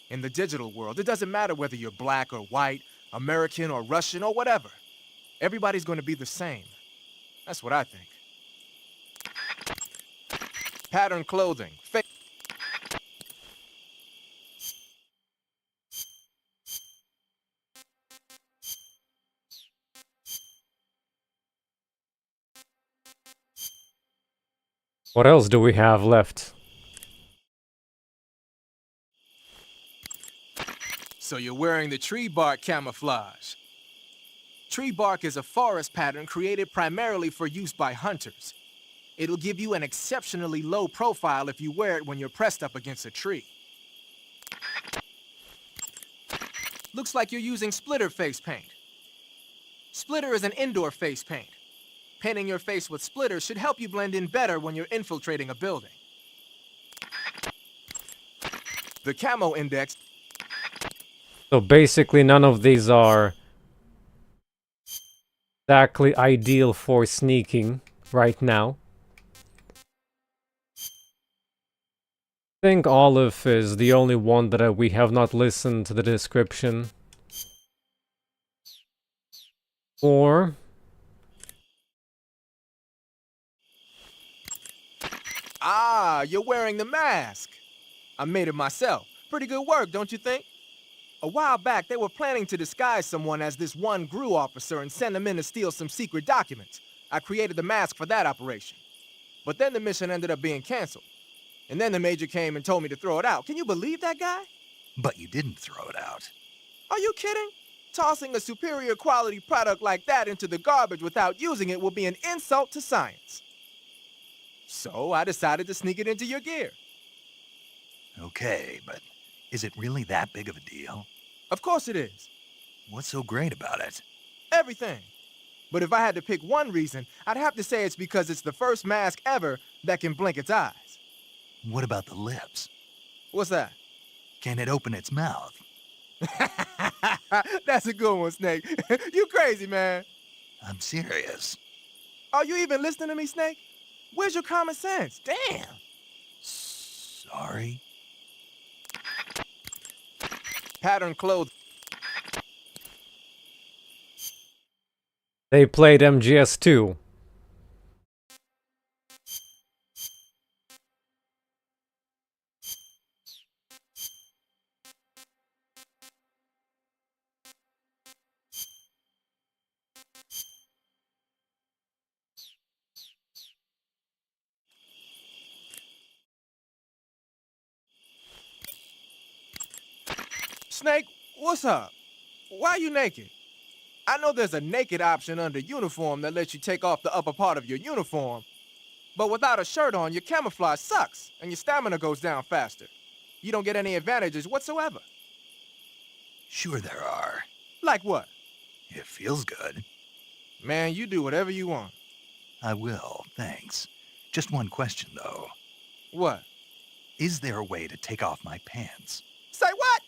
In the digital world, it doesn't matter whether you're black or white, American or Russian or whatever. Everybody's going to be the same. That's what I think. Pattern clothing. What else do we have left? So you're wearing the tree bark camouflage. Tree bark is a forest pattern created primarily for use by hunters. It'll give you an exceptionally low profile if you wear it when you're pressed up against a tree. Looks like you're using splitter face paint. Splitter is an indoor face paint. Painting your face with splitter should help you blend in better when you're infiltrating a building. The camo index... So basically none of these are exactly ideal for sneaking right now. I think Olive is the only one that we have not listened to the description. Or... Ah, you're wearing the mask. I made it myself. Pretty good work, don't you think? A while back, they were planning to disguise someone as this one GRU officer and send them in to steal some secret documents. I created the mask for that operation. But then the mission ended up being canceled. And then the Major came and told me to throw it out. Can you believe that guy? But you didn't throw it out. Are you kidding? Tossing a superior quality product like that into the garbage without using it will be an insult to science. So I decided to sneak it into your gear. Okay, but is it really that big of a deal? Of course it is. What's so great about it? Everything. But if I had to pick one reason, I'd have to say it's because it's the first mask ever that can blink its eyes. What about the lips? What's that? Can it open its mouth? That's a good one, Snake. You crazy, man. I'm serious. Are you even listening to me, Snake? Where's your common sense? Damn. Sorry. Pattern clothes. They played MGS2. Snake, what's up? Why are you naked? I know there's a naked option under uniform that lets you take off the upper part of your uniform, but without a shirt on, your camouflage sucks, and your stamina goes down faster. You don't get any advantages whatsoever. Sure there are. Like what? It feels good. Man, you do whatever you want. I will, thanks. Just one question, though. What? Is there a way to take off my pants? Say what?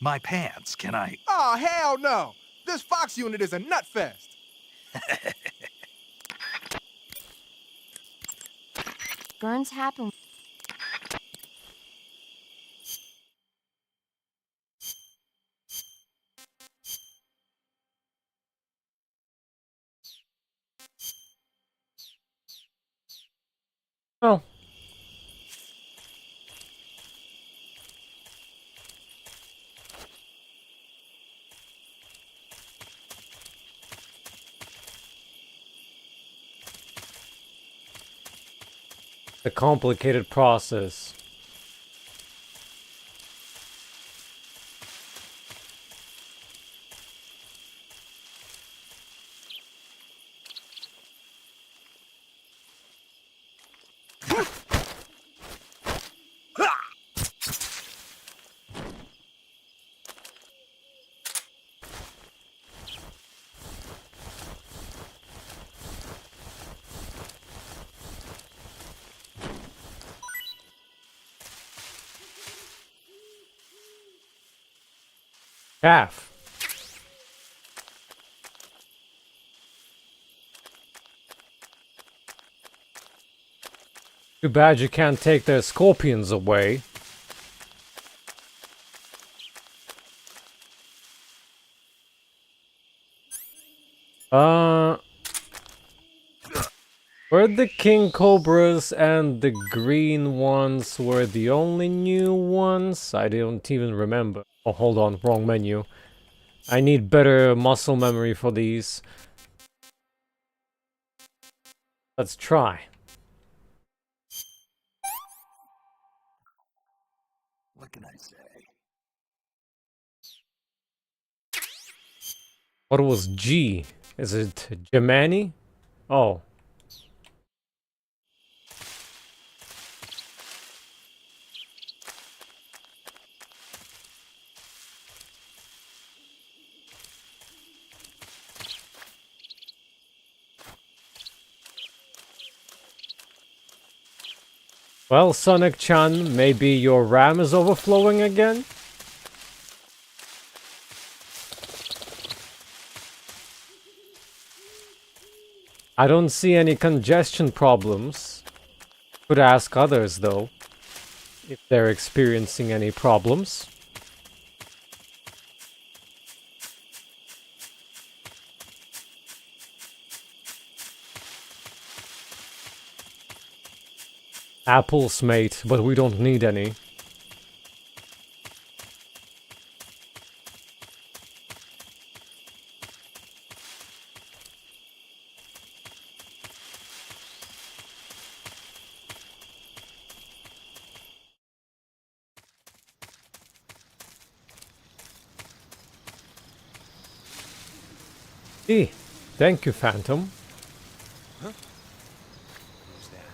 My pants, can I? Oh, hell no! This Fox unit is a nut fest! Burns happen. Oh. A complicated process. Calf. Too bad you can't take their scorpions away. Were the king cobras and the green ones were the only new ones? I don't even remember. Oh, hold on, wrong menu. I need better muscle memory for these. Let's try. What can I say? What was G? Is it Gemini? Oh. Well, Sonic-chan, maybe your RAM is overflowing again? I don't see any congestion problems. Could ask others, though, if they're experiencing any problems. Apples, mate, but we don't need any. Gee, thank you, Phantom. Huh? Who's that?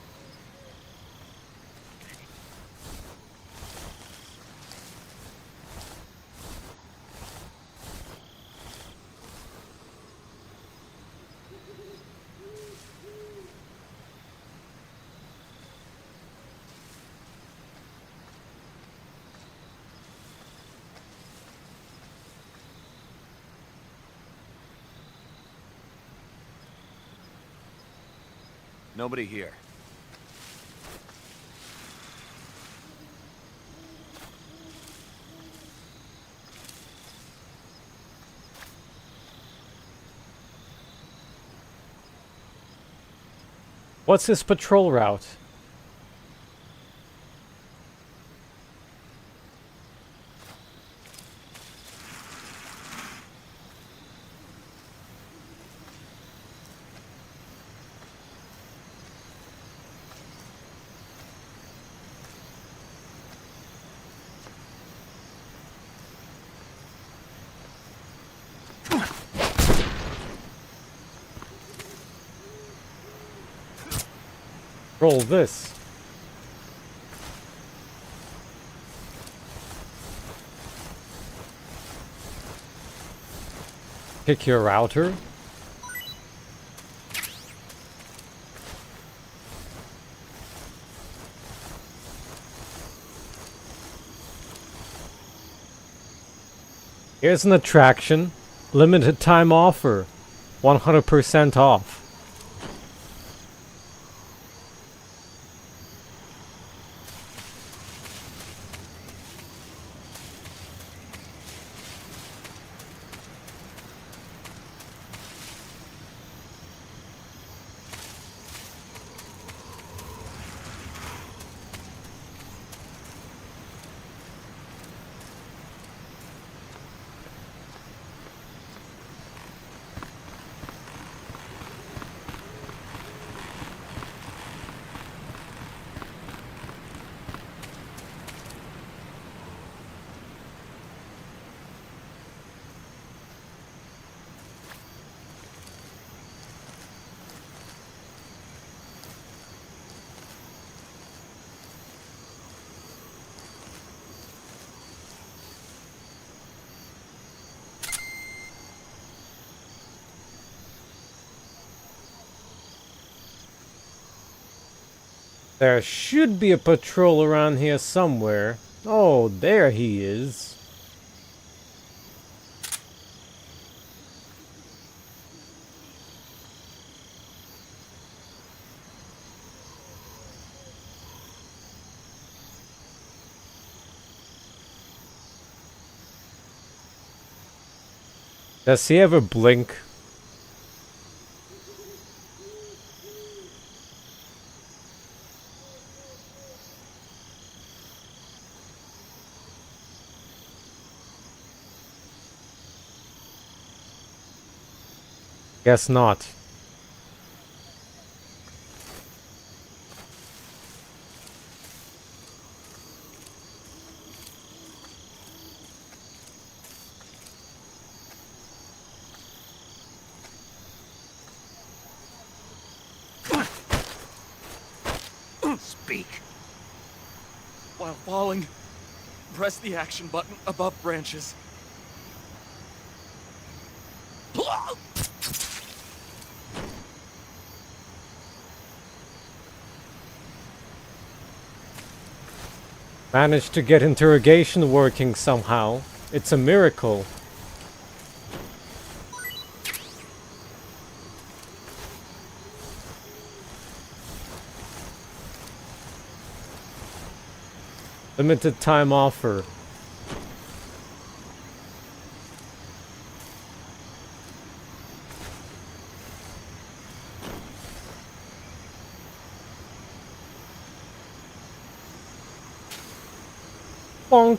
Nobody here. What's his patrol route? Roll this. Pick your router. Here's an attraction. Limited time offer. 100% off. There should be a patrol around here somewhere. Oh, there he is. Does he ever blink? Guess not. Speak. While falling, press the action button above branches. Managed to get interrogation working somehow. It's a miracle. Limited time offer. Bonk.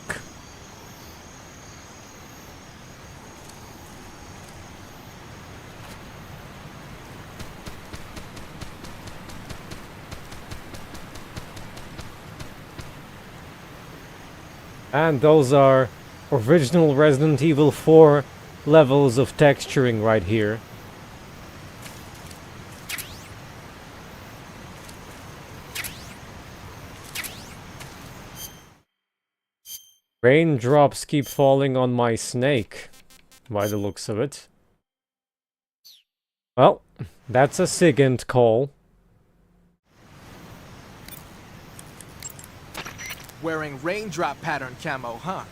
And those are original Resident Evil 4 levels of texturing right here. Raindrops keep falling on my snake, by the looks of it. Well, that's a SIGINT call. Wearing raindrop pattern camo, huh?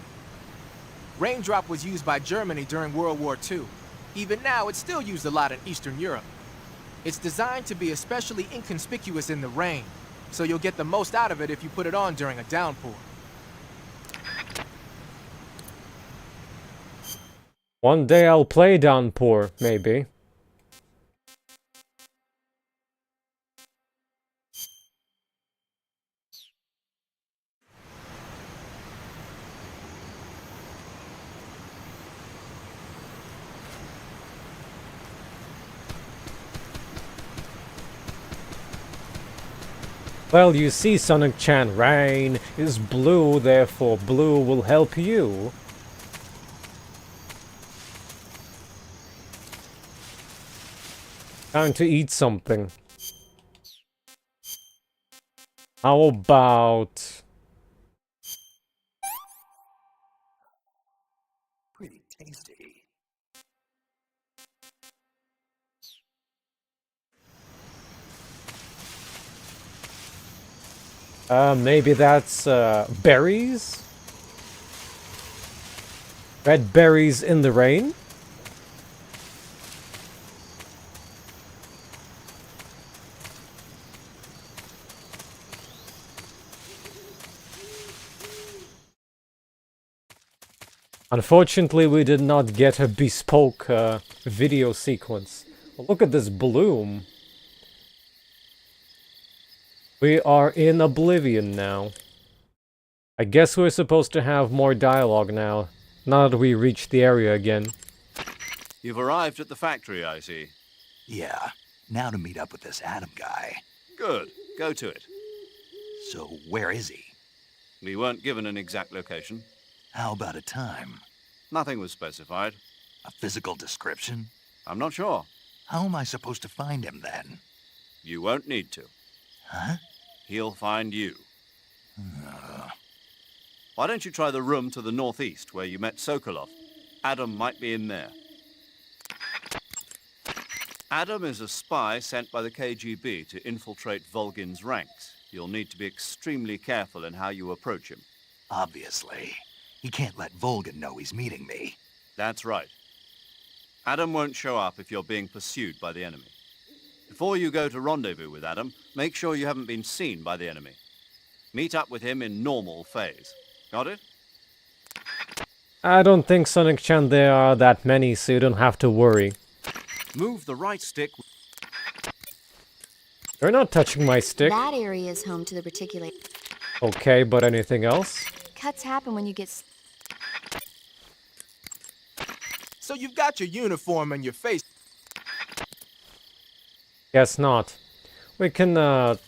Raindrop was used by Germany during World War II. Even now, it's still used a lot in Eastern Europe. It's designed to be especially inconspicuous in the rain, so you'll get the most out of it if you put it on during a downpour. One day I'll play Downpour, maybe. Well, you see, Sonic-chan, rain is blue, therefore blue will help you. Time to eat something. How about... Pretty tasty. Maybe that's, berries? Red berries in the rain? Unfortunately, we did not get a bespoke video sequence. Well, look at this bloom. We are in Oblivion now. I guess we're supposed to have more dialogue now that we reach the area again. You've arrived at the factory, I see. Yeah, now to meet up with this Adam guy. Good. Go to it. So, where is he? We weren't given an exact location. How about a time? Nothing was specified. A physical description? I'm not sure. How am I supposed to find him, then? You won't need to. Huh? He'll find you. Why don't you try the room to the northeast where you met Sokolov? Adam might be in there. Adam is a spy sent by the KGB to infiltrate Volgin's ranks. You'll need to be extremely careful in how you approach him. Obviously. He can't let Volgin know he's meeting me. That's right. Adam won't show up if you're being pursued by the enemy. Before you go to rendezvous with Adam, make sure you haven't been seen by the enemy. Meet up with him in normal phase. Got it? I don't think, Sonic-chan, there are that many, so you don't have to worry. Move the right stick. You're not touching my stick. That area is home to the reticulate. Okay, but anything else? Cuts happen when you get... So you've got your uniform and your face. Guess not. We can, chat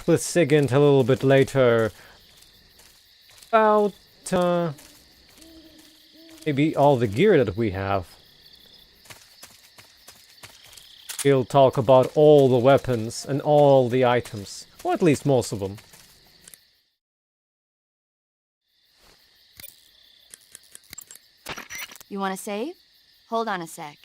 with Sigint a little bit later about, maybe all the gear that we have. He'll talk about all the weapons and all the items. Or at least most of them. You want to save? Hold on a sec.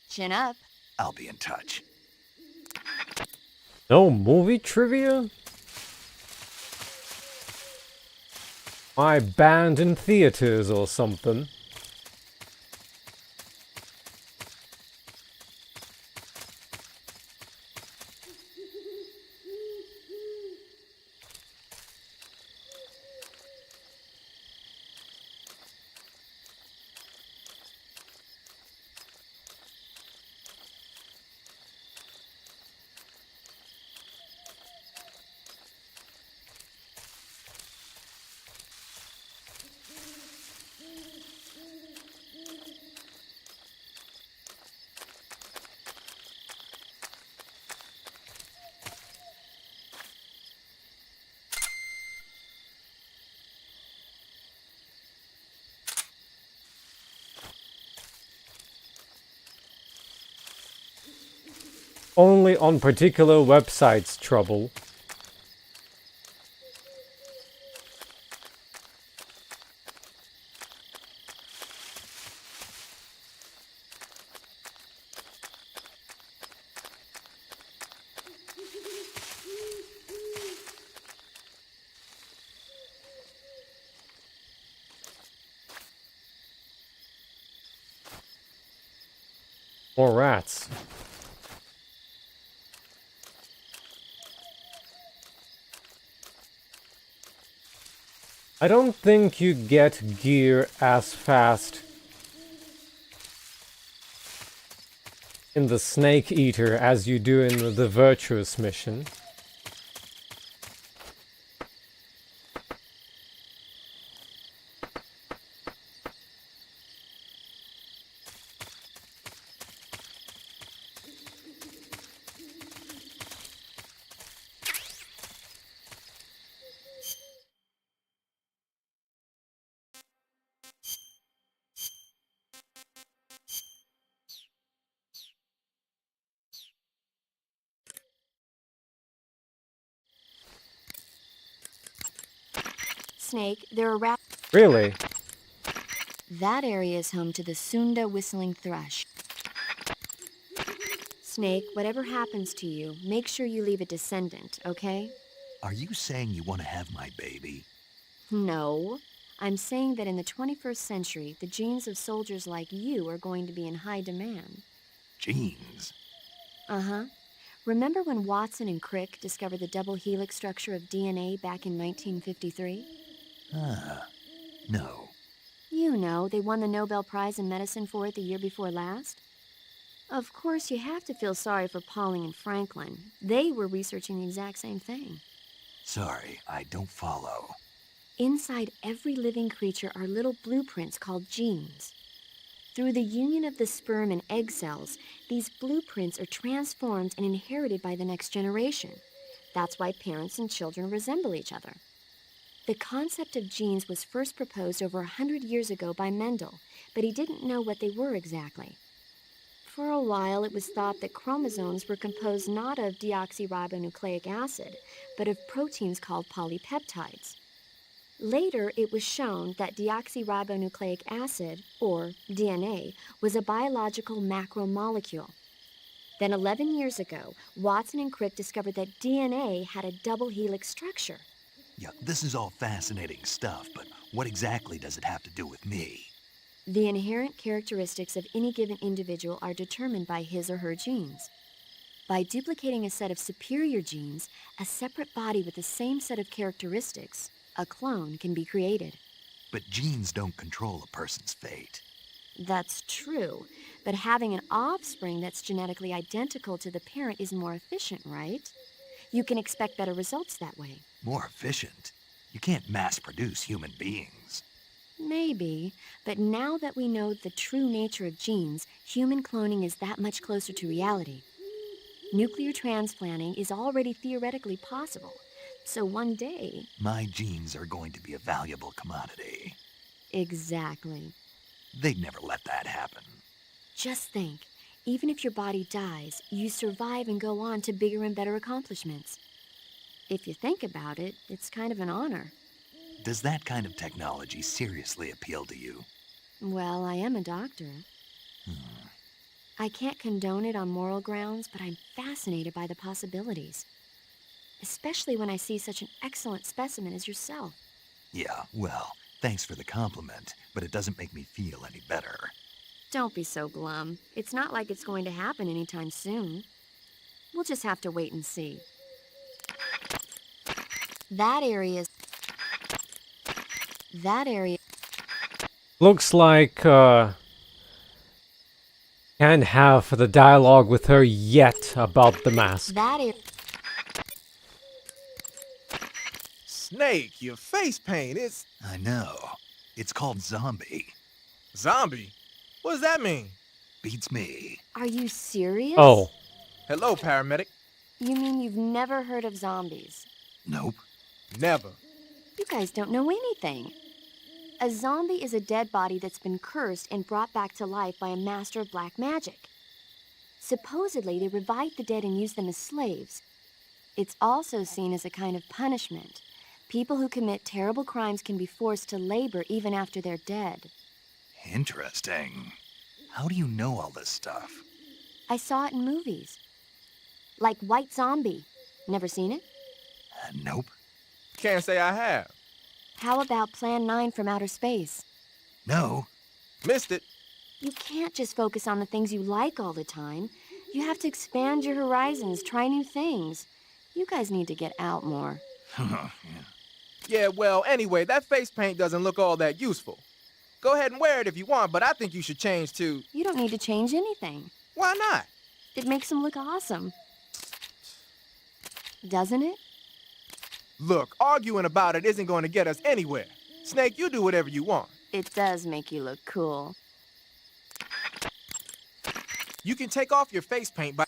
Chin up. I'll be in touch. No movie trivia? My band in theaters or something. Only on particular websites, trouble. More rats. I don't think you get gear as fast in the Snake Eater as you do in the Virtuous Mission. Snake, there are Really? That area is home to the Sunda whistling thrush. Snake, whatever happens to you, make sure you leave a descendant, okay? Are you saying you want to have my baby? No. I'm saying that in the 21st century, the genes of soldiers like you are going to be in high demand. Genes? Uh-huh. Remember when Watson and Crick discovered the double helix structure of DNA back in 1953? No. You know, they won the Nobel Prize in Medicine for it the year before last. Of course, you have to feel sorry for Pauling and Franklin. They were researching the exact same thing. Sorry, I don't follow. Inside every living creature are little blueprints called genes. Through the union of the sperm and egg cells, these blueprints are transformed and inherited by the next generation. That's why parents and children resemble each other. The concept of genes was first proposed over 100 years ago by Mendel, but he didn't know what they were exactly. For a while, it was thought that chromosomes were composed not of deoxyribonucleic acid, but of proteins called polypeptides. Later, it was shown that deoxyribonucleic acid, or DNA, was a biological macromolecule. Then 11 years ago, Watson and Crick discovered that DNA had a double helix structure. Yeah, this is all fascinating stuff, but what exactly does it have to do with me? The inherent characteristics of any given individual are determined by his or her genes. By duplicating a set of superior genes, a separate body with the same set of characteristics, a clone, can be created. But genes don't control a person's fate. That's true, but having an offspring that's genetically identical to the parent is more efficient, right? You can expect better results that way. More efficient? You can't mass-produce human beings. Maybe, but now that we know the true nature of genes, human cloning is that much closer to reality. Nuclear transplanting is already theoretically possible, so one day... My genes are going to be a valuable commodity. Exactly. They'd never let that happen. Just think, even if your body dies, you survive and go on to bigger and better accomplishments. If you think about it, it's kind of an honor. Does that kind of technology seriously appeal to you? Well, I am a doctor. I can't condone it on moral grounds, but I'm fascinated by the possibilities. Especially when I see such an excellent specimen as yourself. Yeah, well, thanks for the compliment, but it doesn't make me feel any better. Don't be so glum. It's not like it's going to happen anytime soon. We'll just have to wait and see. That area... Looks like, can't have the dialogue with her yet about the mask. Snake, your face paint is... I know. It's called zombie. Zombie? What does that mean? Beats me. Are you serious? Oh. Hello, paramedic. You mean you've never heard of zombies? Nope. Never. You guys don't know anything. A zombie is a dead body that's been cursed and brought back to life by a master of black magic. Supposedly, they revive the dead and use them as slaves. It's also seen as a kind of punishment. People who commit terrible crimes can be forced to labor even after they're dead. Interesting. How do you know all this stuff? I saw it in movies. Like White Zombie. Never seen it? Nope. Can't say I have. How about Plan 9 from Outer Space? No. Missed it. You can't just focus on the things you like all the time. You have to expand your horizons, try new things. You guys need to get out more. Yeah, well, anyway, that face paint doesn't look all that useful. Go ahead and wear it if you want, but I think you should change to... You don't need to change anything. Why not? It makes him look awesome. Doesn't it? Look, arguing about it isn't going to get us anywhere. Snake, you do whatever you want. It does make you look cool. You can take off your face paint by...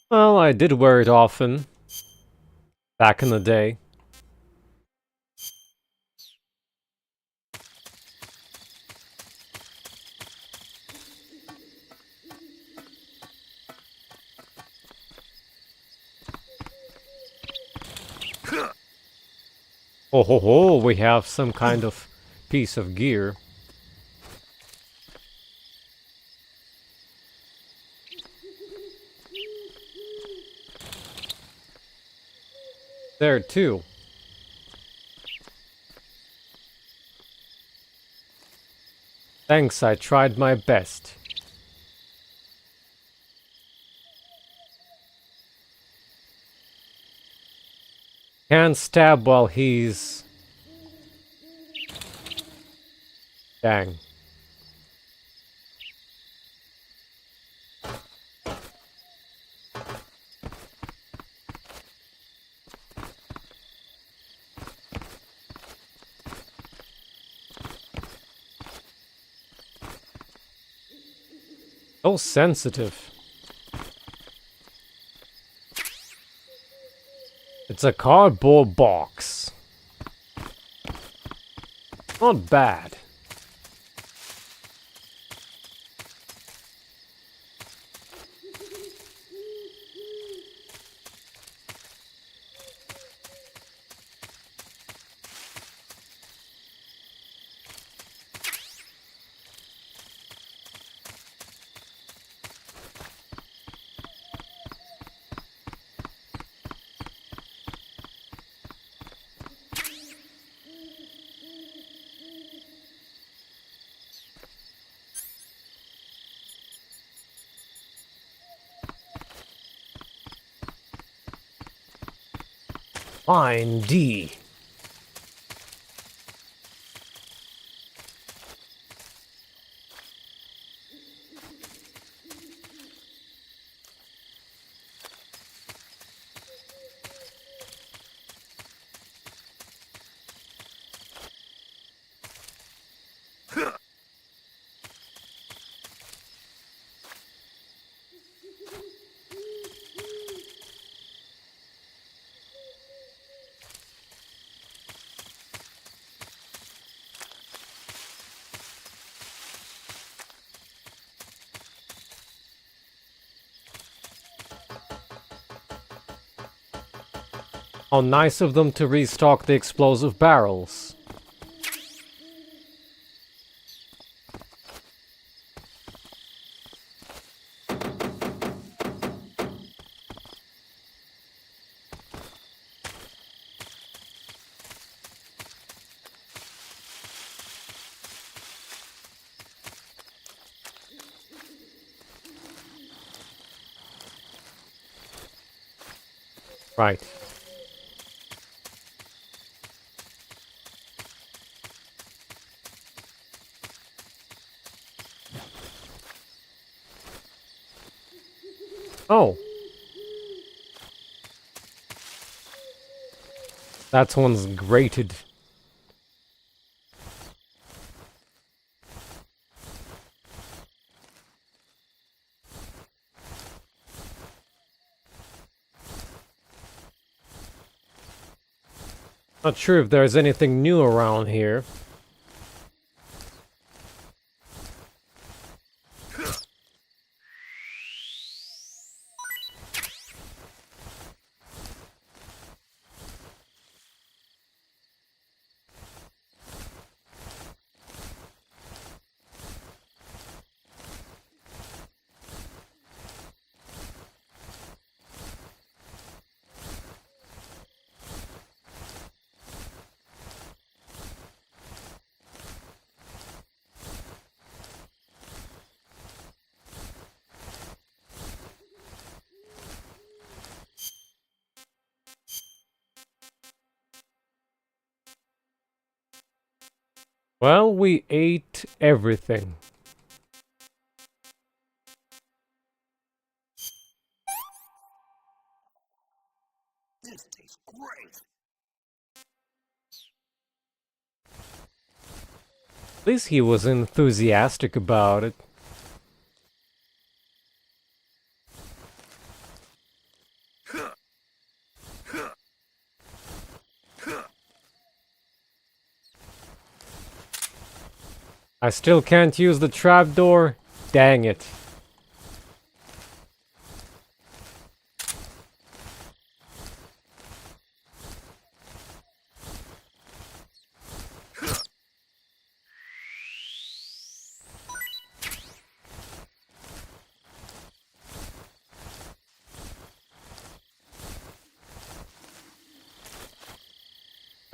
Well, I did wear it often. Back in the day. Oh ho ho, we have some kind of piece of gear. There too. Thanks, I tried my best. Can't stab while he's... Dang. So sensitive. It's a cardboard box. Not bad. Fine D. How nice of them to restock the explosive barrels. Right. Oh. That one's grated. Not sure if there's anything new around here. Well, we ate everything. This tastes great. At least he was enthusiastic about it. I still can't use the trapdoor? Dang it.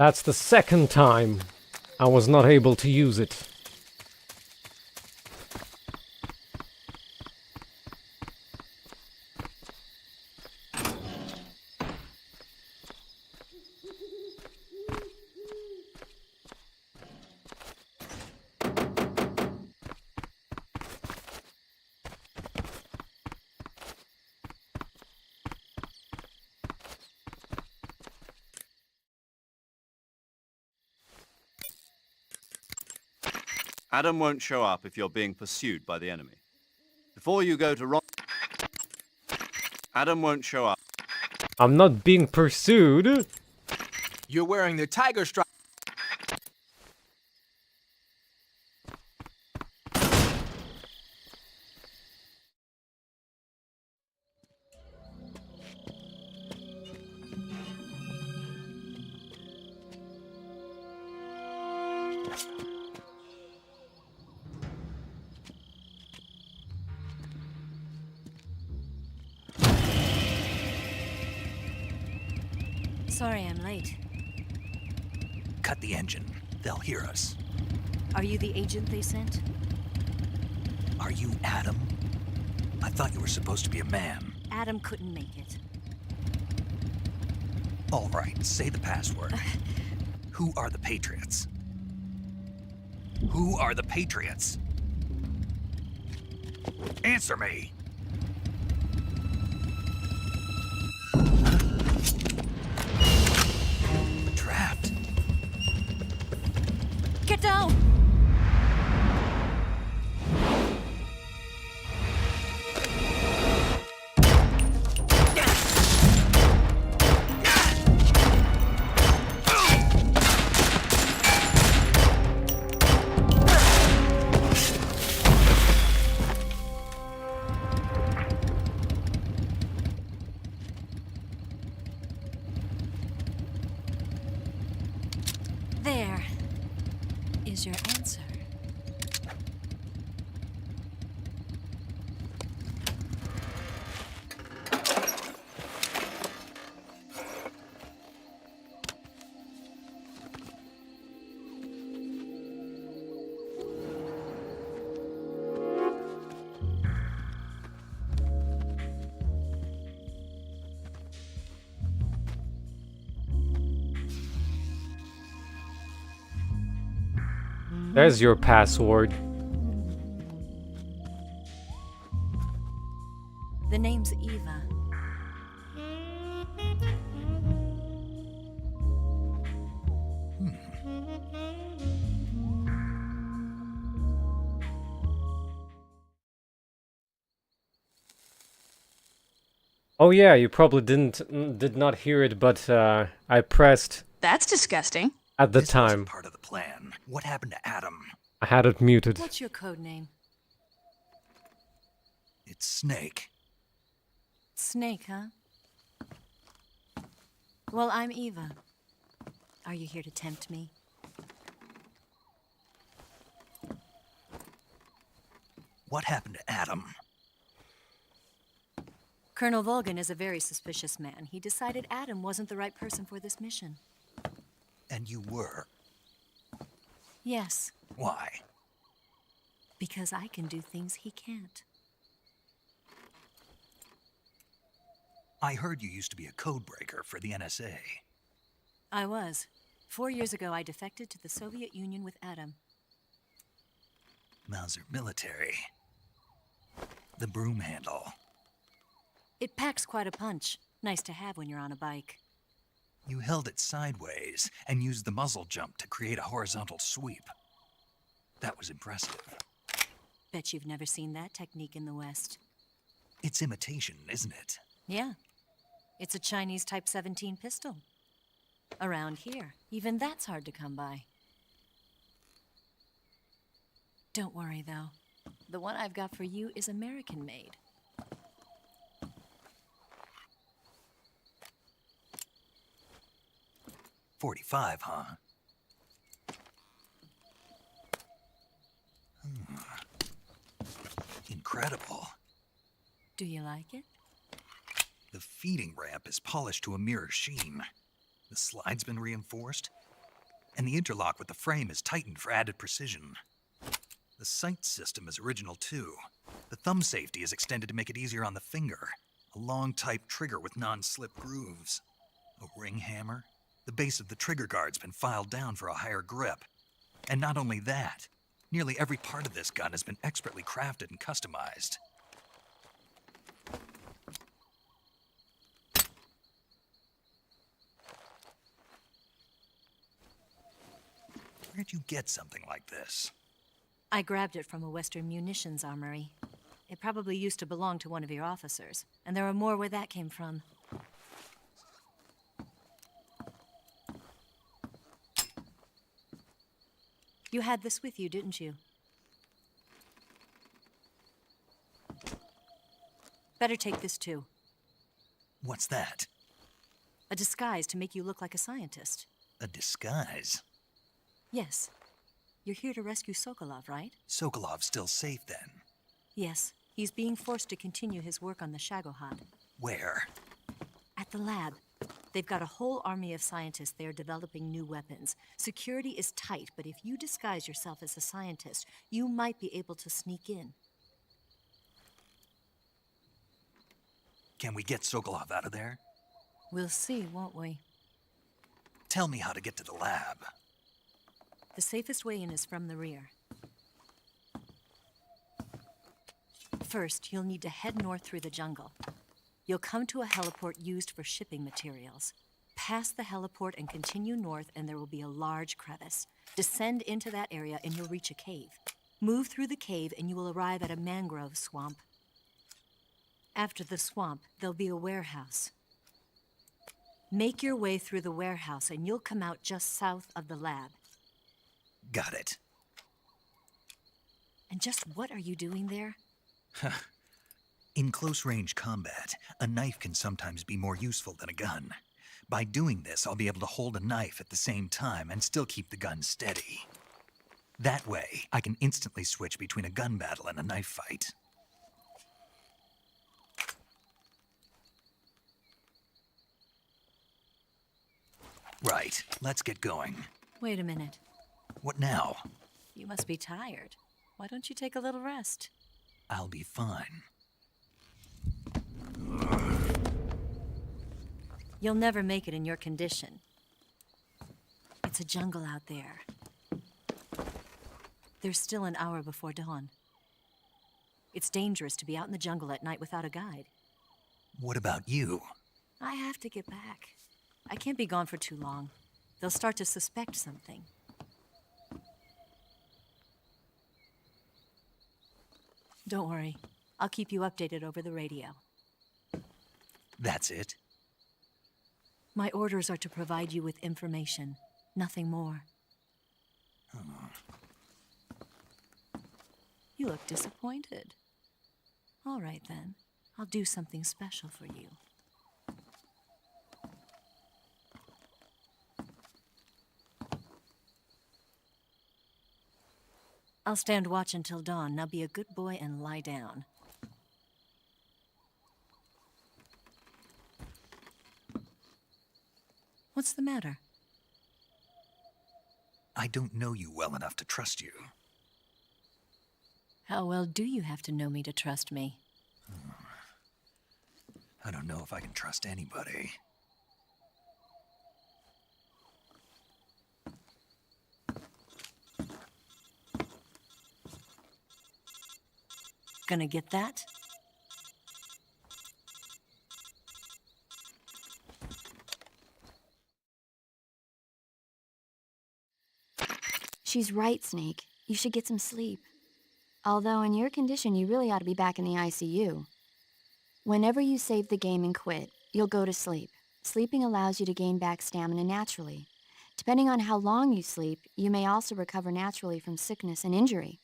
That's the second time I was not able to use it. Adam won't show up if you're being pursued by the enemy. Before you go to Adam won't show up. I'm not being pursued. You're wearing the tiger stripe. Sorry I'm late. Cut the engine. They'll hear us. Are you the agent they sent? Are you Adam? I thought you were supposed to be a man. Adam couldn't make it. All right, say the password. Who are the Patriots? Who are the Patriots? Answer me! Trapped. Get down! There is your answer. There's your password. The name's Eva. Oh yeah, you probably did not hear it, but I pressed That's disgusting. at the This time. wasn't part of the plan. What happened to Adam? I had it muted. What's your code name? It's Snake. Snake, huh? Well, I'm Eva. Are you here to tempt me? What happened to Adam? Colonel Volgan is a very suspicious man. He decided Adam wasn't the right person for this mission. And you were. Yes, Why? because I can do things he can't. I heard you used to be a codebreaker for the NSA. I was. 4 years ago, I defected to the Soviet Union with Adam. Mauser military. The broom handle. It packs quite a punch. Nice to have when you're on a bike. You held it sideways and used the muzzle jump to create a horizontal sweep. That was impressive. Bet you've never seen that technique in the West. It's imitation, isn't it? Yeah. It's a Chinese Type 17 pistol. Around here, even that's hard to come by. Don't worry, though. The one I've got for you is American-made. .45, huh? Incredible. Do you like it? The feeding ramp is polished to a mirror sheen. The slide's been reinforced. and the interlock with the frame is tightened for added precision. The sight system is original too. The thumb safety is extended to make it easier on the finger. A long type trigger with non-slip grooves. A ring hammer. The base of the trigger guard's been filed down for a higher grip. And not only that, nearly every part of this gun has been expertly crafted and customized. Where'd you get something like this? I grabbed it from a Western munitions armory. It probably used to belong to one of your officers, and there are more where that came from. You had this with you, didn't you? Better take this too. What's that? A disguise to make you look like a scientist. A disguise? Yes. You're here to rescue Sokolov, right? Sokolov's still safe then? Yes. He's being forced to continue his work on the Shagohod. Where? At the lab. They've got a whole army of scientists there developing new weapons. Security is tight, but if you disguise yourself as a scientist, you might be able to sneak in. Can we get Sokolov out of there? We'll see, won't we? Tell me how to get to the lab. The safest way in is from the rear. First, you'll need to head north through the jungle. You'll come to a heliport used for shipping materials. Pass the heliport and continue north, and there will be a large crevice. Descend into that area and you'll reach a cave. Move through the cave and you will arrive at a mangrove swamp. After the swamp, there'll be a warehouse. Make your way through the warehouse and you'll come out just south of the lab. Got it. And just what are you doing there? In close-range combat, a knife can sometimes be more useful than a gun. By doing this, I'll be able to hold a knife at the same time and still keep the gun steady. That way, I can instantly switch between a gun battle and a knife fight. Right, let's get going. Wait a minute. What now? You must be tired. Why don't you take a little rest? I'll be fine. You'll never make it in your condition. It's a jungle out there. There's still an hour before dawn. It's dangerous to be out in the jungle at night without a guide. What about you? I have to get back. I can't be gone for too long. They'll start to suspect something. Don't worry. I'll keep you updated over the radio. That's it? My orders are to provide you with information, nothing more. You look disappointed. All right, then. I'll do something special for you. I'll stand watch until dawn. Now be a good boy and lie down. What's the matter? I don't know you well enough to trust you. How well do you have to know me to trust me? I don't know if I can trust anybody. Gonna get that? She's right, Snake. You should get some sleep. Although in your condition, you really ought to be back in the ICU. Whenever you save the game and quit, you'll go to sleep. Sleeping allows you to gain back stamina naturally. Depending on how long you sleep, you may also recover naturally from sickness and injury.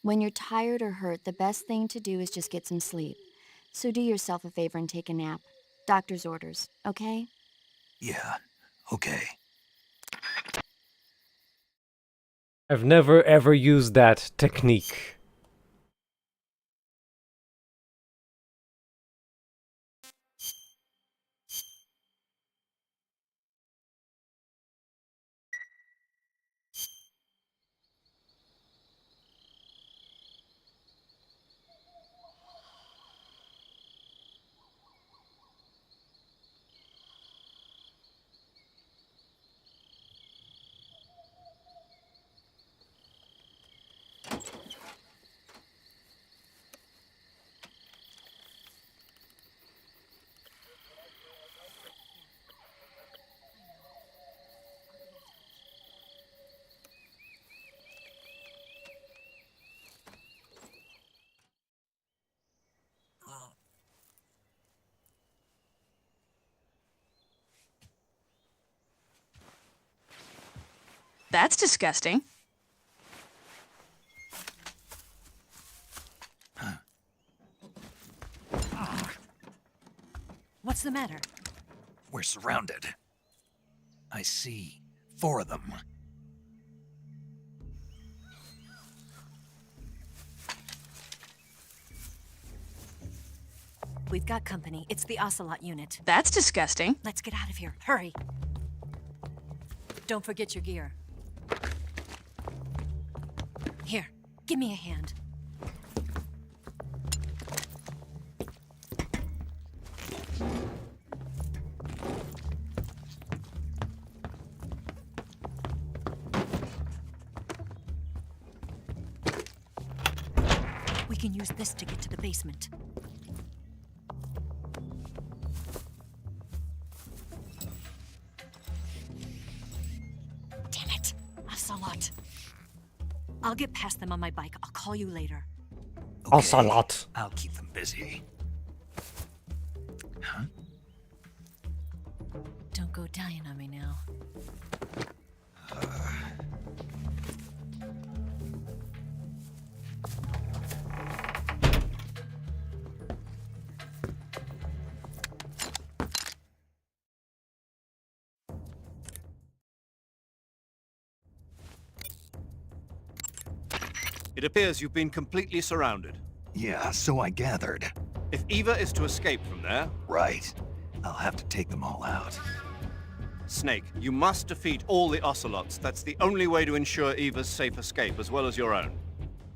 When you're tired or hurt, the best thing to do is just get some sleep. So do yourself a favor and take a nap. Doctor's orders, okay? Yeah, okay. I've never ever used that technique. That's disgusting. What's the matter? We're surrounded. I see 4 of them. We've got company. It's the Ocelot unit. That's disgusting. Let's get out of here. Hurry. Don't forget your gear. Here, give me a hand. We can use this to get to the basement. Damn it, Ocelot. I'll get past them on my bike. I'll call you later. Okay, Ocelot. I'll keep them busy. Huh? Don't go dying on me now. It appears you've been completely surrounded. Yeah, so I gathered. If Eva is to escape from there... Right. I'll have to take them all out. Snake, you must defeat all the Ocelots. That's the only way to ensure Eva's safe escape, as well as your own.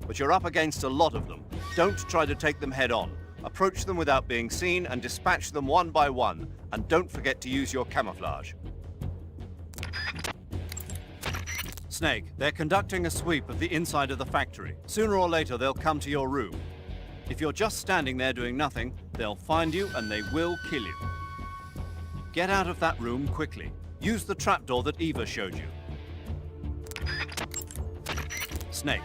But you're up against a lot of them. Don't try to take them head on. Approach them without being seen and dispatch them one by one. And don't forget to use your camouflage. Snake, they're conducting a sweep of the inside of the factory. Sooner or later, they'll come to your room. If you're just standing there doing nothing, they'll find you and they will kill you. Get out of that room quickly. Use the trapdoor that Eva showed you. Snake,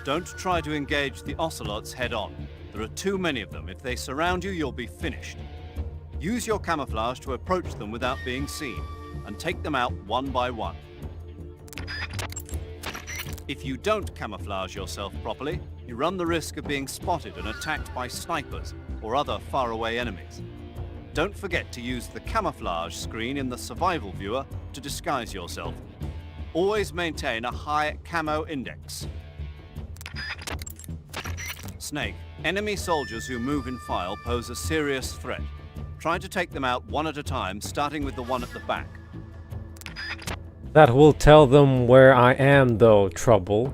don't try to engage the Ocelots head-on. There are too many of them. If they surround you, you'll be finished. Use your camouflage to approach them without being seen, and take them out one by one. If you don't camouflage yourself properly, you run the risk of being spotted and attacked by snipers or other faraway enemies. Don't forget to use the camouflage screen in the survival viewer to disguise yourself. Always maintain a high camo index. Snake, enemy soldiers who move in file pose a serious threat. Try to take them out one at a time, starting with the one at the back. That will tell them where I am, though, Trouble.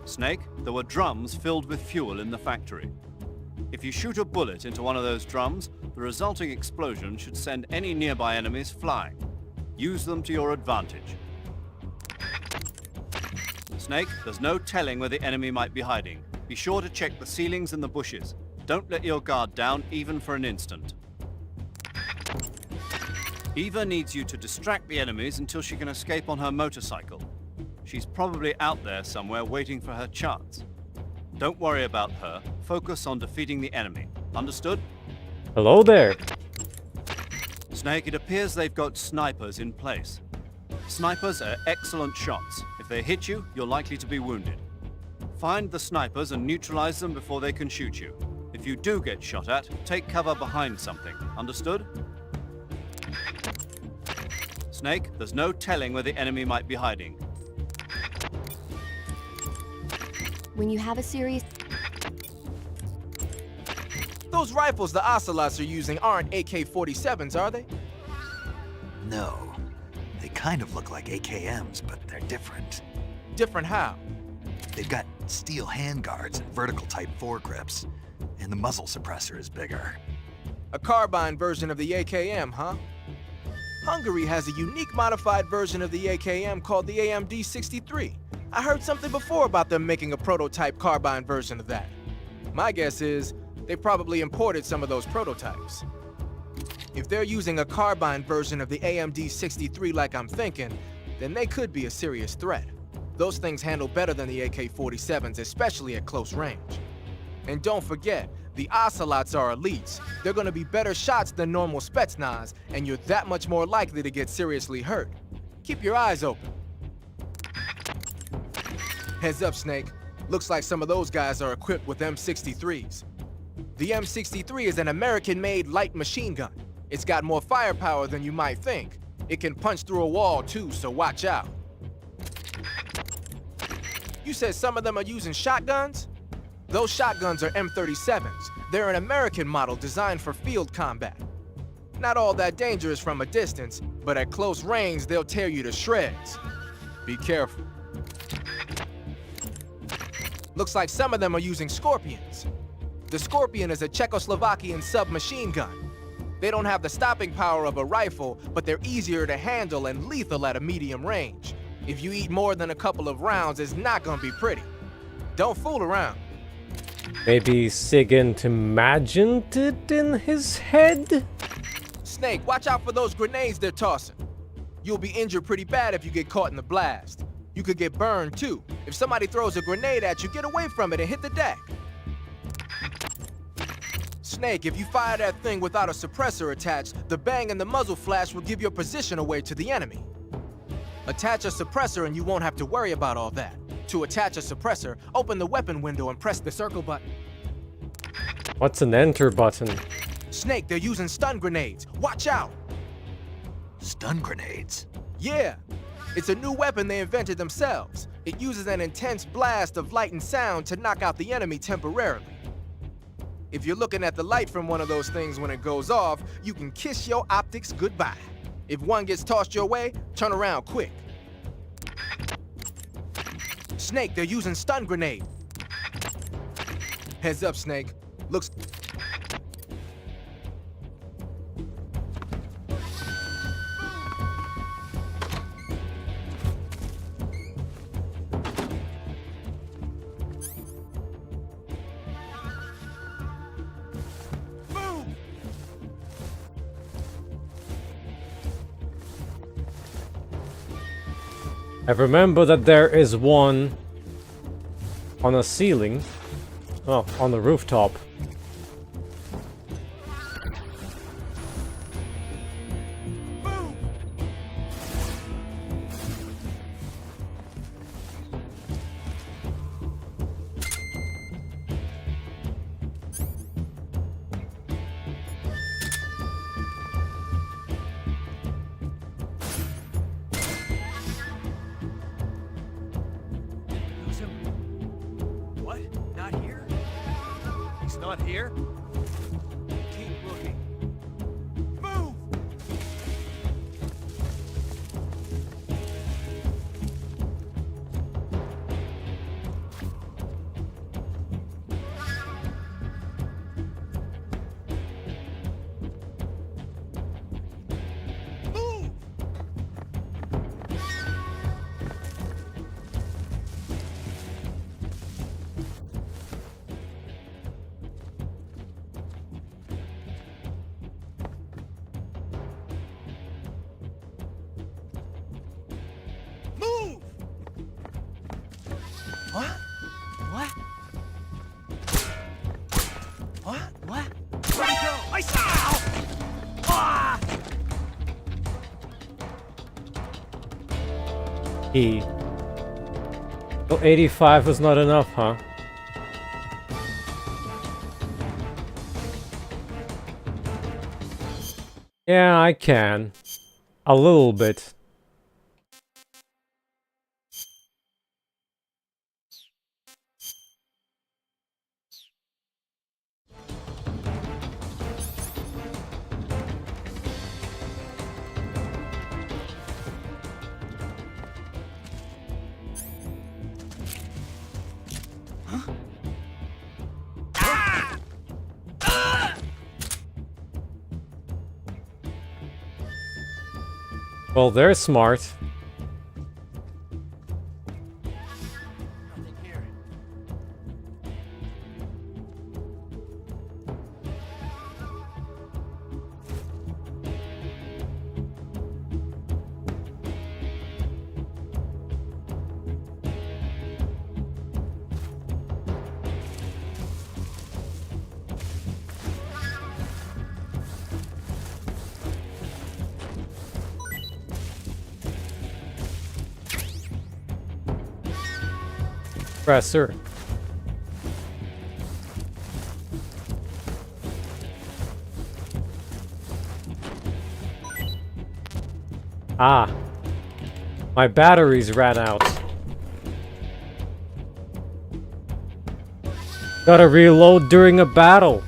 Snake, there were drums filled with fuel in the factory. If you shoot a bullet into one of those drums, the resulting explosion should send any nearby enemies flying. Use them to your advantage. Snake, there's no telling where the enemy might be hiding. Be sure to check the ceilings and the bushes. Don't let your guard down even for an instant. Eva needs you to distract the enemies until she can escape on her motorcycle. She's probably out there somewhere waiting for her chance. Don't worry about her. Focus on defeating the enemy. Understood? Hello there. Snake, it appears they've got snipers in place. Snipers are excellent shots. If they hit you, you're likely to be wounded. Find the snipers and neutralize them before they can shoot you. If you do get shot at, take cover behind something. Understood? Snake, there's no telling where the enemy might be hiding. When you have a serious... Those rifles the Ocelots are using aren't AK-47s, are they? No. They kind of look like AKMs, but they're different. Different how? They've got steel handguards and vertical type foregrips, and the muzzle suppressor is bigger. A carbine version of the AKM, huh? Hungary has a unique modified version of the AKM called the AMD-63. I heard something before about them making a prototype carbine version of that. My guess is they probably imported some of those prototypes. If they're using a carbine version of the AMD-63 like I'm thinking, then they could be a serious threat. Those things handle better than the AK-47s, especially at close range. And don't forget, the Ocelots are elites. They're gonna be better shots than normal Spetsnaz, and you're that much more likely to get seriously hurt. Keep your eyes open. Heads up, Snake. Looks like some of those guys are equipped with M63s. The M63 is an American-made light machine gun. It's got more firepower than you might think. It can punch through a wall too, so watch out. You said some of them are using shotguns? Those shotguns are M37s. They're an American model designed for field combat. Not all that dangerous from a distance, but at close range, they'll tear you to shreds. Be careful. Looks like some of them are using Scorpions. The Scorpion is a Czechoslovakian submachine gun. They don't have the stopping power of a rifle, but they're easier to handle and lethal at a medium range. If you eat more than a couple of rounds, it's not gonna be pretty. Don't fool around. Maybe Sigint imagined it in his head? Snake, watch out for those grenades they're tossing. You'll be injured pretty bad if you get caught in the blast. You could get burned too. If somebody throws a grenade at you, get away from it and hit the deck. Snake, if you fire that thing without a suppressor attached, the bang and the muzzle flash will give your position away to the enemy. Attach a suppressor and you won't have to worry about all that. To attach a suppressor, open the weapon window and press the circle button. What's an enter button? Snake, they're using stun grenades. Watch out! Stun grenades? Yeah. It's a new weapon they invented themselves. It uses an intense blast of light and sound to knock out the enemy temporarily. If you're looking at the light from one of those things when it goes off, you can kiss your optics goodbye. If one gets tossed your way, turn around quick. Snake, they're using stun grenade. Heads up, Snake. Looks... I remember that there is one on a ceiling. Oh, on the rooftop. Not here? Keep looking. Move! Move! What? What? What? What? Where'd he go? I saw! Ah! E. Oh, 85 was not enough, huh? Yeah, I can. A little bit. Well, they're smart. Presser. Ah. My batteries ran out. Gotta reload during a battle.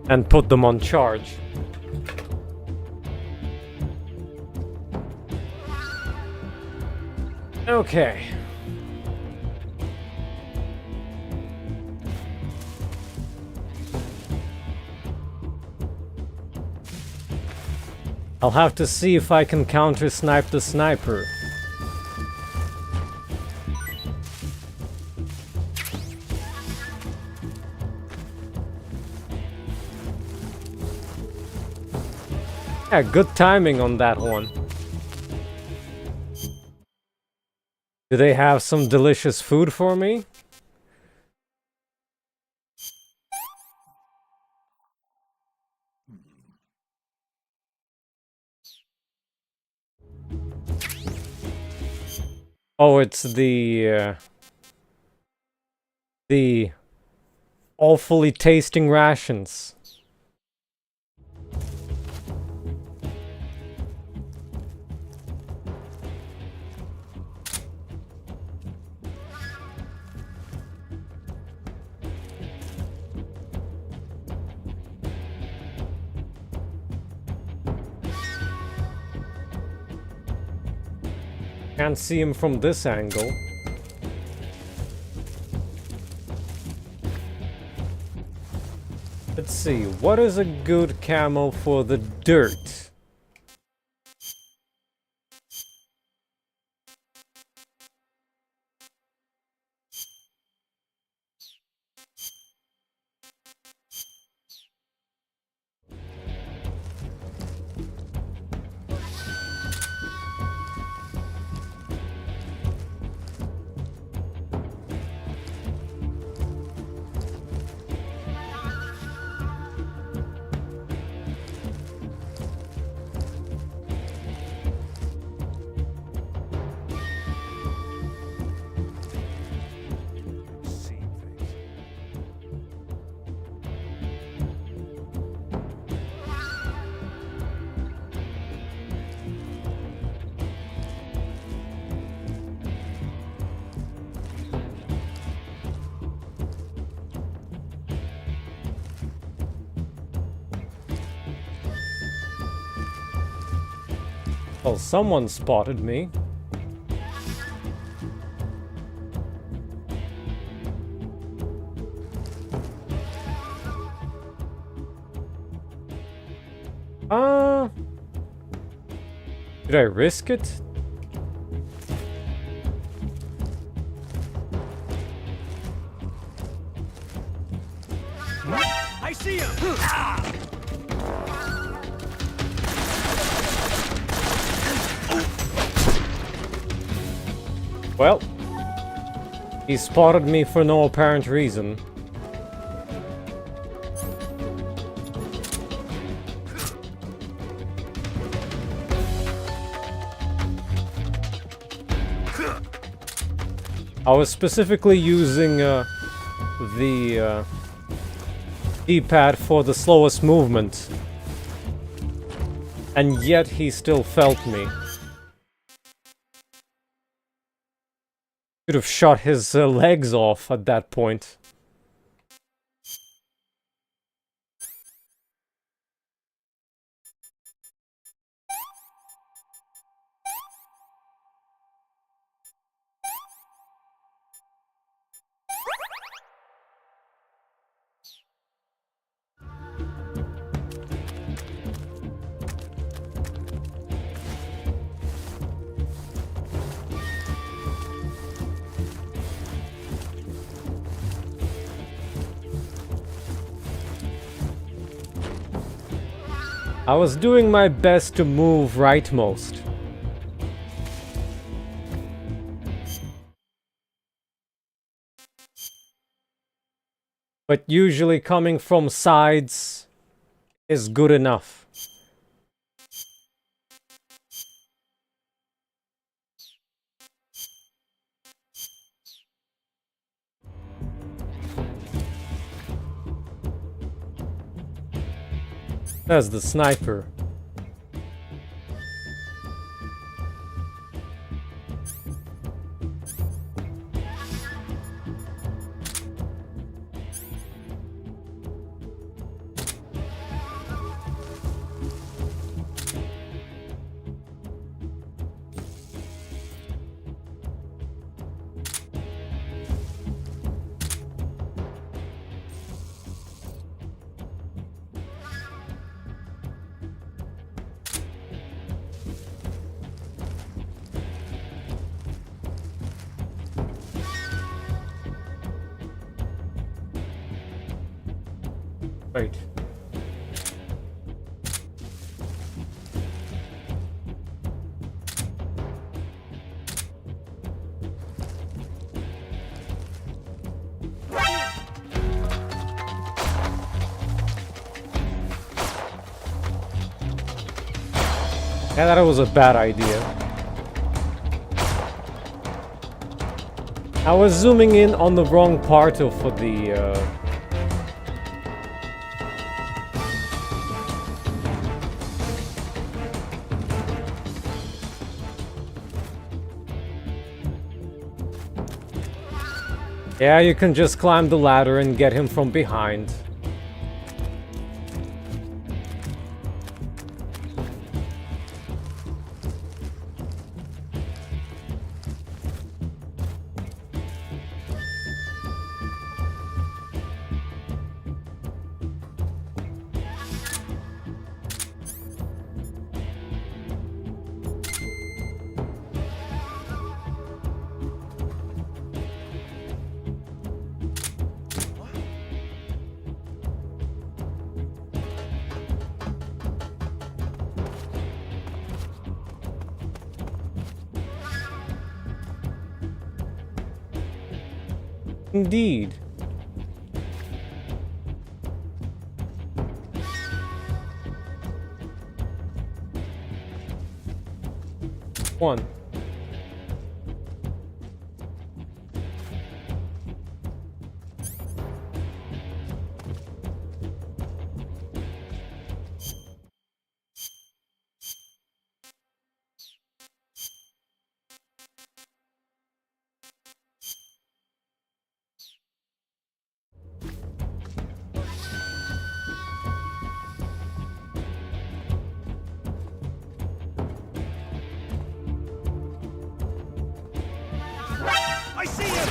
And put them on charge. Okay. I'll have to see if I can counter-snipe the sniper. Yeah, good timing on that one. Do they have some delicious food for me? Oh, it's the awfully tasting rations. Can't see him from this angle. Let's see, what is a good camo for the dirt? Well, someone spotted me. Did I risk it? I see him! Ah! Well, he spotted me for no apparent reason. I was specifically using the D-pad for the slowest movement, and yet he still felt me. Should have shot his legs off at that point. I was doing my best to move rightmost. But usually coming from sides is good enough. That's the sniper. Wait. Yeah, that was a bad idea. I was zooming in on the wrong part of the Yeah, you can just climb the ladder and get him from behind. Indeed. One. I see him!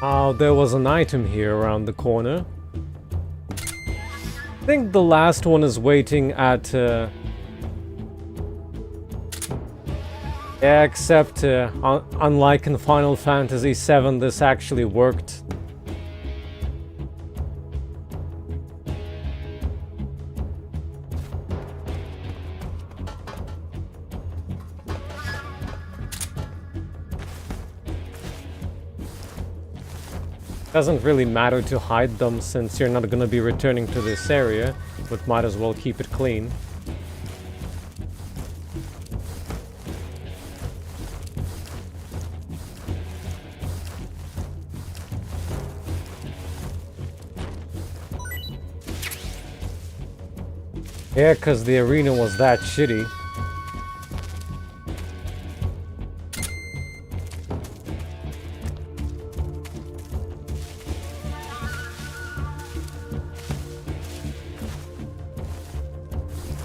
Oh, there was an item here around the corner. I think the last one is waiting at... Yeah, except unlike in Final Fantasy VII, this actually worked. Doesn't really matter to hide them since you're not gonna be returning to this area, but might as well keep it clean. Yeah, 'cause the arena was that shitty.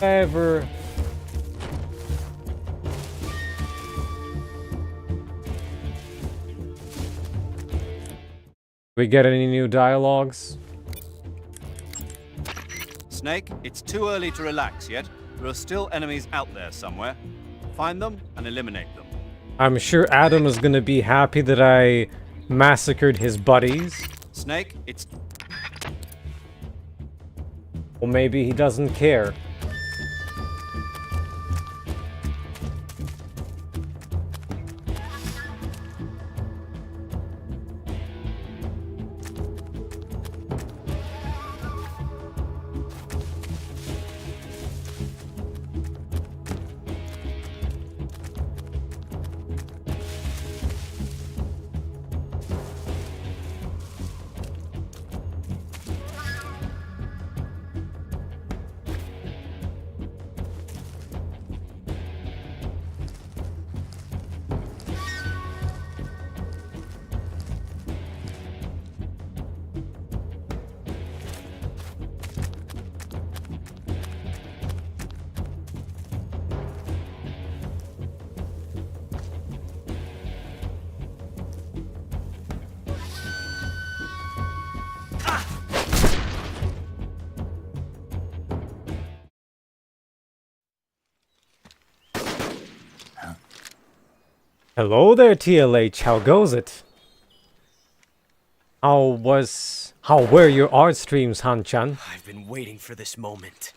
Ever. We get any new dialogues? Snake, it's too early to relax yet. There are still enemies out there somewhere. Find them and eliminate them. I'm sure Adam is gonna be happy that I massacred his buddies. Snake, it's... Well, maybe he doesn't care. Hello there, TLH. How goes it? How were your art streams, Han-chan? I've been waiting for this moment.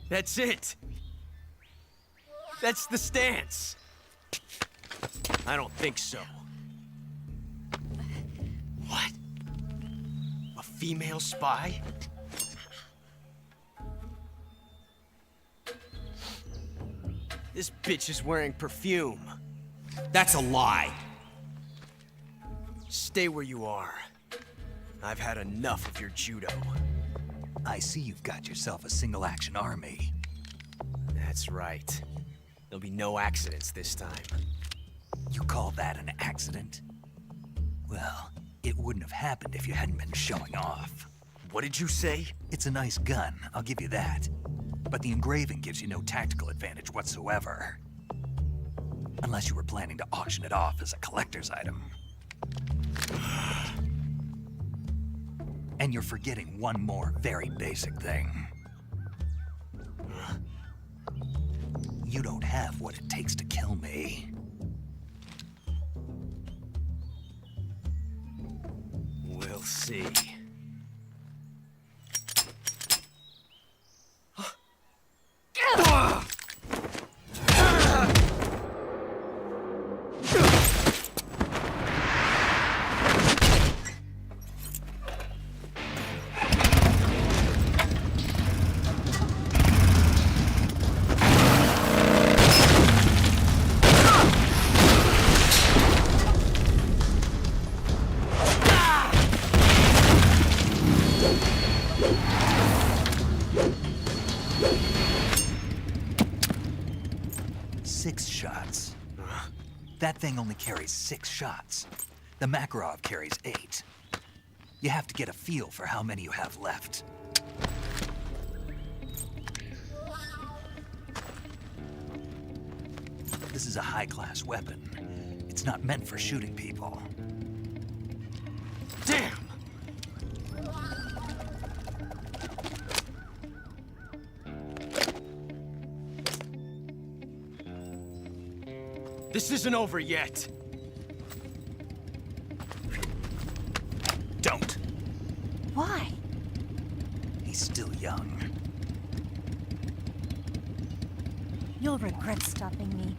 That's it. That's the stance. I don't think so. What? A female spy? This bitch is wearing perfume. That's a lie. Stay where you are. I've had enough of your judo. I see you've got yourself a single-action army. That's right. There'll be no accidents this time. You call that an accident? Well, it wouldn't have happened if you hadn't been showing off. What did you say? It's a nice gun, I'll give you that. But the engraving gives you no tactical advantage whatsoever. Unless you were planning to auction it off as a collector's item. And you're forgetting one more very basic thing. You don't have what it takes to kill me. We'll see. That thing only carries 6 shots. The Makarov carries 8. You have to get a feel for how many you have left. This is a high-class weapon. It's not meant for shooting people. Damn! This isn't over yet. Don't. Why? He's still young. You'll regret stopping me.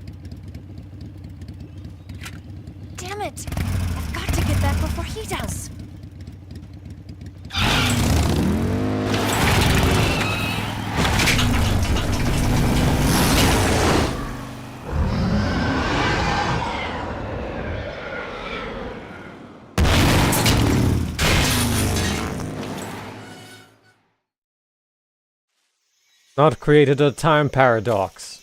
Damn it! I've got to get back before he does. Not created a time paradox.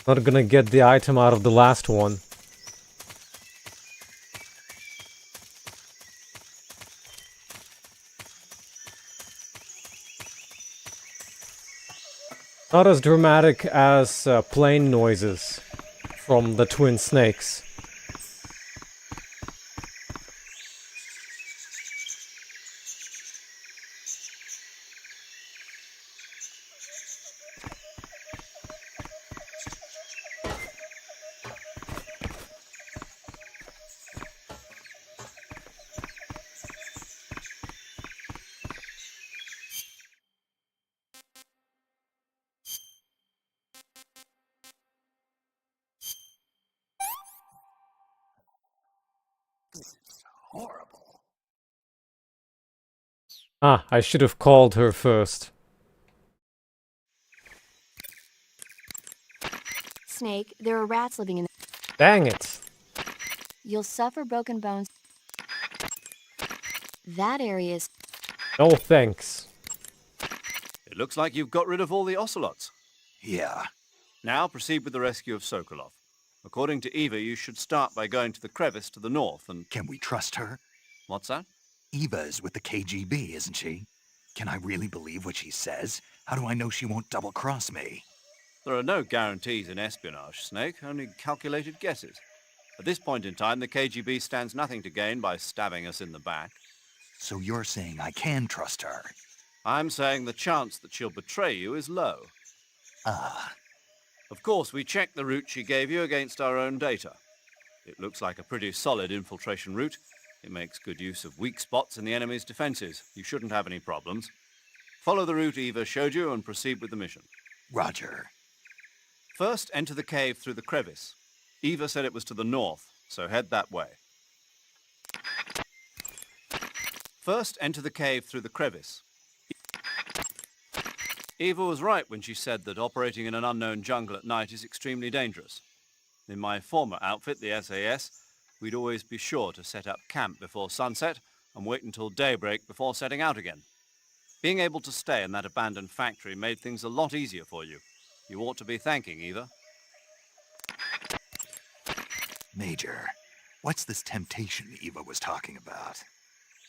Not gonna get the item out of the last one. Not as dramatic as plane noises from the twin snakes. Horrible. Ah, I should have called her first. Snake, there are rats living in the... Dang it. You'll suffer broken bones. That area is... No thanks. It looks like you've got rid of all the Ocelots. Yeah. Now proceed with the rescue of Sokolov. According to Eva, you should start by going to the crevice to the north and... Can we trust her? What's that? Eva is with the KGB, isn't she? Can I really believe what she says? How do I know she won't double-cross me? There are no guarantees in espionage, Snake, only calculated guesses. At this point in time, the KGB stands nothing to gain by stabbing us in the back. So you're saying I can trust her? I'm saying the chance that she'll betray you is low. Ah. Of course, we checked the route she gave you against our own data. It looks like a pretty solid infiltration route. It makes good use of weak spots in the enemy's defenses. You shouldn't have any problems. Follow the route Eva showed you and proceed with the mission. Roger. First, enter the cave through the crevice. Eva said it was to the north, so head that way. First, enter the cave through the crevice. Eva was right when she said that operating in an unknown jungle at night is extremely dangerous. In my former outfit, the SAS, we'd always be sure to set up camp before sunset and wait until daybreak before setting out again. Being able to stay in that abandoned factory made things a lot easier for you. You ought to be thanking Eva. Major, what's this temptation Eva was talking about?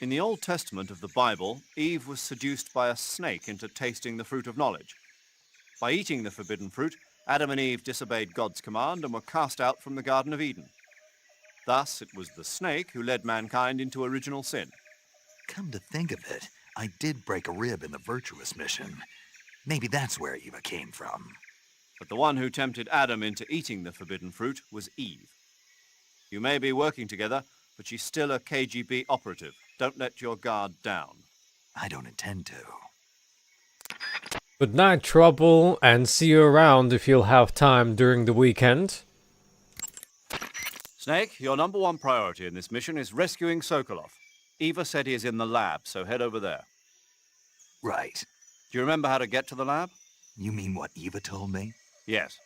In the Old Testament of the Bible, Eve was seduced by a snake into tasting the fruit of knowledge. By eating the forbidden fruit, Adam and Eve disobeyed God's command and were cast out from the Garden of Eden. Thus, it was the snake who led mankind into original sin. Come to think of it, I did break a rib in the Virtuous Mission. Maybe that's where Eva came from. But the one who tempted Adam into eating the forbidden fruit was Eve. You may be working together, but she's still a KGB operative. Don't let your guard down. I don't intend to. Good night, Trouble, and see you around if you'll have time during the weekend. Snake, your number one priority in this mission is rescuing Sokolov. Eva said he is in the lab, so head over there. Right. Do you remember how to get to the lab? You mean what Eva told me? Yes.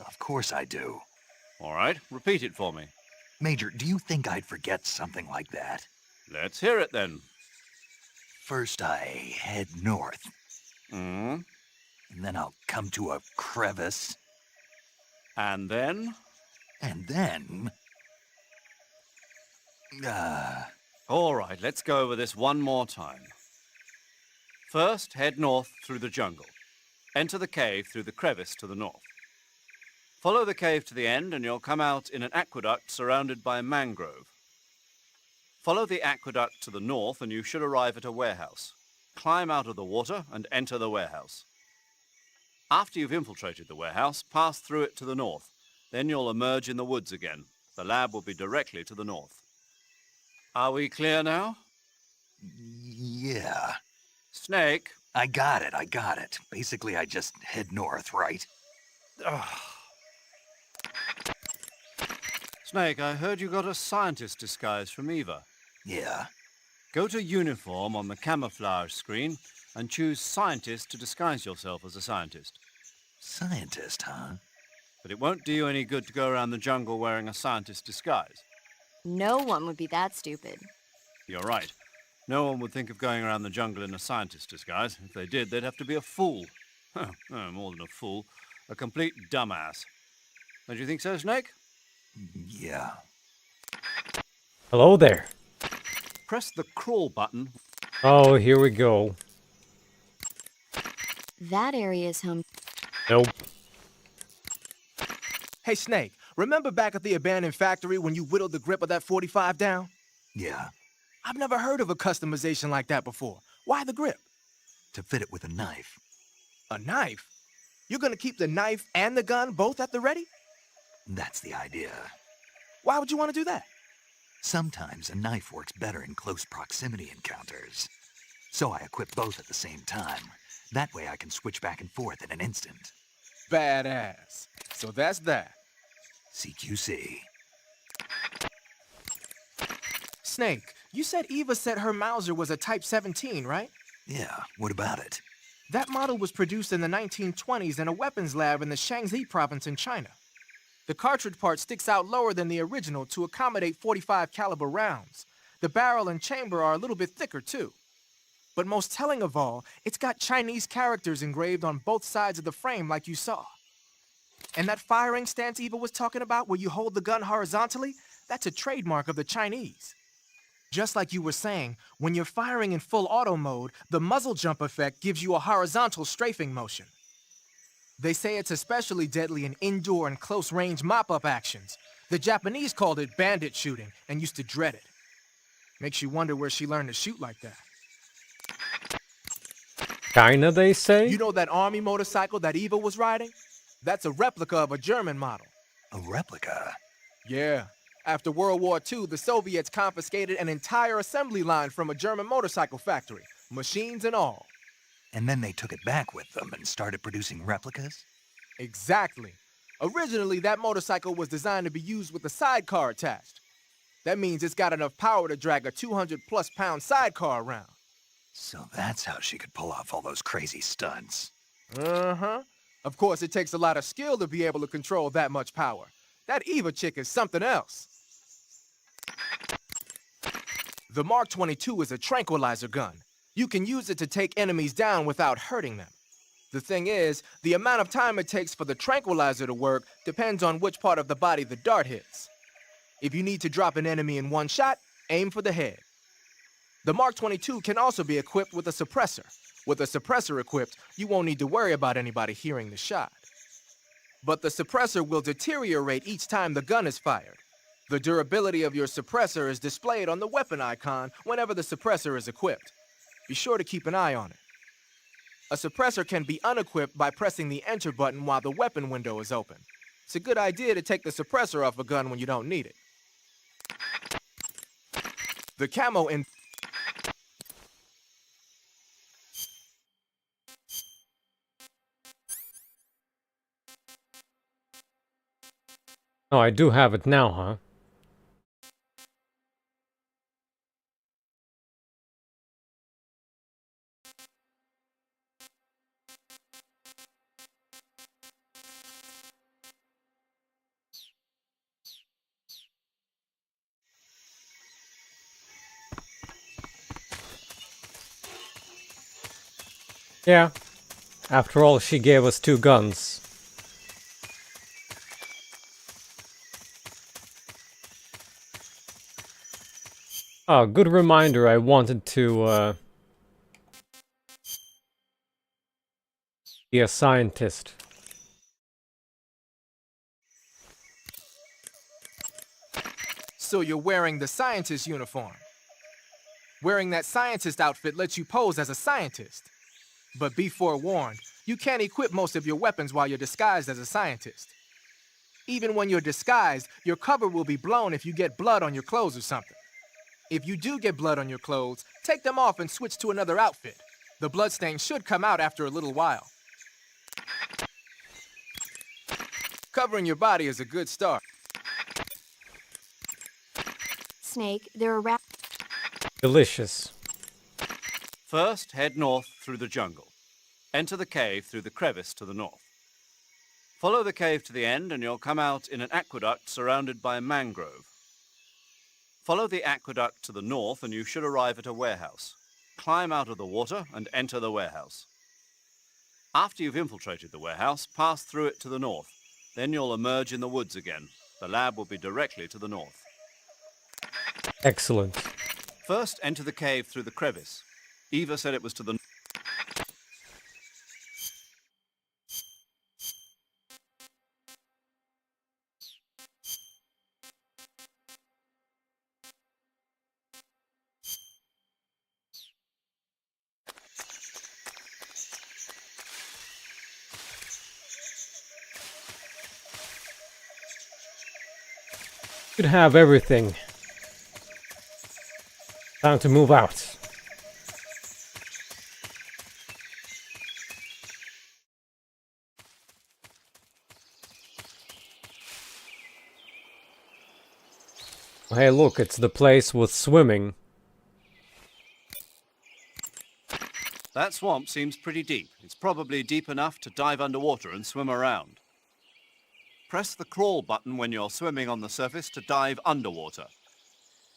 Of course I do. All right, repeat it for me. Major, do you think I'd forget something like that? Let's hear it then. First I head north. Hmm? And then I'll come to a crevice. And then? And then... All right, let's go over this one more time. First, head north through the jungle. Enter the cave through the crevice to the north. Follow the cave to the end and you'll come out in an aqueduct surrounded by mangrove. Follow the aqueduct to the north and you should arrive at a warehouse. Climb out of the water and enter the warehouse. After you've infiltrated the warehouse, pass through it to the north. Then you'll emerge in the woods again. The lab will be directly to the north. Are we clear now? Yeah. Snake. I got it. Basically, I just head north, right? Snake, I heard you got a scientist disguise from Eva. Yeah. Go to uniform on the camouflage screen and choose scientist to disguise yourself as a scientist. Scientist, huh? But it won't do you any good to go around the jungle wearing a scientist disguise. No one would be that stupid. You're right. No one would think of going around the jungle in a scientist disguise. If they did, they'd have to be a fool. No, more than a fool. A complete dumbass. Don't you think so, Snake? Yeah. Hello there. Press the crawl button. Oh, here we go. That area is home. Nope. Hey, Snake, remember back at the abandoned factory when you whittled the grip of that 45 down? Yeah, I've never heard of a customization like that before. Why the grip? to fit it with a knife. A knife? You're gonna keep the knife and the gun both at the ready? That's the idea. Why would you want to do that? Sometimes a knife works better in close proximity encounters. So I equip both at the same time. That way I can switch back and forth in an instant. Badass. So that's that. CQC. Snake, you said Eva said her Mauser was a Type 17, right? Yeah, what about it? That model was produced in the 1920s in a weapons lab in the Shaanxi province in China. The cartridge part sticks out lower than the original to accommodate 45 caliber rounds. The barrel and chamber are a little bit thicker too. But most telling of all, it's got Chinese characters engraved on both sides of the frame like you saw. And that firing stance Eva was talking about where you hold the gun horizontally, that's a trademark of the Chinese. Just like you were saying, when you're firing in full auto mode, the muzzle jump effect gives you a horizontal strafing motion. They say it's especially deadly in indoor and close-range mop-up actions. The Japanese called it bandit shooting and used to dread it. Makes you wonder where she learned to shoot like that. China, they say? You know that army motorcycle that Eva was riding? That's a replica of a German model. A replica? Yeah. After World War II, the Soviets confiscated an entire assembly line from a German motorcycle factory, machines and all. And then they took it back with them and started producing replicas? Exactly. Originally, that motorcycle was designed to be used with a sidecar attached. That means it's got enough power to drag a 200-plus pound sidecar around. So that's how she could pull off all those crazy stunts. Uh-huh. Of course, it takes a lot of skill to be able to control that much power. That Eva chick is something else. The Mark 22 is a tranquilizer gun. You can use it to take enemies down without hurting them. The thing is, the amount of time it takes for the tranquilizer to work depends on which part of the body the dart hits. If you need to drop an enemy in one shot, aim for the head. The Mark 22 can also be equipped with a suppressor. With a suppressor equipped, you won't need to worry about anybody hearing the shot. But the suppressor will deteriorate each time the gun is fired. The durability of your suppressor is displayed on the weapon icon whenever the suppressor is equipped. Be sure to keep an eye on it. A suppressor can be unequipped by pressing the enter button while the weapon window is open. It's a good idea to take the suppressor off a gun when you don't need it. The camo in... Oh, I do have it now, huh? Yeah. After all, she gave us 2 guns. Oh, good reminder, I wanted to, be a scientist. So you're wearing the scientist uniform. Wearing that scientist outfit lets you pose as a scientist. But be forewarned, you can't equip most of your weapons while you're disguised as a scientist. Even when you're disguised, your cover will be blown if you get blood on your clothes or something. If you do get blood on your clothes, take them off and switch to another outfit. The bloodstain should come out after a little while. Covering your body is a good start. Snake, there are Delicious. First, head north through the jungle. Enter the cave through the crevice to the north. Follow the cave to the end and you'll come out in an aqueduct surrounded by mangrove. Follow the aqueduct to the north and you should arrive at a warehouse. Climb out of the water and enter the warehouse. After you've infiltrated the warehouse, pass through it to the north. Then you'll emerge in the woods again. The lab will be directly to the north. Excellent. First, enter the cave through the crevice. Eva said it was to the... Should have everything. Time to move out. Hey, look, it's the place with swimming. That swamp seems pretty deep. It's probably deep enough to dive underwater and swim around. Press the crawl button when you're swimming on the surface to dive underwater.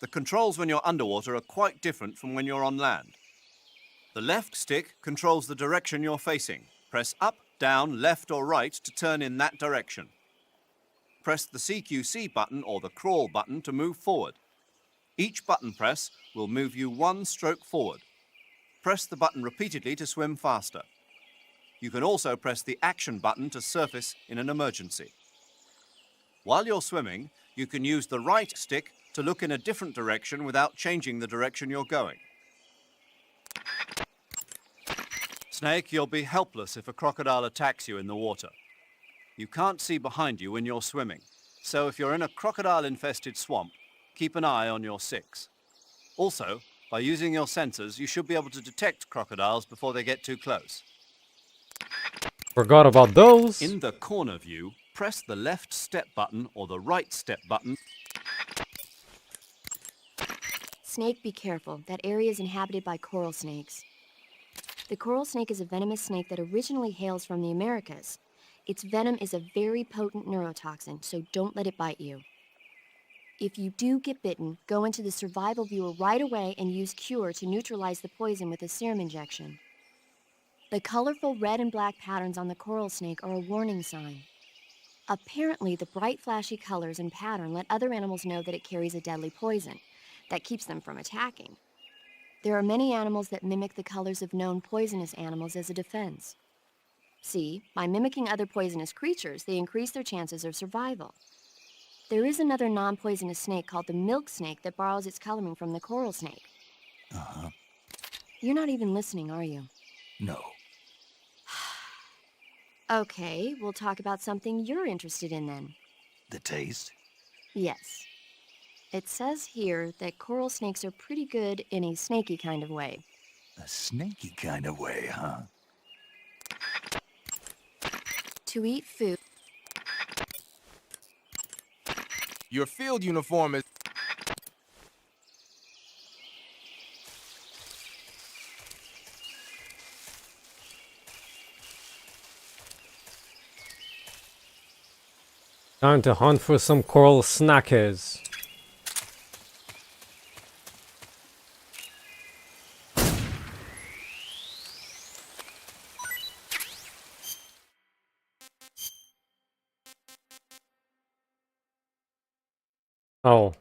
The controls when you're underwater are quite different from when you're on land. The left stick controls the direction you're facing. Press up, down, left or right to turn in that direction. Press the CQC button or the crawl button to move forward. Each button press will move you one stroke forward. Press the button repeatedly to swim faster. You can also press the action button to surface in an emergency. While you're swimming, you can use the right stick to look in a different direction without changing the direction you're going. Snake, you'll be helpless if a crocodile attacks you in the water. You can't see behind you when you're swimming, so if you're in a crocodile-infested swamp, keep an eye on your six. Also, by using your sensors, you should be able to detect crocodiles before they get too close. Forgot about those. In the corner view, press the left step button or the right step button. Snake, be careful. That area is inhabited by coral snakes. The coral snake is a venomous snake that originally hails from the Americas. Its venom is a very potent neurotoxin, so don't let it bite you. If you do get bitten, go into the survival viewer right away and use Cure to neutralize the poison with a serum injection. The colorful red and black patterns on the coral snake are a warning sign. Apparently, the bright flashy colors and pattern let other animals know that it carries a deadly poison that keeps them from attacking. There are many animals that mimic the colors of known poisonous animals as a defense. See, by mimicking other poisonous creatures, they increase their chances of survival. There is another non-poisonous snake called the milk snake that borrows its coloring from the coral snake. Uh-huh. You're not even listening, are you? No. Okay, we'll talk about something you're interested in then. The taste? Yes. It says here that coral snakes are pretty good in a snaky kind of way. A snaky kind of way, huh? To eat food. Your field uniform is... Time to hunt for some coral snackers. Oh.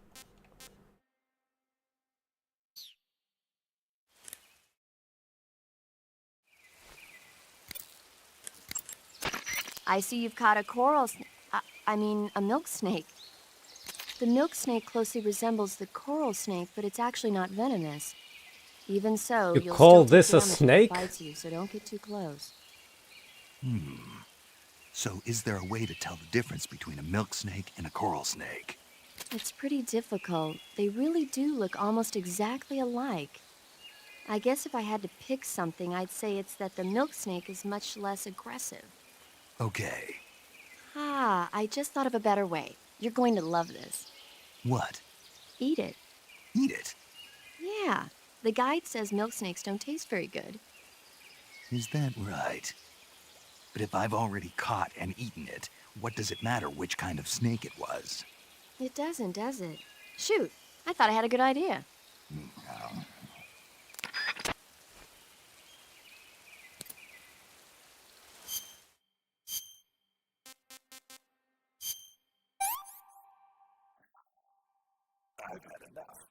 I see you've caught a coral a milk snake. The milk snake closely resembles the coral snake, but it's actually not venomous. Even so, You you'll call still this take a damage if snake? it bites you, so don't get too close. So is there a way to tell the difference between a milk snake and a coral snake? It's pretty difficult. They really do look almost exactly alike. I guess if I had to pick something, I'd say it's that the milk snake is much less aggressive. Okay. Ah, I just thought of a better way. You're going to love this. What? Eat it. Eat it? Yeah. The guide says milk snakes don't taste very good. Is that right? But if I've already caught and eaten it, what does it matter which kind of snake it was? It doesn't, does it? Shoot, I thought I had a good idea. I've had enough.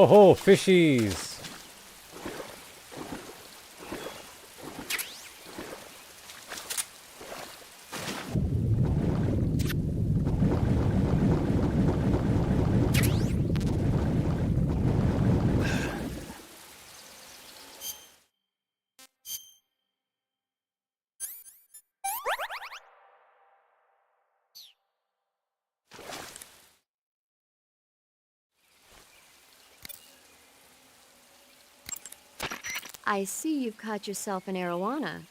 Oh, fishies! I see you've caught yourself an arowana.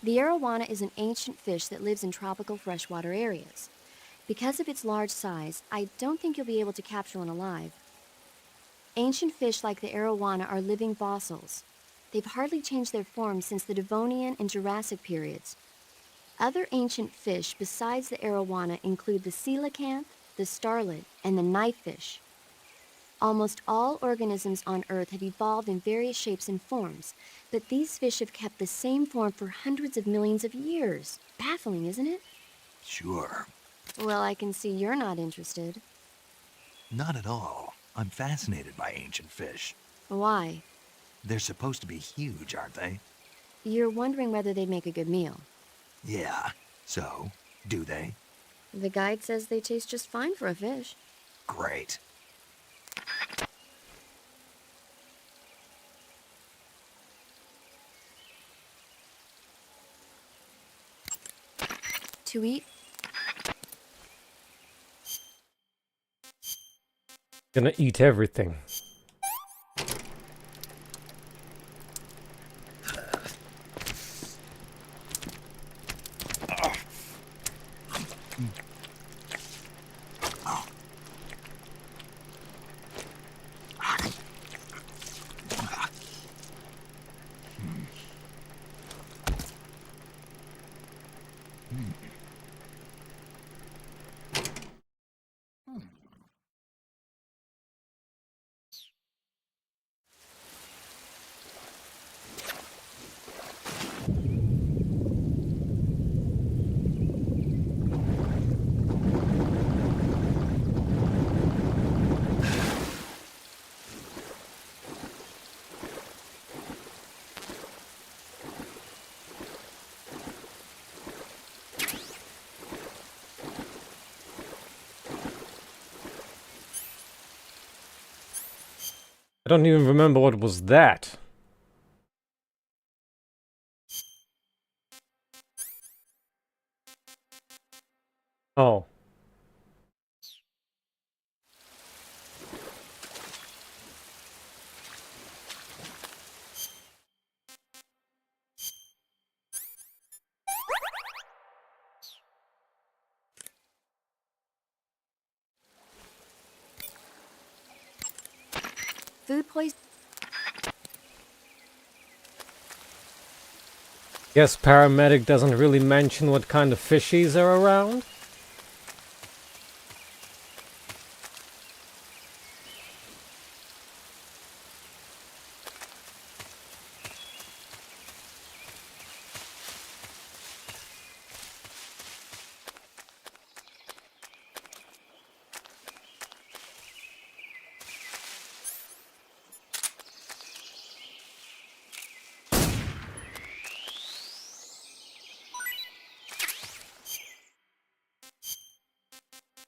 The arowana is an ancient fish that lives in tropical freshwater areas. Because of its large size, I don't think you'll be able to capture one alive. Ancient fish like the arowana are living fossils. They've hardly changed their form since the Devonian and Jurassic periods. Other ancient fish besides the arowana include the coelacanth, the starlet, and the knifefish. Almost all organisms on Earth have evolved in various shapes and forms, but these fish have kept the same form for hundreds of millions of years. Baffling, isn't it? Sure. Well, I can see you're not interested. Not at all. I'm fascinated by ancient fish. Why? They're supposed to be huge, aren't they? You're wondering whether they'd make a good meal. Yeah. So, do they? The guide says they taste just fine for a fish. Great. To eat? Gonna eat everything. I don't even remember what was that. Oh. Food poisoning? Guess paramedic doesn't really mention what kind of fishies are around.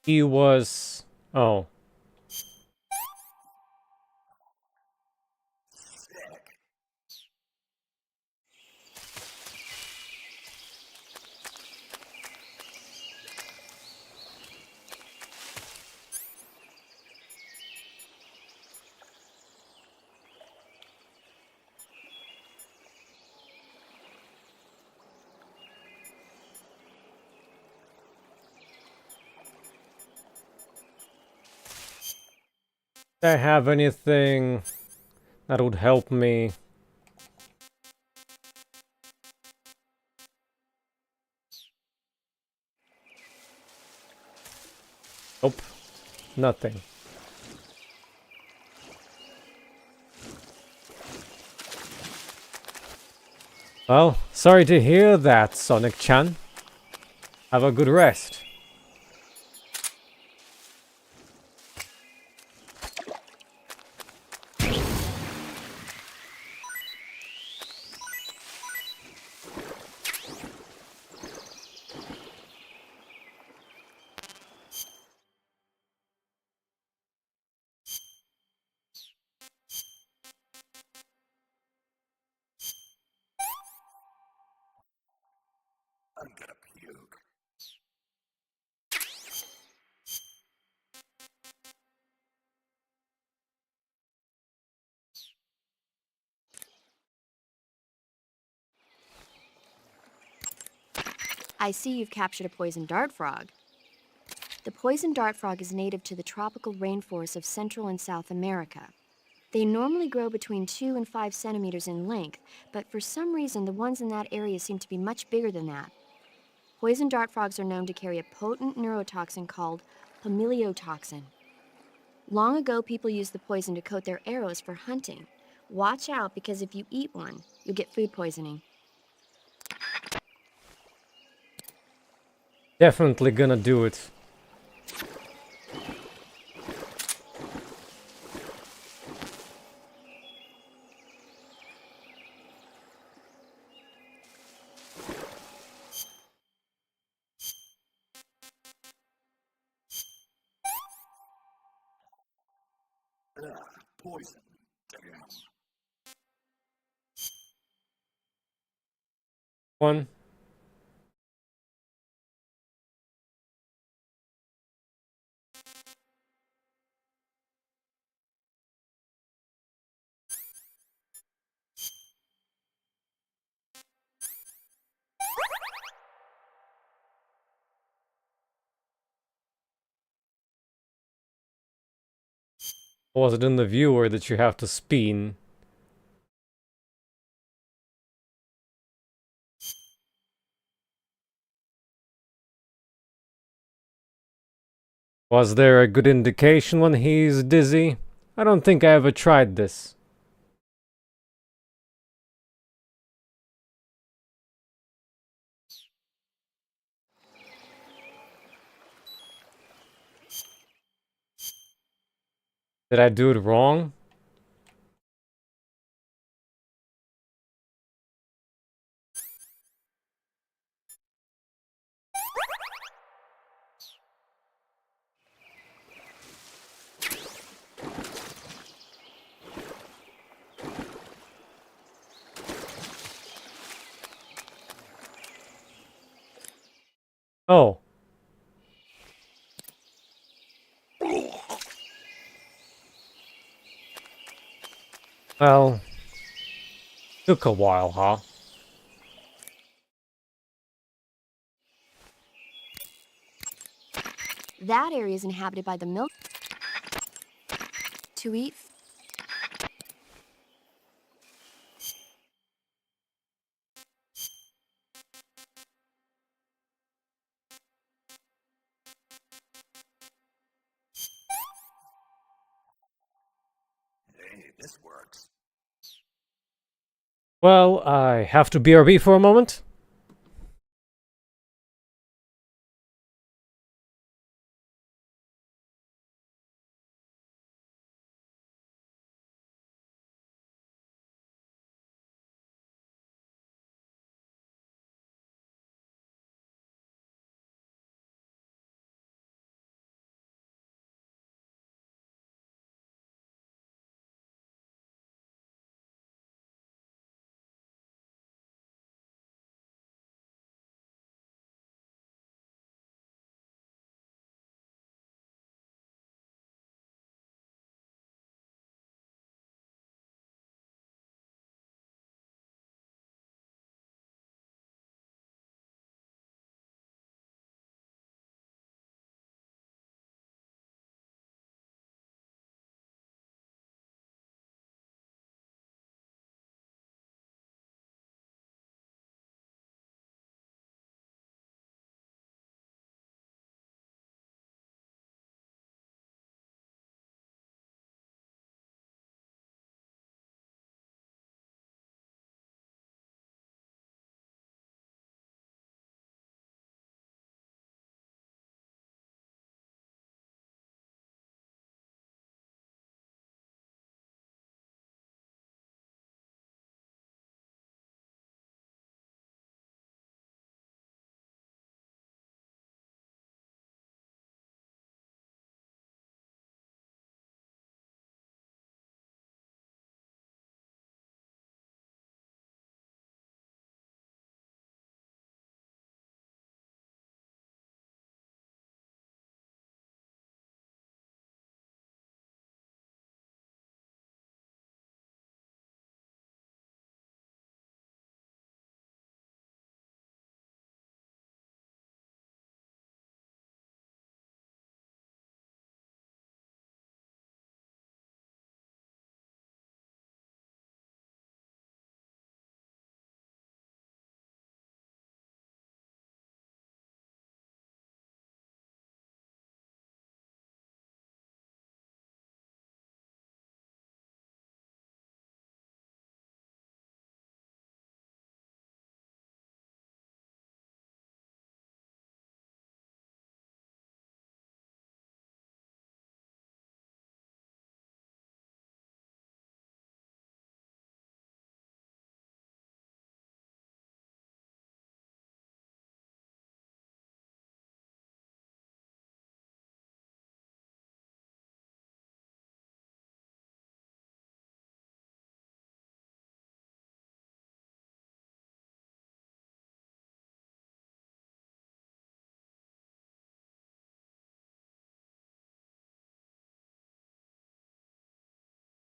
He was... oh. Do I have anything that would help me? Nope. Nothing. Well, sorry to hear that, Sonic-chan. Have a good rest. I'm gonna puke. I see you've captured a poison dart frog. The poison dart frog is native to the tropical rainforests of Central and South America. They normally grow between 2 and 5 centimeters in length, but for some reason the ones in that area seem to be much bigger than that. Poison dart frogs are known to carry a potent neurotoxin called pamiliotoxin. Long ago, people used the poison to coat their arrows for hunting. Watch out, because if you eat one, you'll get food poisoning. Definitely gonna do it. Poison. Damn. One. Was it in the viewer that you have to spin? Was there a good indication when he's dizzy? I don't think I ever tried this. Did I do it wrong? Oh. Well, took a while, huh? That area is inhabited by the milk. To eat. Hey, this works. Well, I have to BRB for a moment.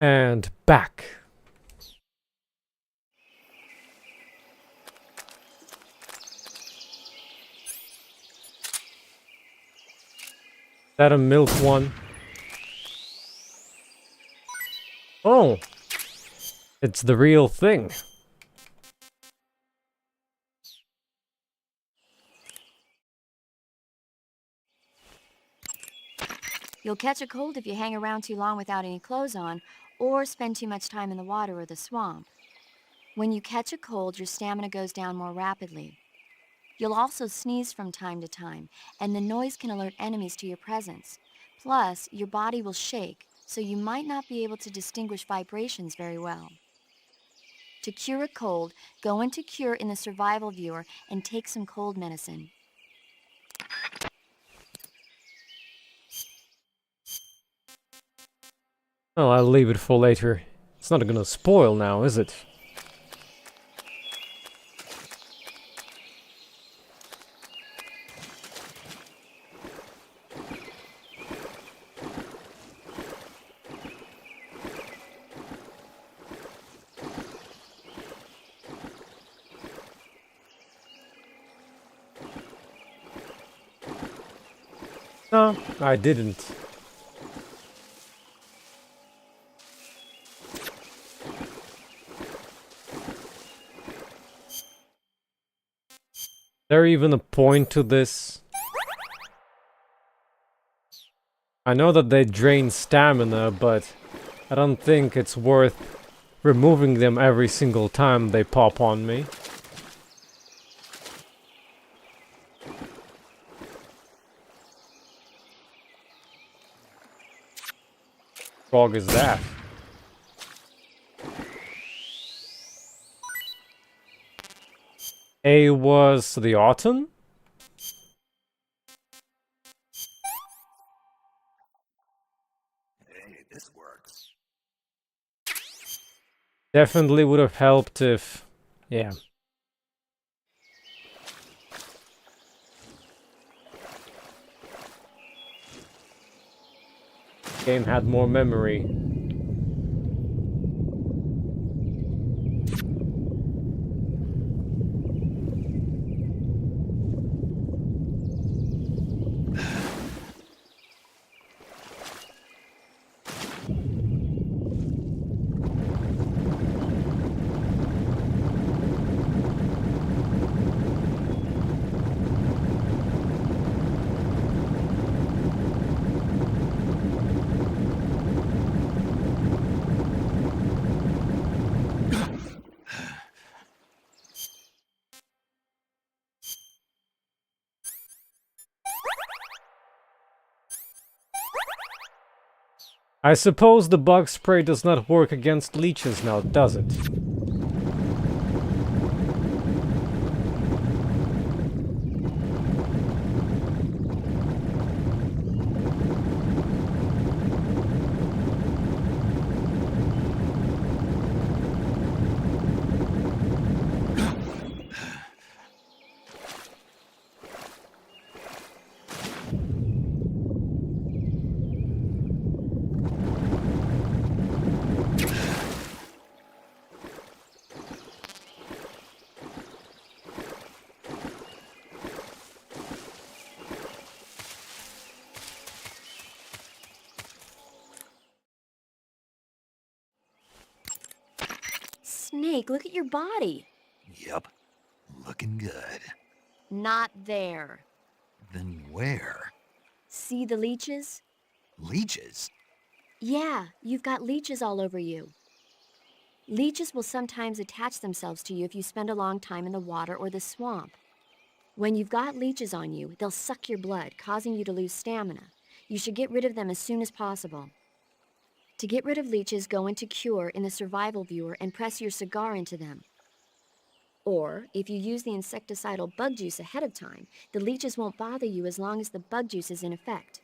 And back. That a milk one? Oh, it's the real thing. You'll catch a cold if you hang around too long without any clothes on, or spend too much time in the water or the swamp. When you catch a cold, your stamina goes down more rapidly. You'll also sneeze from time to time, and the noise can alert enemies to your presence. Plus, your body will shake, so you might not be able to distinguish vibrations very well. To cure a cold, go into Cure in the survival viewer and take some cold medicine. Well, I'll leave it for later. It's not gonna spoil now, is it? No, I didn't. There even a point to this? I know that they drain stamina, but I don't think it's worth removing them every single time they pop on me. Frog is that? A was the autumn? Hey, this works. Definitely would have helped if... yeah. Game had more memory. I suppose the bug spray does not work against leeches now, does it? Snake, look at your body. Yep, looking good. Not there. Then where? See the leeches? Leeches? Yeah, you've got leeches all over you. Leeches will sometimes attach themselves to you if you spend a long time in the water or the swamp. When you've got leeches on you, they'll suck your blood, causing you to lose stamina. You should get rid of them as soon as possible. To get rid of leeches, go into Cure in the survival viewer and press your cigar into them. Or, if you use the insecticidal bug juice ahead of time, the leeches won't bother you as long as the bug juice is in effect.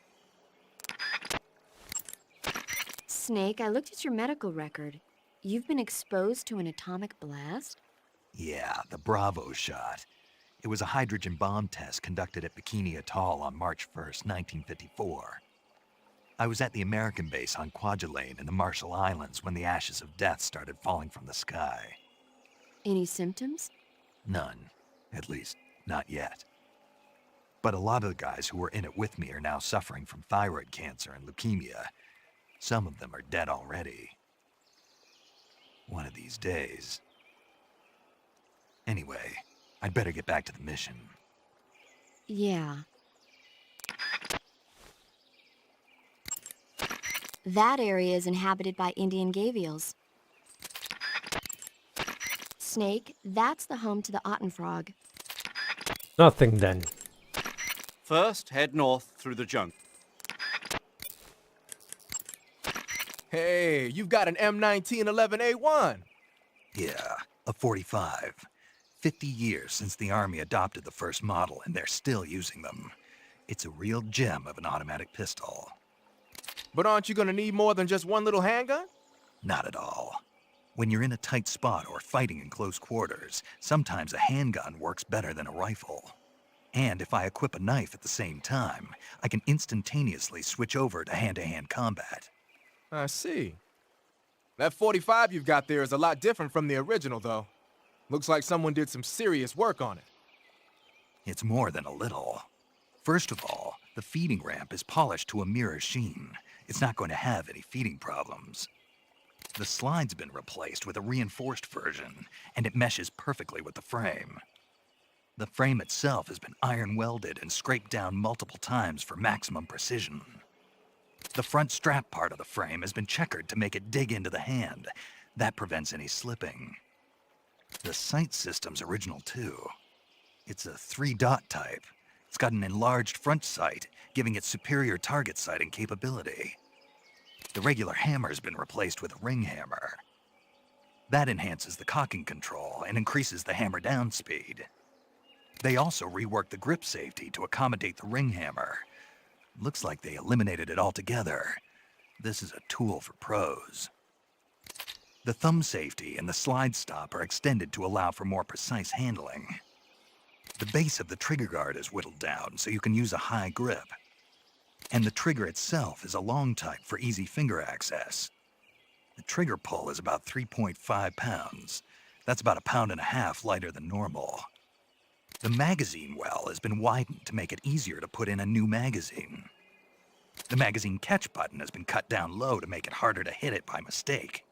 Snake, I looked at your medical record. You've been exposed to an atomic blast? Yeah, the Bravo shot. It was a hydrogen bomb test conducted at Bikini Atoll on March 1st, 1954. I was at the American base on Kwajalein in the Marshall Islands when the ashes of death started falling from the sky. Any symptoms? None. At least, not yet. But a lot of the guys who were in it with me are now suffering from thyroid cancer and leukemia. Some of them are dead already. One of these days. Anyway, I'd better get back to the mission. Yeah. That area is inhabited by Indian gavials. Snake, that's the home to the Otten frog. Nothing then. First, head north through the jungle. Hey, you've got an M1911A1. Yeah, a 45. 50 years since the Army adopted the first model, and they're still using them. It's a real gem of an automatic pistol. But aren't you gonna need more than just one little handgun? Not at all. When you're in a tight spot or fighting in close quarters, sometimes a handgun works better than a rifle. And if I equip a knife at the same time, I can instantaneously switch over to hand-to-hand combat. I see. That 45 you've got there is a lot different from the original, though. Looks like someone did some serious work on it. It's more than a little. First of all, the feeding ramp is polished to a mirror sheen. It's not going to have any feeding problems. The slide's been replaced with a reinforced version, and it meshes perfectly with the frame. The frame itself has been iron welded and scraped down multiple times for maximum precision. The front strap part of the frame has been checkered to make it dig into the hand. That prevents any slipping. The sight system's original too. It's a 3-dot type. It's got an enlarged front sight, giving it superior target sighting capability. The regular hammer's been replaced with a ring hammer. That enhances the cocking control and increases the hammer down speed. They also reworked the grip safety to accommodate the ring hammer. Looks like they eliminated it altogether. This is a tool for pros. The thumb safety and the slide stop are extended to allow for more precise handling. The base of the trigger guard is whittled down so you can use a high grip. And the trigger itself is a long type for easy finger access. The trigger pull is about 3.5 pounds. That's about 1.5 pounds lighter than normal. The magazine well has been widened to make it easier to put in a new magazine. The magazine catch button has been cut down low to make it harder to hit it by mistake.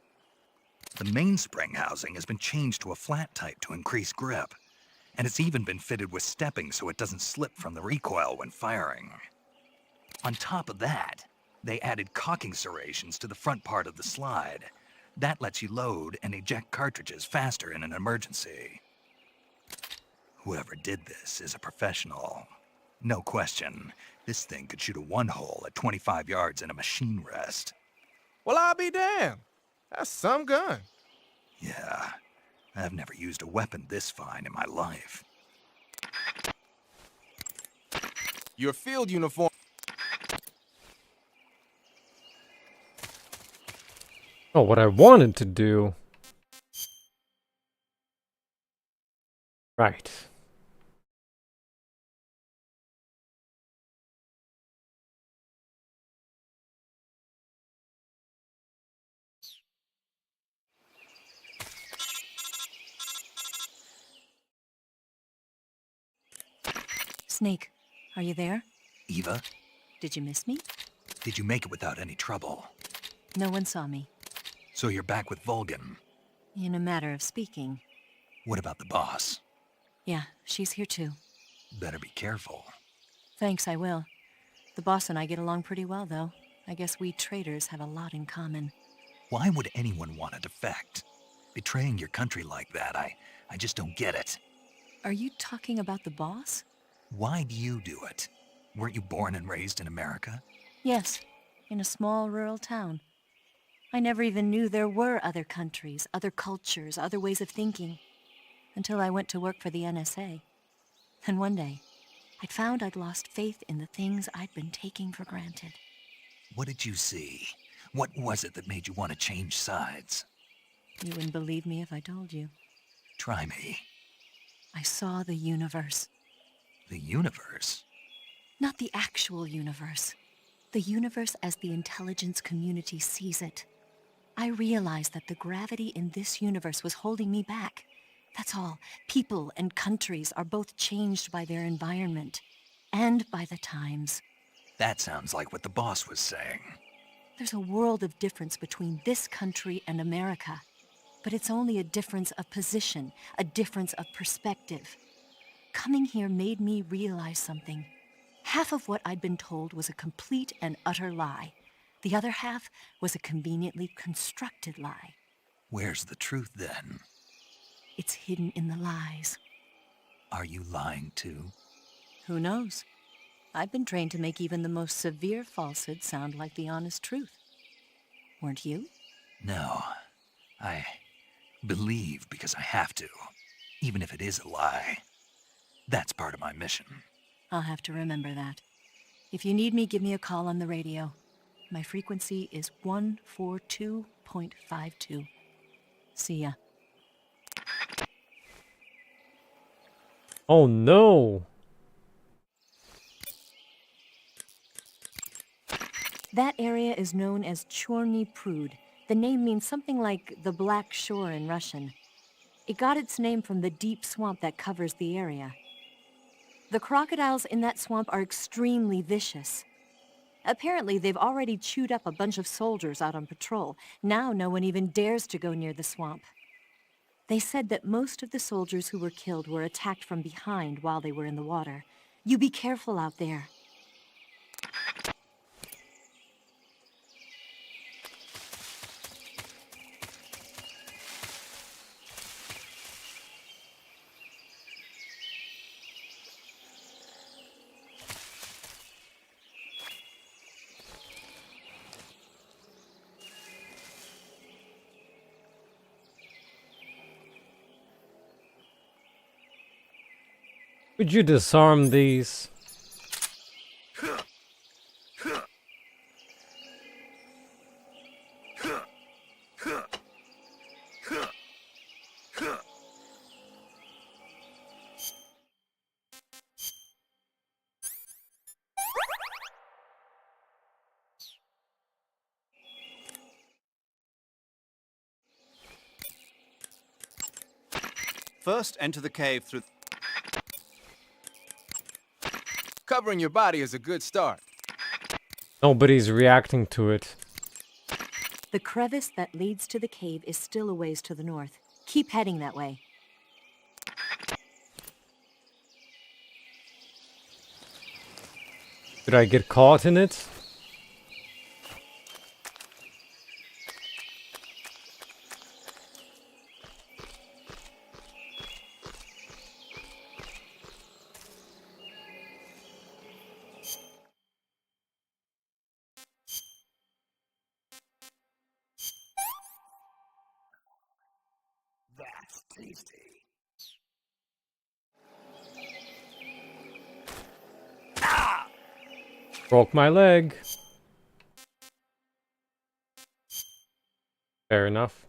The mainspring housing has been changed to a flat type to increase grip, and it's even been fitted with stepping so it doesn't slip from the recoil when firing. On top of that, they added cocking serrations to the front part of the slide. That lets you load and eject cartridges faster in an emergency. Whoever did this is a professional. No question, this thing could shoot a one-hole at 25 yards in a machine rest. Well, I'll be damned. That's some gun. Yeah, I've never used a weapon this fine in my life. Your field uniform. Oh, what I wanted to do. Right. Snake, are you there? Eva, Did you miss me? did you make it without any trouble? No one saw me. So you're back with Volgan. In a matter of speaking. What about the boss? Yeah, she's here too. Better be careful. Thanks, I will. The boss and I get along pretty well, though. I guess we traders have a lot in common. Why would anyone want to defect? Betraying your country like that, I just don't get it. Are you talking about the boss? Why do you do it? Weren't you born and raised in America? Yes, in a small rural town. I never even knew there were other countries, other cultures, other ways of thinking, until I went to work for the NSA. And one day, I'd found I'd lost faith in the things I'd been taking for granted. What did you see? What was it that made you want to change sides? You wouldn't believe me if I told you. Try me. I saw the universe. The universe? Not the actual universe. The universe as the intelligence community sees it. I realized that the gravity in this universe was holding me back. That's all. People and countries are both changed by their environment and by the times. That sounds like what the boss was saying. There's a world of difference between this country and America. But it's only a difference of position, a difference of perspective. Coming here made me realize something. Half of what I'd been told was a complete and utter lie. The other half was a conveniently constructed lie. Where's the truth, then? It's hidden in the lies. Are you lying, too? Who knows? I've been trained to make even the most severe falsehood sound like the honest truth. Weren't you? No. I believe because I have to, even if it is a lie. That's part of my mission. I'll have to remember that. If you need me, give me a call on the radio. My frequency is 142.52. See ya. Oh no! That area is known as Chorny Prud. The name means something like the Black Shore in Russian. It got its name from the deep swamp that covers the area. The crocodiles in that swamp are extremely vicious. Apparently, they've already chewed up a bunch of soldiers out on patrol. Now no one even dares to go near the swamp. They said that most of the soldiers who were killed were attacked from behind while they were in the water. You be careful out there. Would you disarm these? First, enter the cave through... Covering your body is a good start. Nobody's reacting to it. The crevice that leads to the cave is still a ways to the north. Keep heading that way. Did I get caught in it? That's tasty. Broke my leg. Fair enough.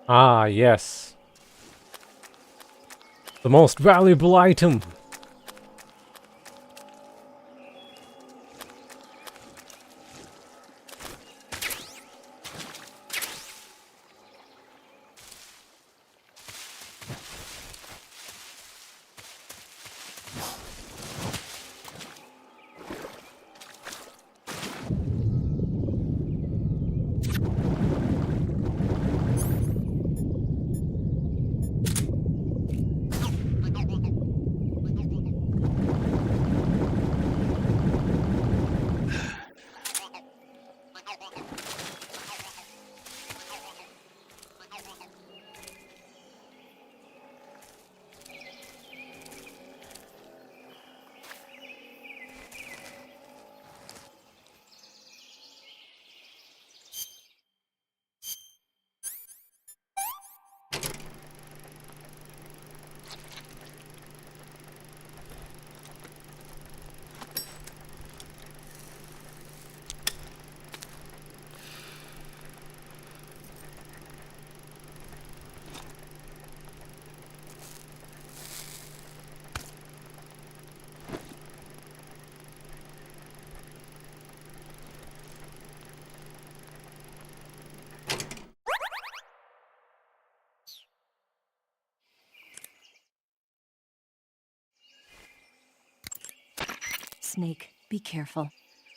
Ah, yes. The most valuable item. Snake, be careful.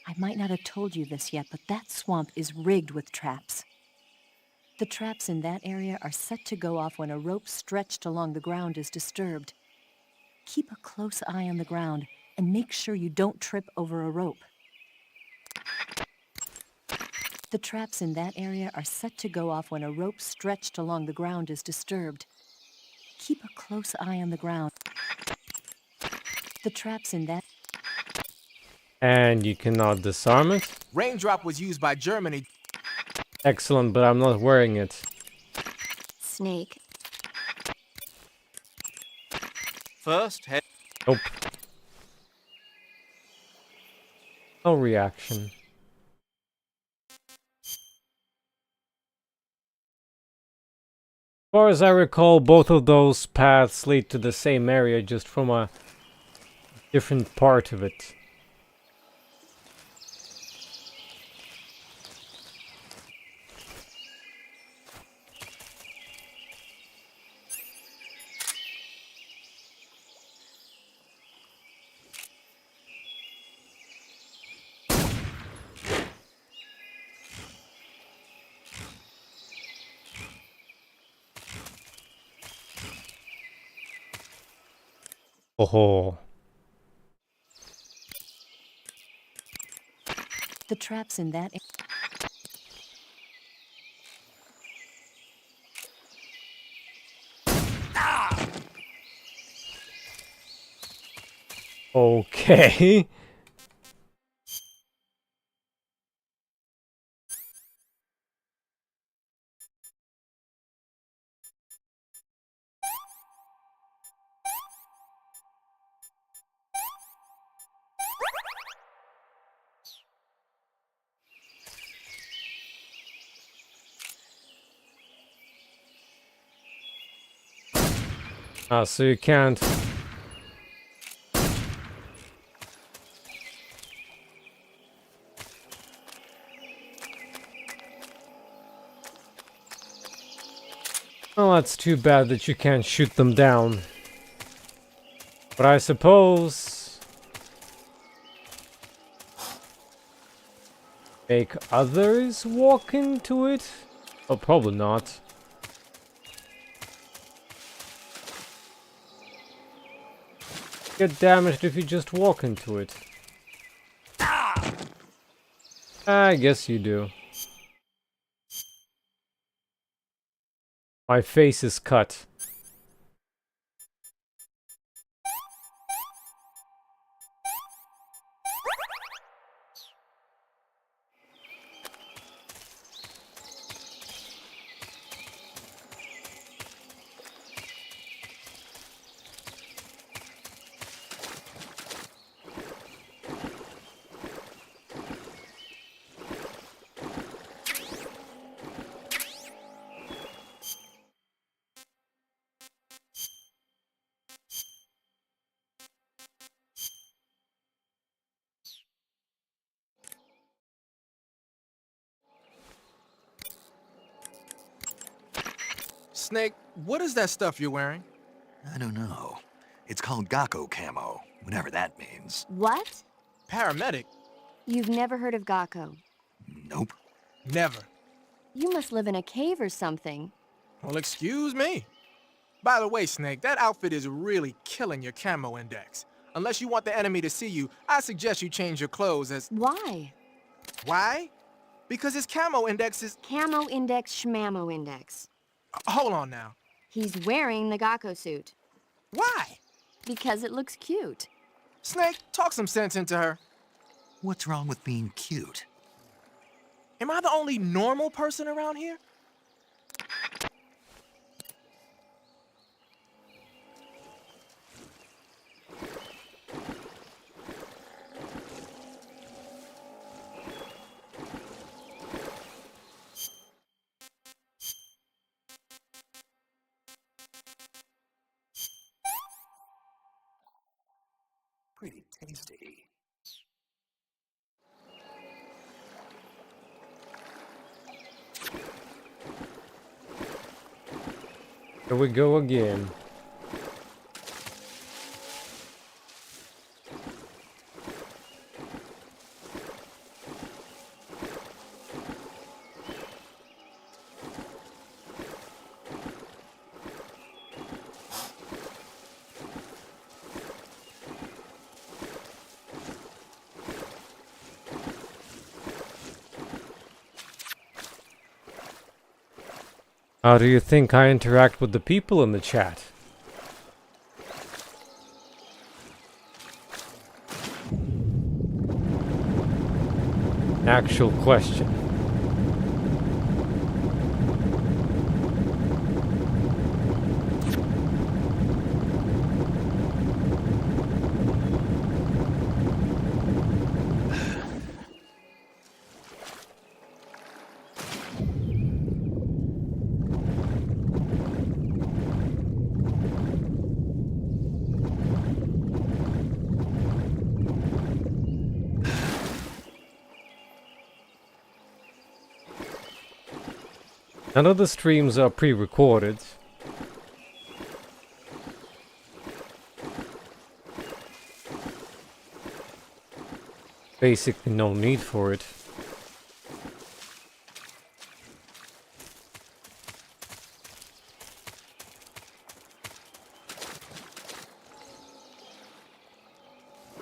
I might not have told you this yet, but that swamp is rigged with traps. The traps in that area are set to go off when a rope stretched along the ground is disturbed. Keep a close eye on the ground and make sure you don't trip over a rope. The traps in that area are set to go off when a rope stretched along the ground is disturbed. Keep a close eye on the ground. The traps in that... And you cannot disarm it? Raindrop was used by Germany. Excellent, but I'm not wearing it. Snake. First, head... Nope. No reaction. As far as I recall, both of those paths lead to the same area, just from a different part of it. Oh. The traps in that... Okay. Ah, so you can't... Well, that's too bad that you can't shoot them down. But I suppose... make others walk into it? Oh, probably not. Get damaged if you just walk into it. I guess you do. My face is cut. Snake, what is that stuff you're wearing? I don't know. It's called Gakko camo, whatever that means. What? Paramedic? You've never heard of Gakko? Nope. Never. You must live in a cave or something. Well, excuse me. By the way, Snake, that outfit is really killing your camo index. Unless you want the enemy to see you, I suggest you change your clothes as... Why? Why? Because his camo index is... Camo index, schmamo index. Hold on now. He's wearing the Gakko suit. Why? Because it looks cute. Snake, talk some sense into her. What's wrong with being cute? Am I the only normal person around here? Pretty tasty. Here we go again. How do you think I interact with the people in the chat? Actual question. None of the streams are pre-recorded. Basically no need for it.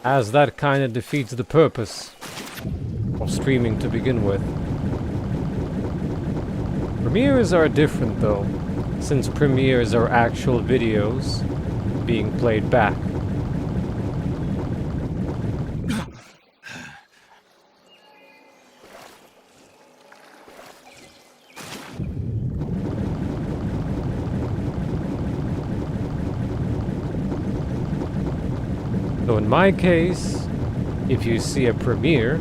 As that kinda defeats the purpose of streaming to begin with. Premieres are different though, since premieres are actual videos being played back. So in my case, if you see a premiere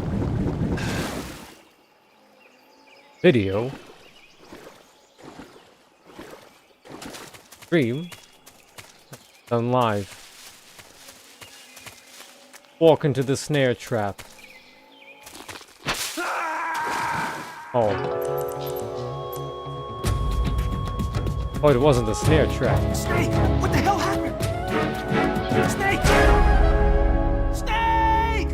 video, stream, done live. Walk into the snare trap. Oh. Oh, it wasn't the snare trap. Snake! What the hell happened? Snake! Snake!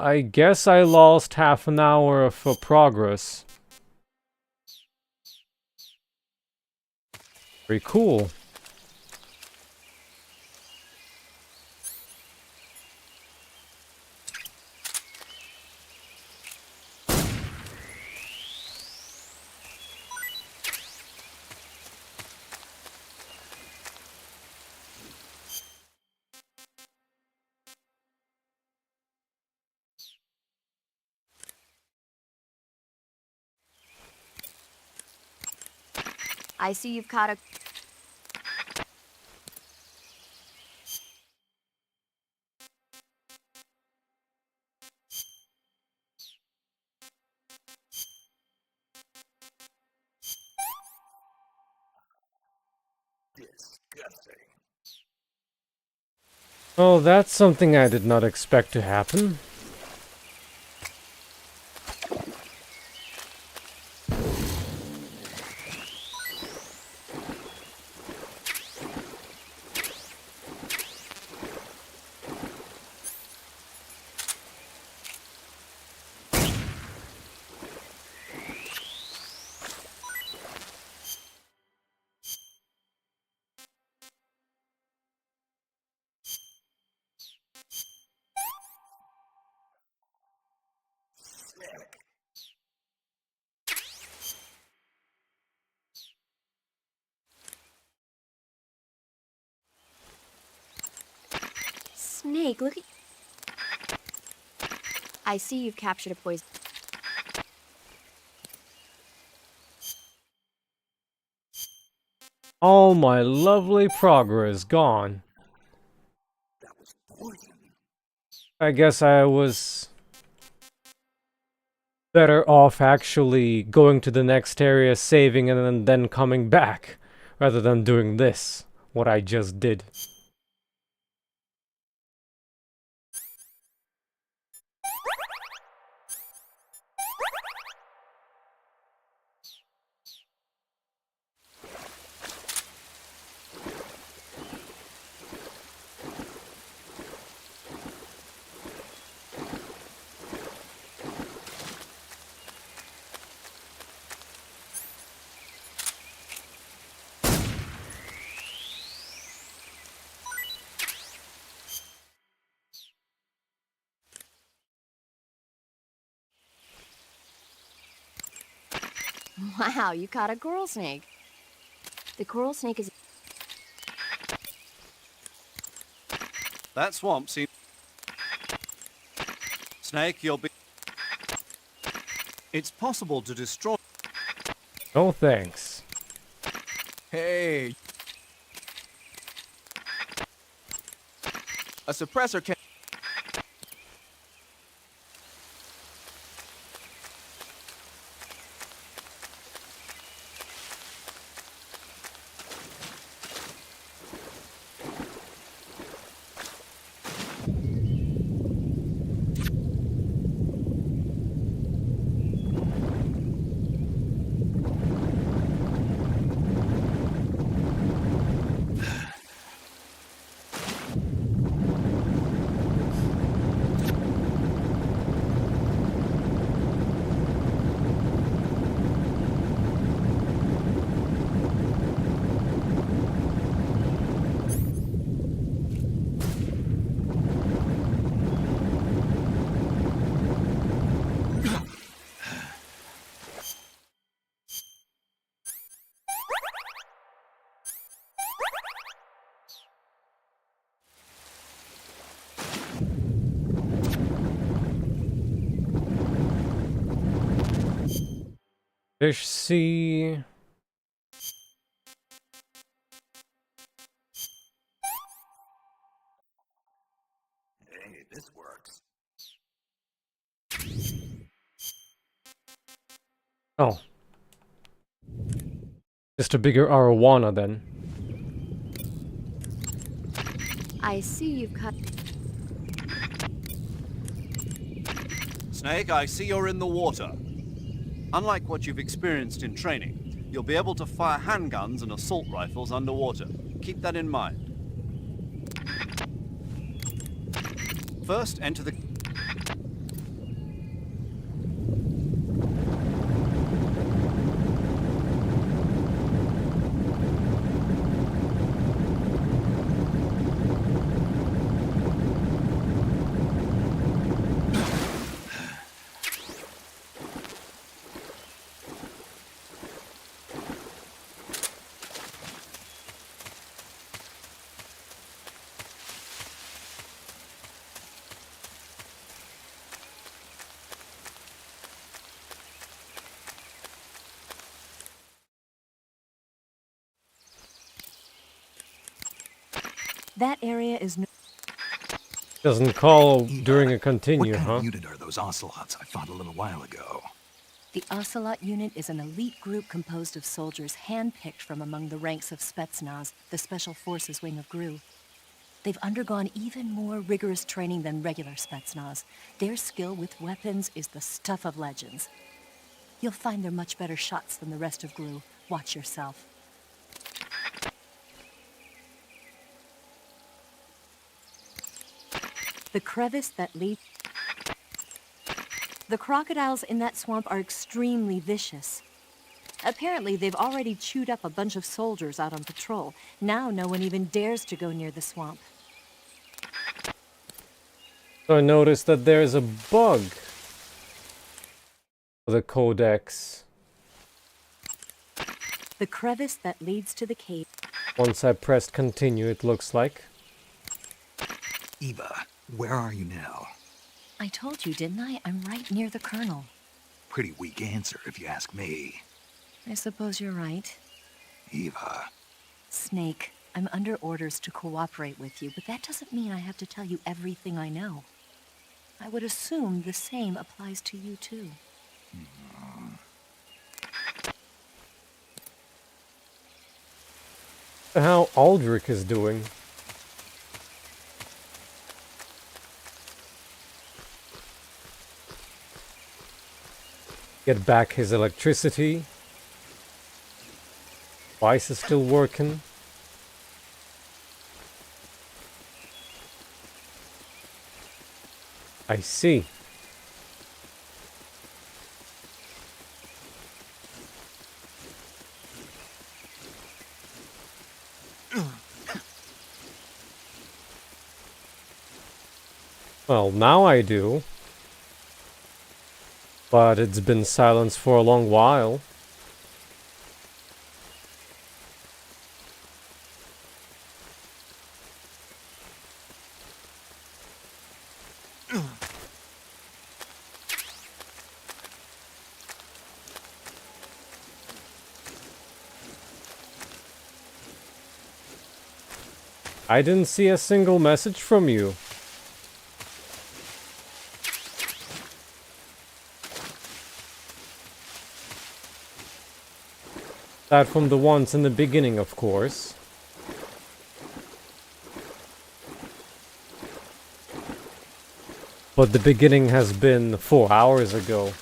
I guess I lost half an hour of progress. Very cool. I see you've caught a... Disgusting. Oh, that's something I did not expect to happen. Snake, look at... I see you've captured a poison. All my lovely progress gone. I guess I was better off actually going to the next area, saving, and then coming back, rather than doing this, what I just did. Wow, you caught a coral snake. The coral snake is... That swamp seems... Snake, you'll be... It's possible to destroy... No thanks. Hey. A suppressor can... Fish sea. Hey, this works. Oh. Just a bigger arowana then. I see you've cut... Snake, I see you're in the water. Unlike what you've experienced in training, you'll be able to fire handguns and assault rifles underwater. Keep that in mind. First, enter the... That area is no... Doesn't call during a continue, what kind huh? of unit are those Ocelots I fought a little while ago? The Ocelot unit is an elite group composed of soldiers handpicked from among the ranks of Spetsnaz, the Special Forces wing of GRU. They've undergone even more rigorous training than regular Spetsnaz. Their skill with weapons is the stuff of legends. You'll find they're much better shots than the rest of GRU. Watch yourself. The crevice that leads... The crocodiles in that swamp are extremely vicious. Apparently, they've already chewed up a bunch of soldiers out on patrol. Now no one even dares to go near the swamp. So I noticed that there's a bug for the codex. The crevice that leads to the cave. Once I pressed continue, it looks like. Eva, where are you now? I told you, didn't I? I'm right near the Colonel. Pretty weak answer, if you ask me. I suppose you're right. Eva. Snake, I'm under orders to cooperate with you, but that doesn't mean I have to tell you everything I know. I would assume the same applies to you, too. How Alduric is doing. Get back his electricity. Device is still working. I see. Well, now I do. But it's been silenced for a long while. I didn't see a single message from you. Aside from the ones in the beginning, of course. But the beginning has been 4 hours ago.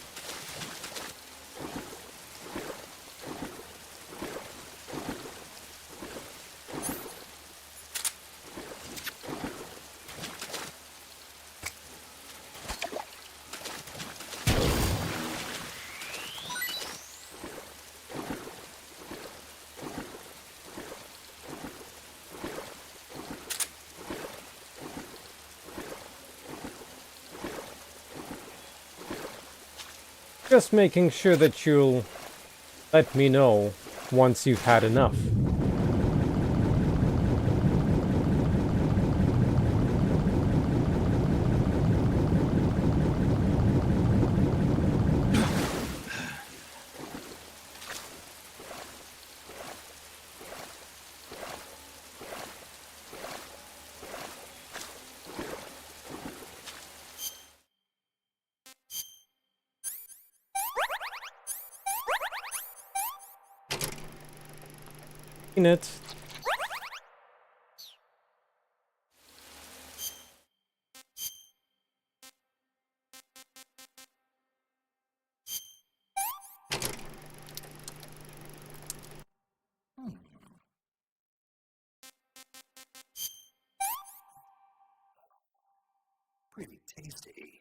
Just making sure that you'll let me know once you've had enough. It. Pretty tasty.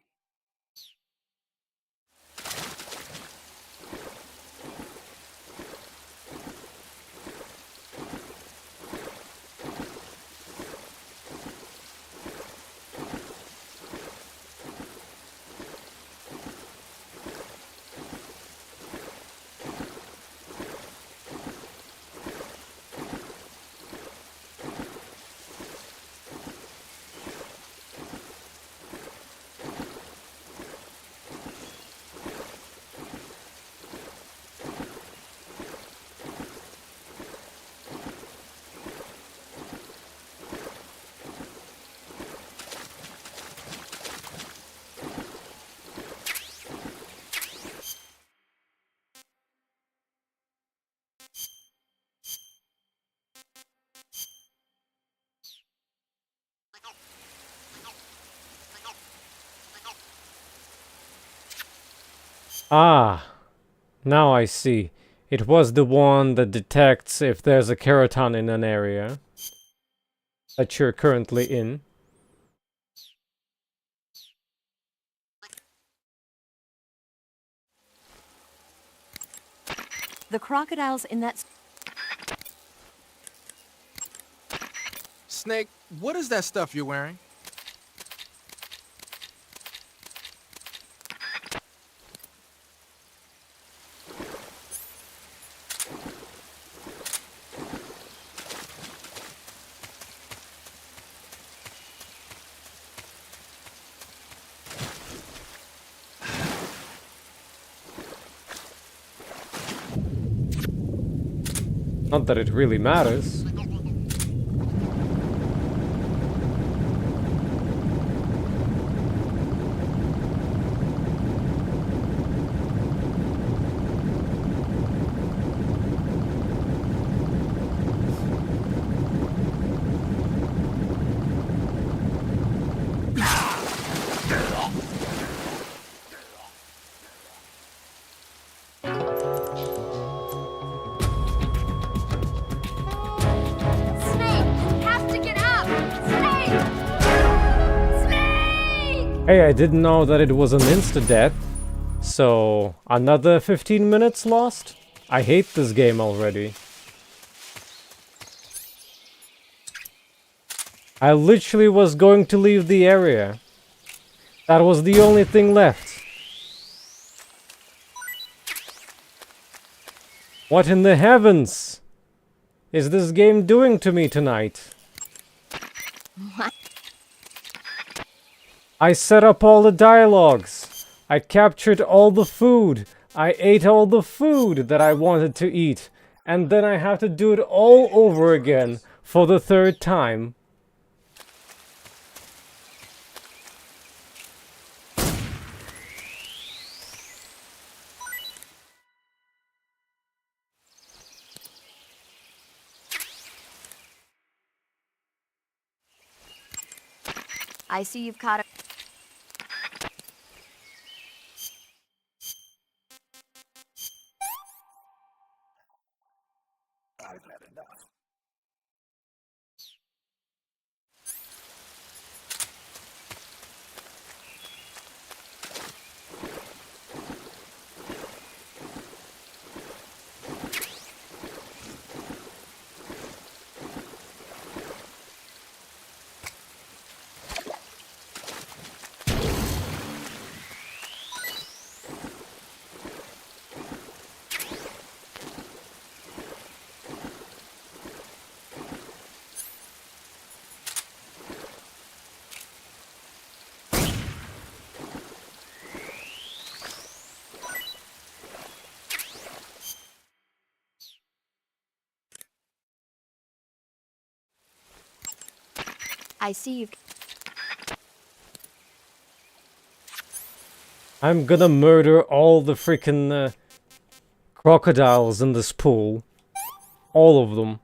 Ah, now I see. It was the one that detects if there's a keraton in an area that you're currently in. The crocodiles in that... Snake, what is that stuff you're wearing? Not that it really matters. Hey, I didn't know that it was an insta-death. So, another 15 minutes lost? I hate this game already. I literally was going to leave the area. That was the only thing left. What in the heavens is this game doing to me tonight? What? I set up all the dialogues. I captured all the food. I ate all the food that I wanted to eat. And then I have to do it all over again for the third time. I see you've caught a... I've had enough. I see you've... I'm gonna murder all the freaking crocodiles in this pool. All of them.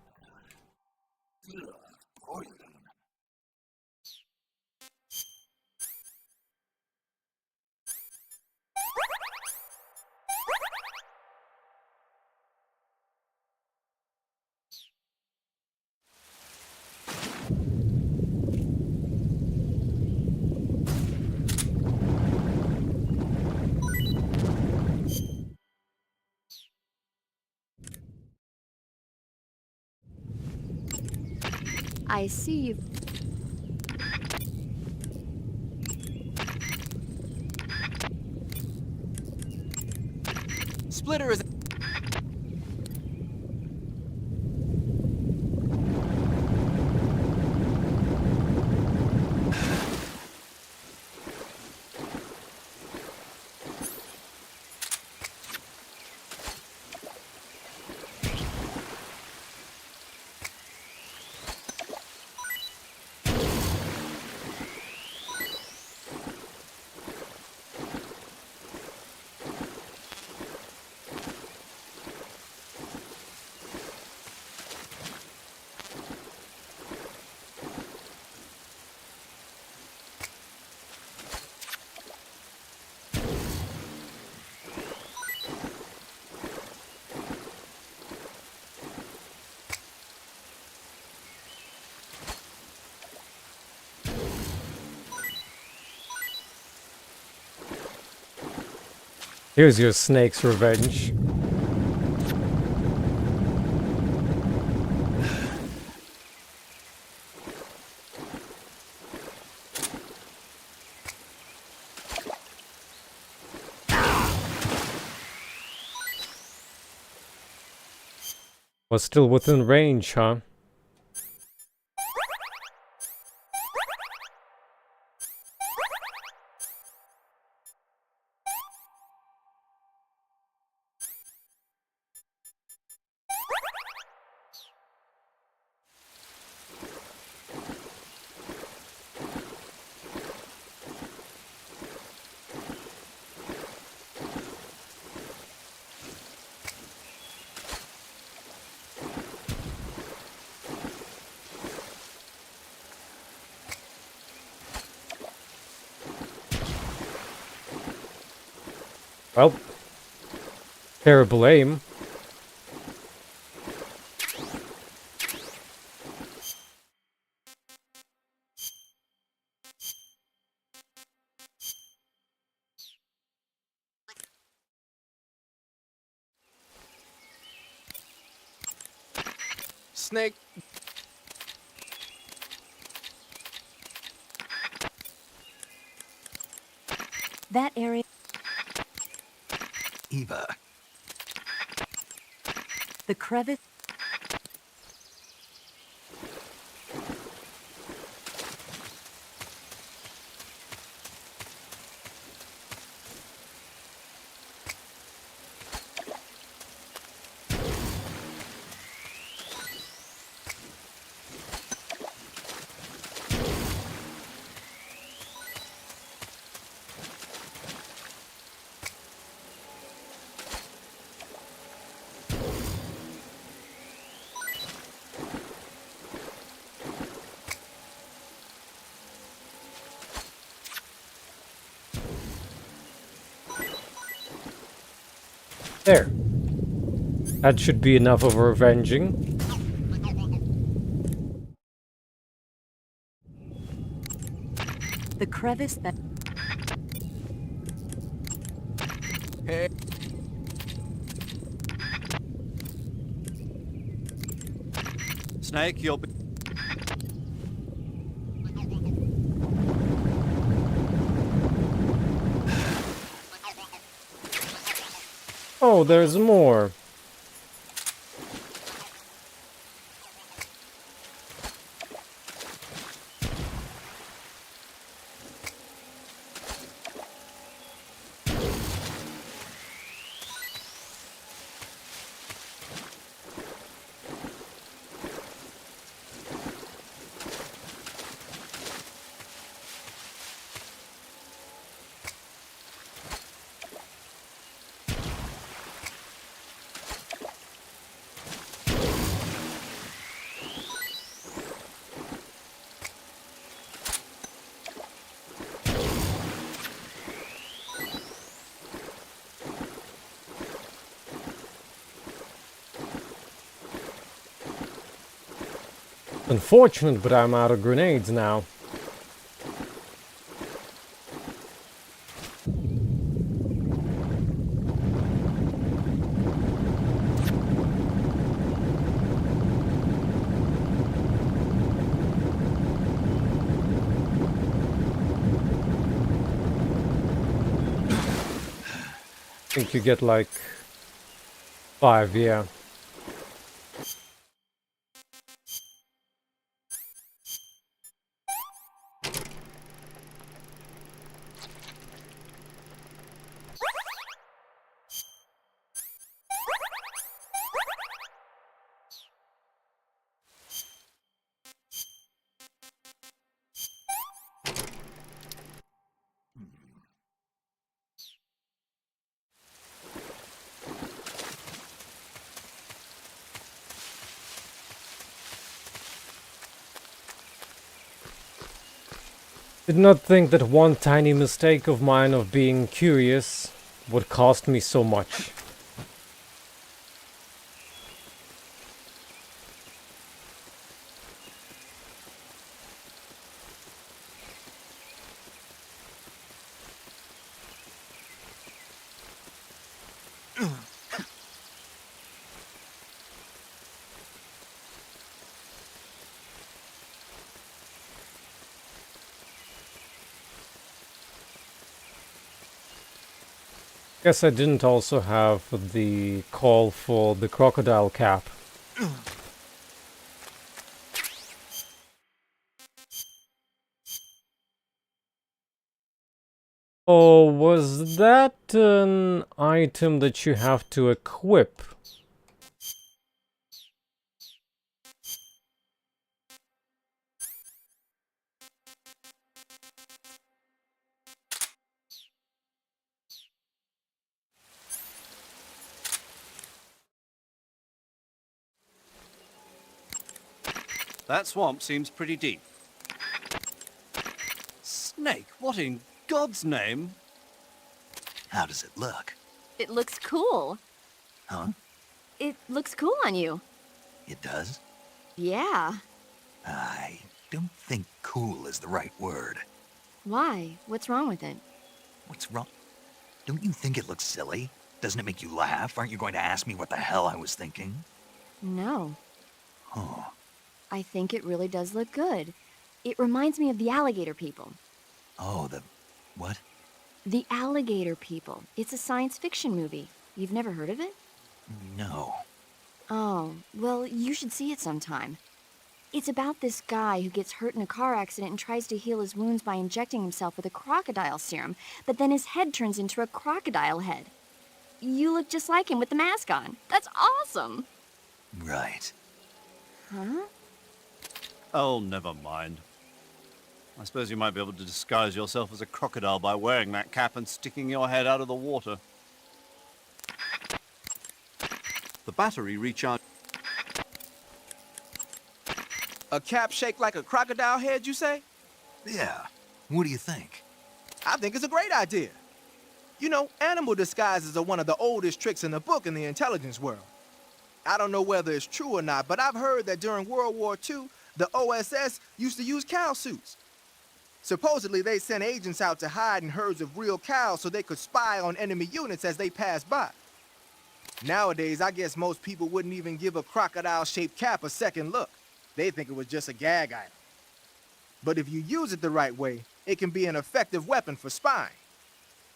I see you've... Splitter is... Here's your snake's revenge. Was still within range, huh? Well, terrible aim. Snake. That area. Eva. The crevice. There. That should be enough of revenging. The crevice that... Hey. Snake, you'll be... Oh, there's more. Unfortunate, but I'm out of grenades now. I think you get like 5, yeah. Did not think that one tiny mistake of mine of being curious would cost me so much. Guess I didn't also have the call for the crocodile cap. Oh, was that an item that you have to equip? That swamp seems pretty deep. Snake, what in God's name? How does it look? It looks cool. Huh? It looks cool on you. It does? Yeah. I don't think cool is the right word. Why? What's wrong with it? What's wrong? Don't you think it looks silly? Doesn't it make you laugh? Aren't you going to ask me what the hell I was thinking? No. Oh. I think it really does look good. It reminds me of the alligator people. Oh, the... what? The Alligator People. It's a science fiction movie. You've never heard of it? No. Oh, well, you should see it sometime. It's about this guy who gets hurt in a car accident and tries to heal his wounds by injecting himself with a crocodile serum, but then his head turns into a crocodile head. You look just like him with the mask on. That's awesome! Right. Huh? Oh, never mind. I suppose you might be able to disguise yourself as a crocodile by wearing that cap and sticking your head out of the water. The battery recharged. A cap shaped like a crocodile head, you say? Yeah. What do you think? I think it's a great idea. You know, animal disguises are one of the oldest tricks in the book in the intelligence world. I don't know whether it's true or not, but I've heard that during World War II, the OSS used to use cow suits. Supposedly, they sent agents out to hide in herds of real cows so they could spy on enemy units as they passed by. Nowadays, I guess most people wouldn't even give a crocodile-shaped cap a second look. They think it was just a gag item. But if you use it the right way, it can be an effective weapon for spying.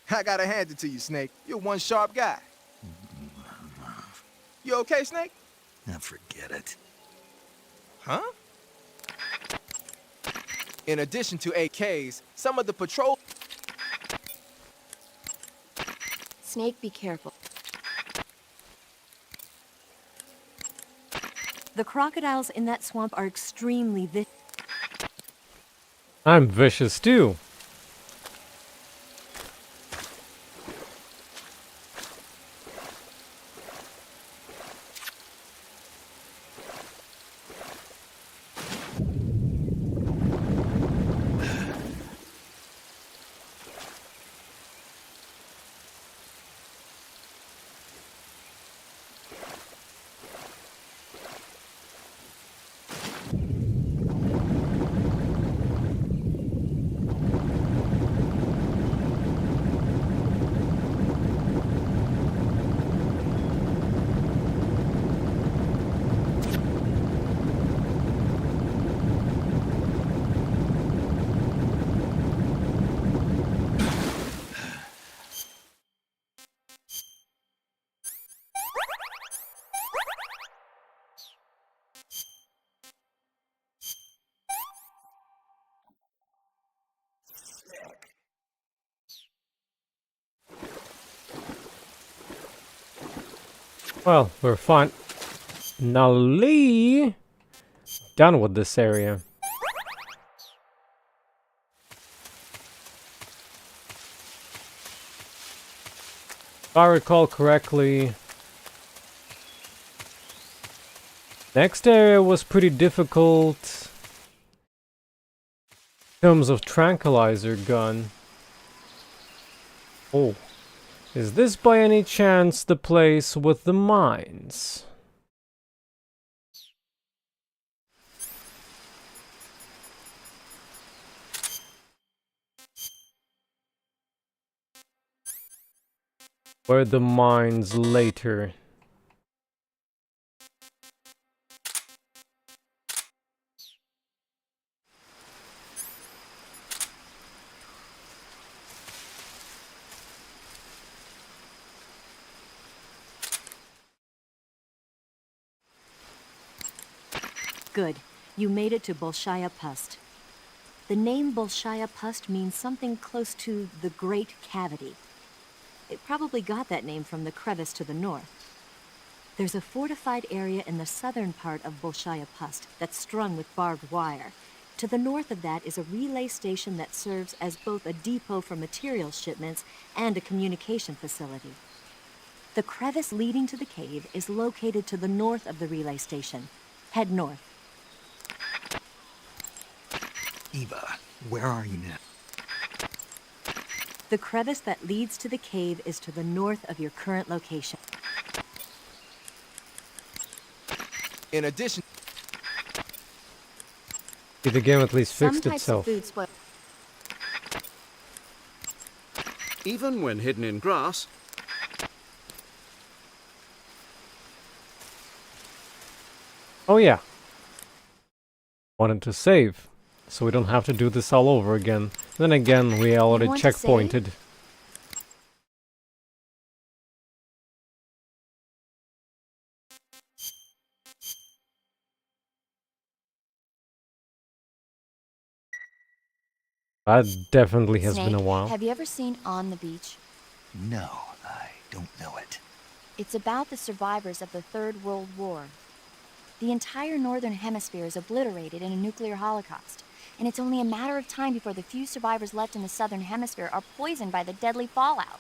I gotta hand it to you, Snake. You're one sharp guy. You okay, Snake? Now forget it. Huh? In addition to AKs, some of the patrol... Snake, be careful. The crocodiles in that swamp are extremely vicious. I'm vicious too. Well, we're finally done with this area. If I recall correctly, next area was pretty difficult in terms of tranquilizer gun. Oh. Is this by any chance the place with the mines? Where the mines later? Good. You made it to Bolshaya Pust. The name Bolshaya Pust means something close to the Great Cavity. It probably got that name from the crevice to the north. There's a fortified area in the southern part of Bolshaya Pust that's strung with barbed wire. To the north of that is a relay station that serves as both a depot for material shipments and a communication facility. The crevice leading to the cave is located to the north of the relay station. Head north. Eva, where are you now? The crevice that leads to the cave is to the north of your current location. In addition, the game at least Some fixed types itself. of food spoil. Even when hidden in grass, Oh yeah. Wanted to save, so we don't have to do this all over again. Then again, we already want to checkpointed. That definitely has been a Snake, while. have you ever seen On the Beach? No, I don't know it. It's about the survivors of the Third World War. The entire northern hemisphere is obliterated in a nuclear holocaust, and it's only a matter of time before the few survivors left in the southern hemisphere are poisoned by the deadly fallout.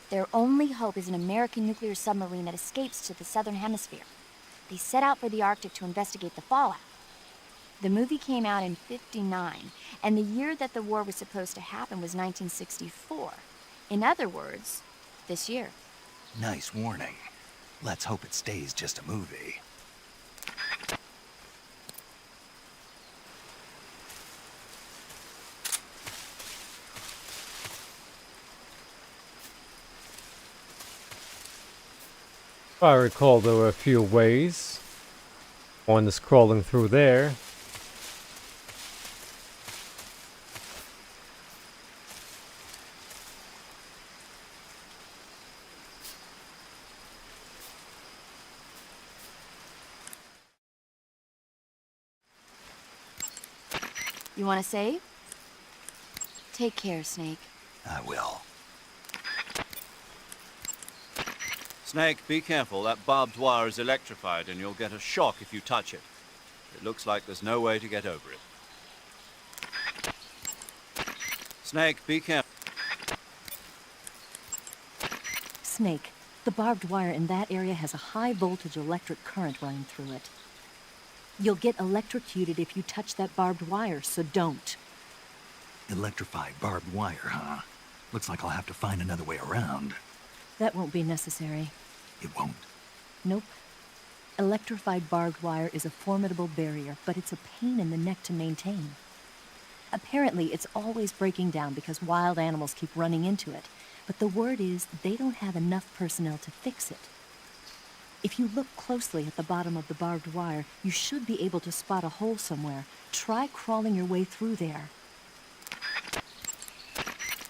Their only hope is an American nuclear submarine that escapes to the southern hemisphere. They set out for the Arctic to investigate the fallout. The movie came out in '59, and the year that the war was supposed to happen was 1964. In other words, this year. Nice warning. Let's hope it stays just a movie. If I recall, there were a few ways. One is crawling through there. You want to save? Take care, Snake. I will. Snake, be careful. That barbed wire is electrified and you'll get a shock if you touch it. It looks like there's no way to get over it. Snake, be careful. Snake, the barbed wire in that area has a high voltage electric current running through it. You'll get electrocuted if you touch that barbed wire, so don't. Electrified barbed wire, huh? Looks like I'll have to find another way around. That won't be necessary. It won't? Nope. Electrified barbed wire is a formidable barrier, but it's a pain in the neck to maintain. Apparently, it's always breaking down because wild animals keep running into it, but the word is they don't have enough personnel to fix it. If you look closely at the bottom of the barbed wire, you should be able to spot a hole somewhere. Try crawling your way through there.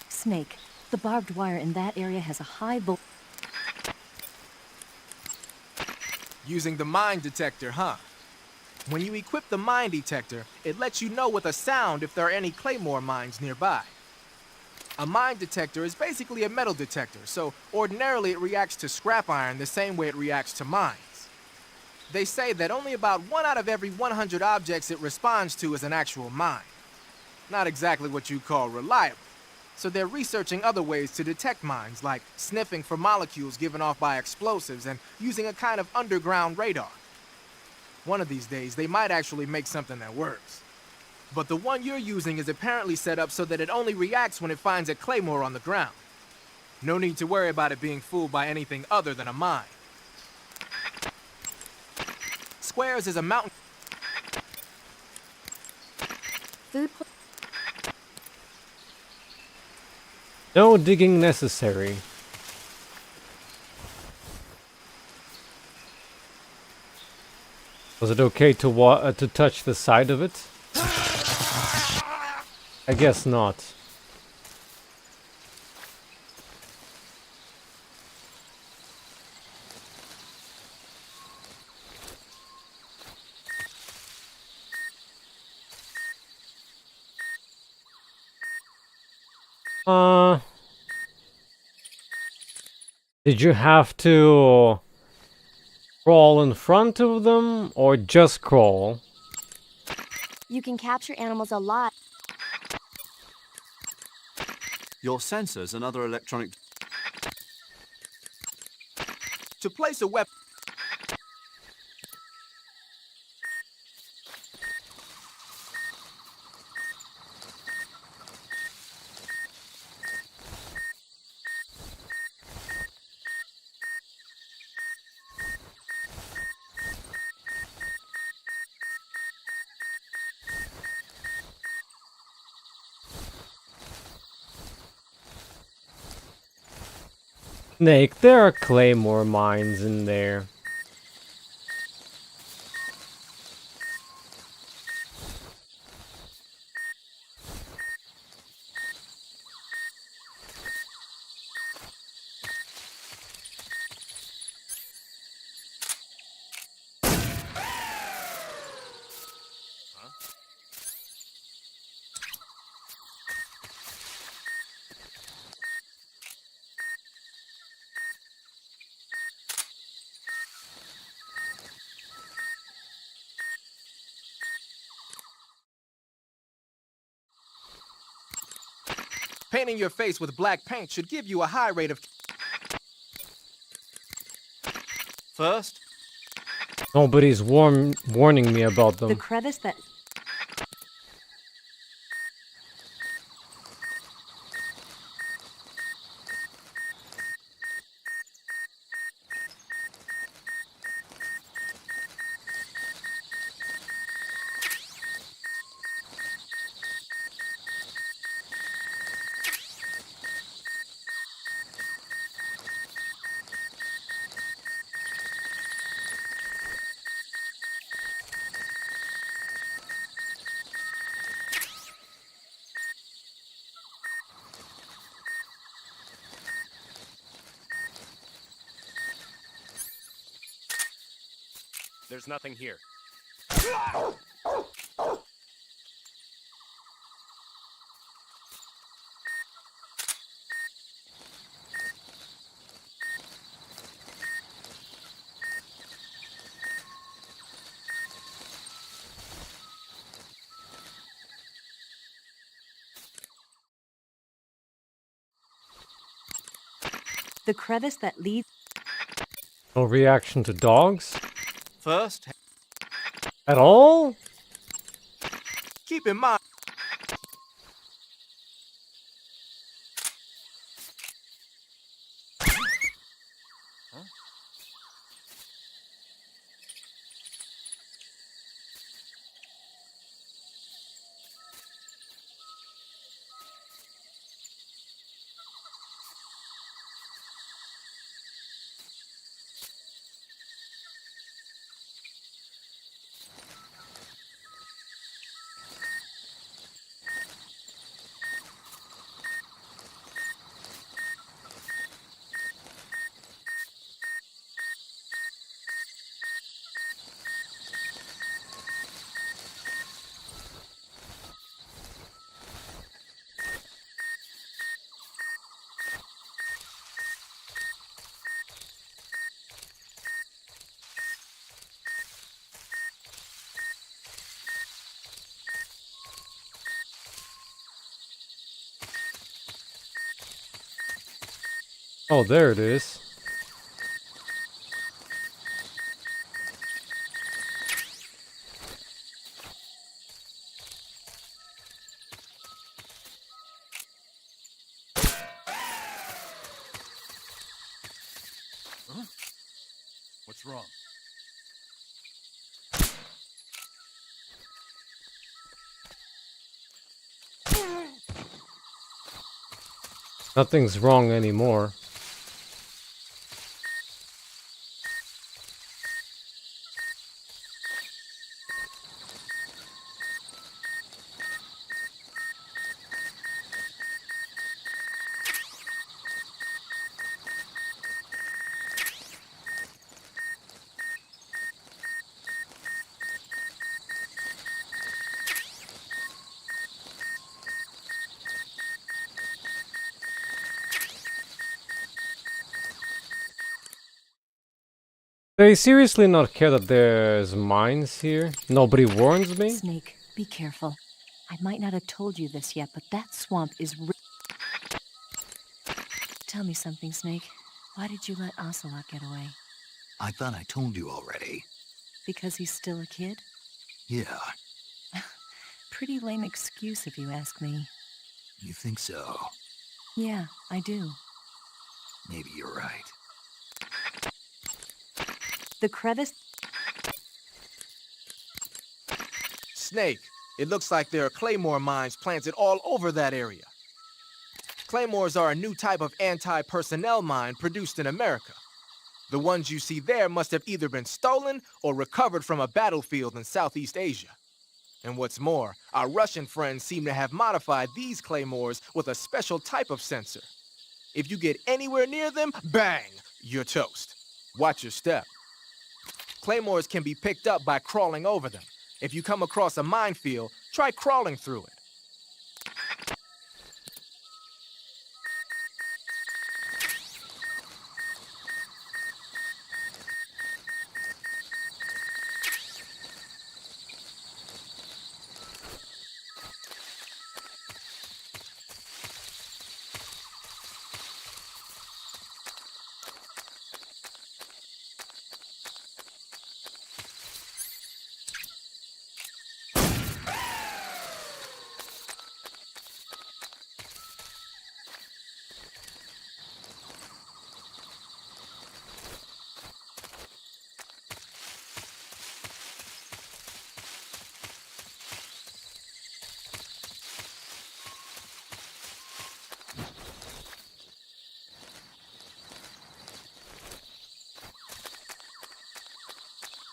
Snake, the barbed wire in that area has a high voltage. using the mine detector, huh? When you equip the mine detector, it lets you know with a sound if there are any claymore mines nearby. A mine detector is basically a metal detector, so ordinarily it reacts to scrap iron the same way it reacts to mines. They say that only about 1 out of every 100 objects it responds to is an actual mine. Not exactly what you call reliable. So they're researching other ways to detect mines, like sniffing for molecules given off by explosives and using a kind of underground radar. One of these days, they might actually make something that works. But the one you're using is apparently set up so that it only reacts when it finds a claymore on the ground. No need to worry about it being fooled by anything other than a mine. Squares is a mountain... Food... No digging necessary. Was it okay to touch the side of it? I guess not. Did you have to crawl in front of them or just crawl? You can capture animals alive. Your sensors and other electronic... To place a weapon... Snake, there are claymore mines in there. Painting your face with black paint should give you a high rate of... First, Nobody's warning me about them. The crevice that... There's nothing here. The crevice that leads... No reaction to dogs? first... At all? Keep in mind... Oh, there it is. Huh? What's wrong? Nothing's wrong anymore. They seriously not care that there's mines here? Nobody warns me? Snake, be careful. I might not have told you this yet, but that swamp is Tell me something, Snake. Why did you let Ocelot get away? I thought I told you already. Because he's still a kid? Yeah, Pretty lame excuse if you ask me. you think so? Yeah, I do. Maybe you're right. The crevice... Snake, it looks like there are claymore mines planted all over that area. Claymores are a new type of anti-personnel mine produced in America. The ones you see there must have either been stolen or recovered from a battlefield in Southeast Asia. And what's more, our Russian friends seem to have modified these claymores with a special type of sensor. If you get anywhere near them, bang, you're toast. Watch your step. Claymores can be picked up by crawling over them. If you come across a minefield, try crawling through it.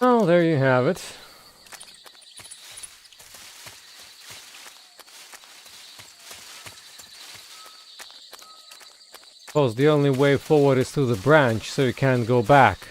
Oh, there you have it. Suppose the only way forward is through the branch, so you can't go back.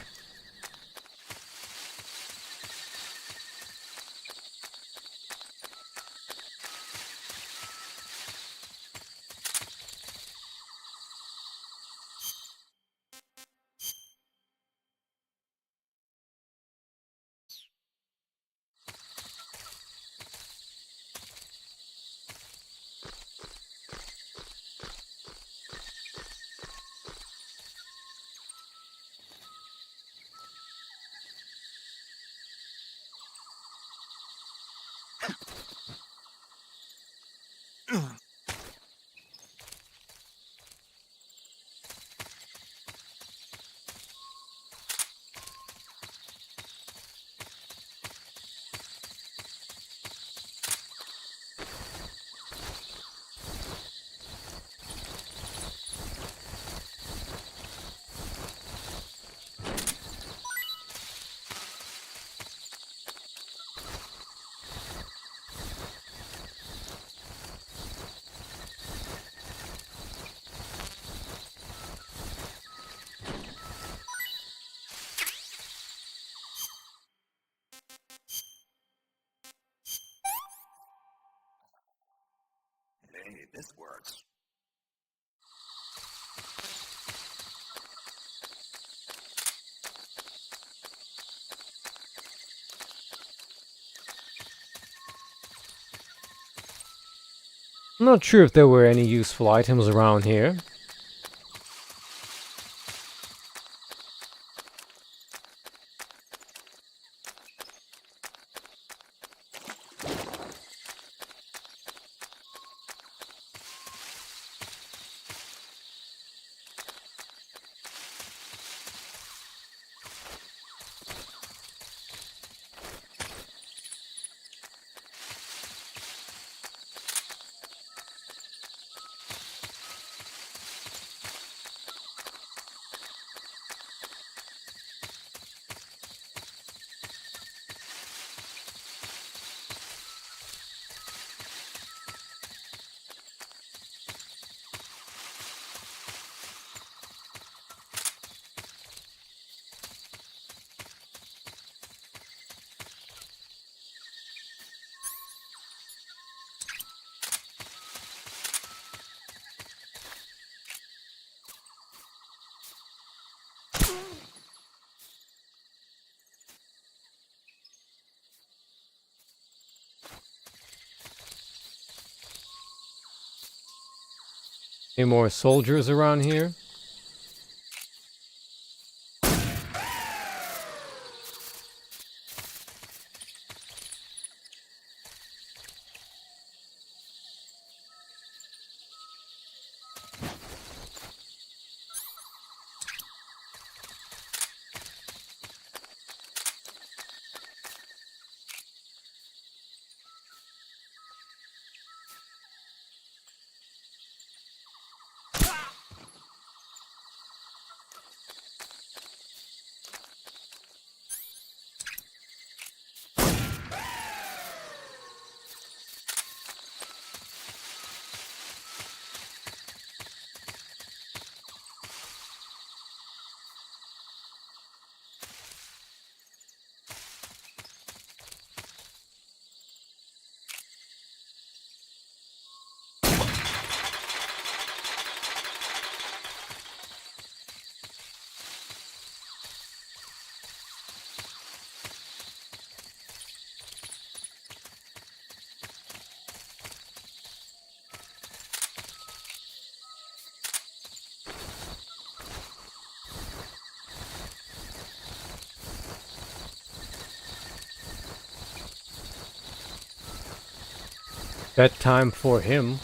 Hey, this works. I'm not sure if there were any useful items around here. Any more soldiers around here? Bedtime for him.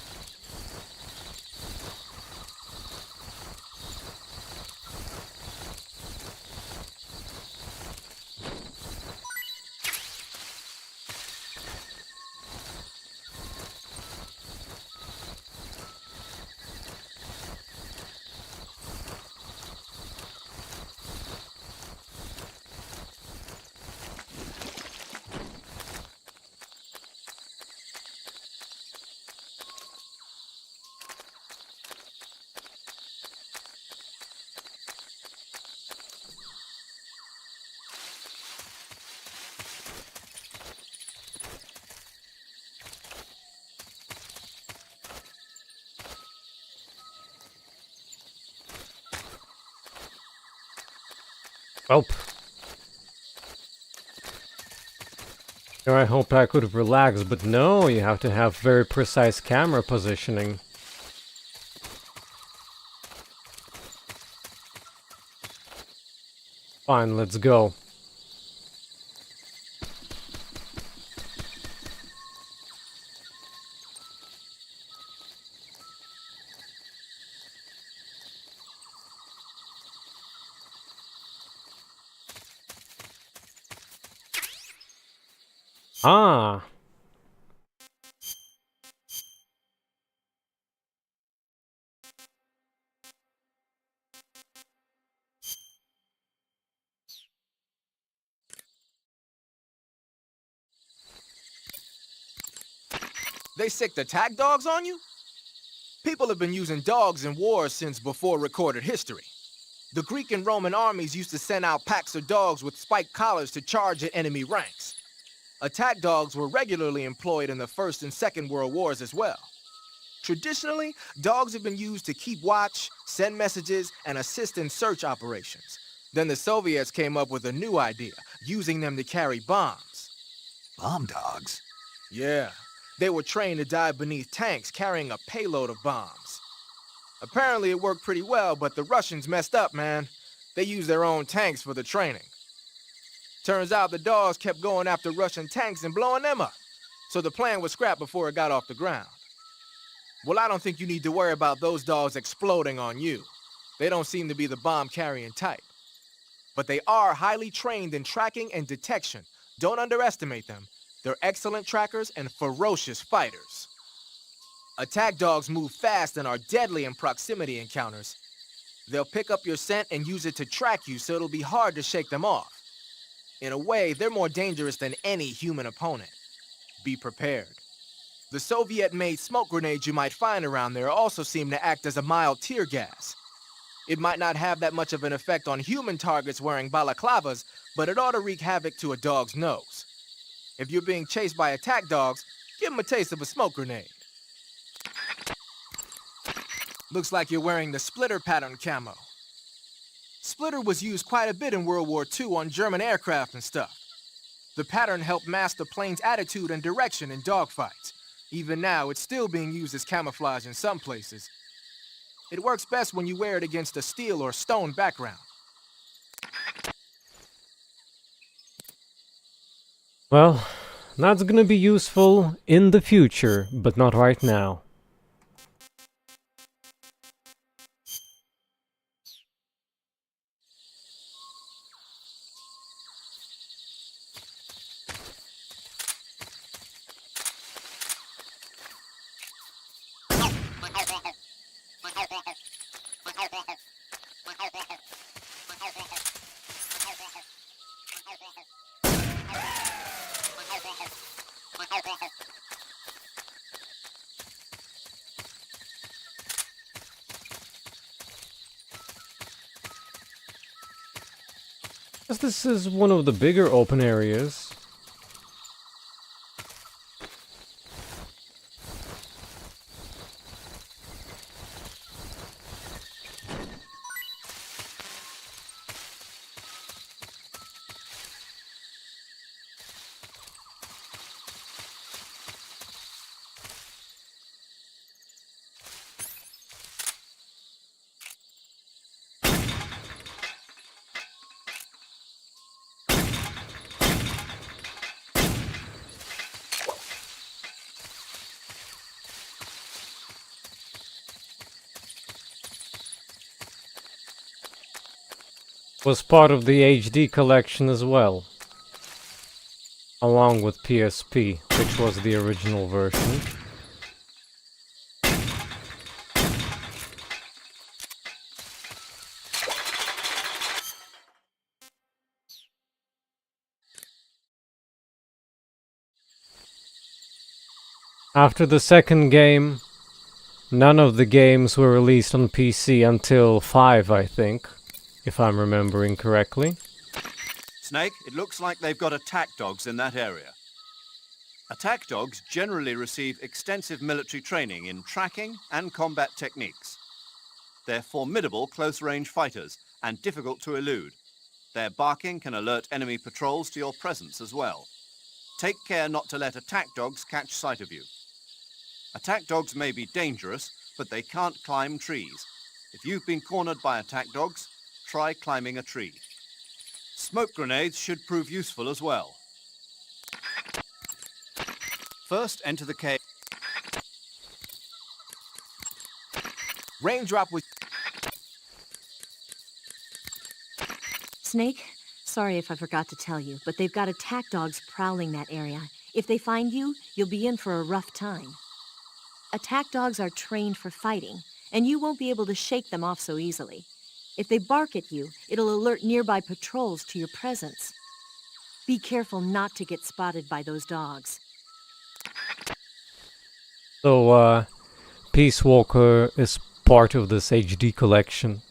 Welp. Here I hope I could relax, but no, you have to have very precise camera positioning. Fine, let's go. Ah. They sicked the tag dogs on you? People have been using dogs in wars since before recorded history. The Greek and Roman armies used to send out packs of dogs with spiked collars to charge at enemy ranks. Attack dogs were regularly employed in the First and Second World Wars as well. Traditionally, dogs have been used to keep watch, send messages, and assist in search operations. Then the Soviets came up with a new idea, using them to carry bombs. Bomb dogs? Yeah, they were trained to dive beneath tanks carrying a payload of bombs. Apparently it worked pretty well, but the Russians messed up, man. They used their own tanks for the training. Turns out the dogs kept going after Russian tanks and blowing them up, so the plan was scrapped before it got off the ground. Well, I don't think you need to worry about those dogs exploding on you. They don't seem to be the bomb-carrying type. But they are highly trained in tracking and detection. Don't underestimate them. They're excellent trackers and ferocious fighters. Attack dogs move fast and are deadly in proximity encounters. They'll pick up your scent and use it to track you, so it'll be hard to shake them off. In a way, they're more dangerous than any human opponent. Be prepared. The Soviet-made smoke grenades you might find around there also seem to act as a mild tear gas. It might not have that much of an effect on human targets wearing balaclavas, but it ought to wreak havoc to a dog's nose. If you're being chased by attack dogs, give them a taste of a smoke grenade. Looks like you're wearing the splitter pattern camo. Splitter was used quite a bit in World War II on German aircraft and stuff. The pattern helped mask the plane's attitude and direction in dogfights. Even now, it's still being used as camouflage in some places. It works best when you wear it against a steel or stone background. Well, that's gonna be useful in the future, but not right now. This is one of the bigger open areas. Was part of the HD collection as well, along with PSP, which was the original version. After the second game, none of the games were released on PC until 5, I think, if I'm remembering correctly. Snake, it looks like they've got attack dogs in that area. Attack dogs generally receive extensive military training in tracking and combat techniques. They're formidable close-range fighters and difficult to elude. Their barking can alert enemy patrols to your presence as well. Take care not to let attack dogs catch sight of you. Attack dogs may be dangerous, but they can't climb trees. If you've been cornered by attack dogs, try climbing a tree. Smoke grenades should prove useful as well. First, enter the cave. Raindrop was... Snake, sorry if I forgot to tell you, but they've got attack dogs prowling that area. If they find you, you'll be in for a rough time. Attack dogs are trained for fighting, and you won't be able to shake them off so easily. If they bark at you, it'll alert nearby patrols to your presence. Be careful not to get spotted by those dogs. So, Peace Walker is part of this HD collection.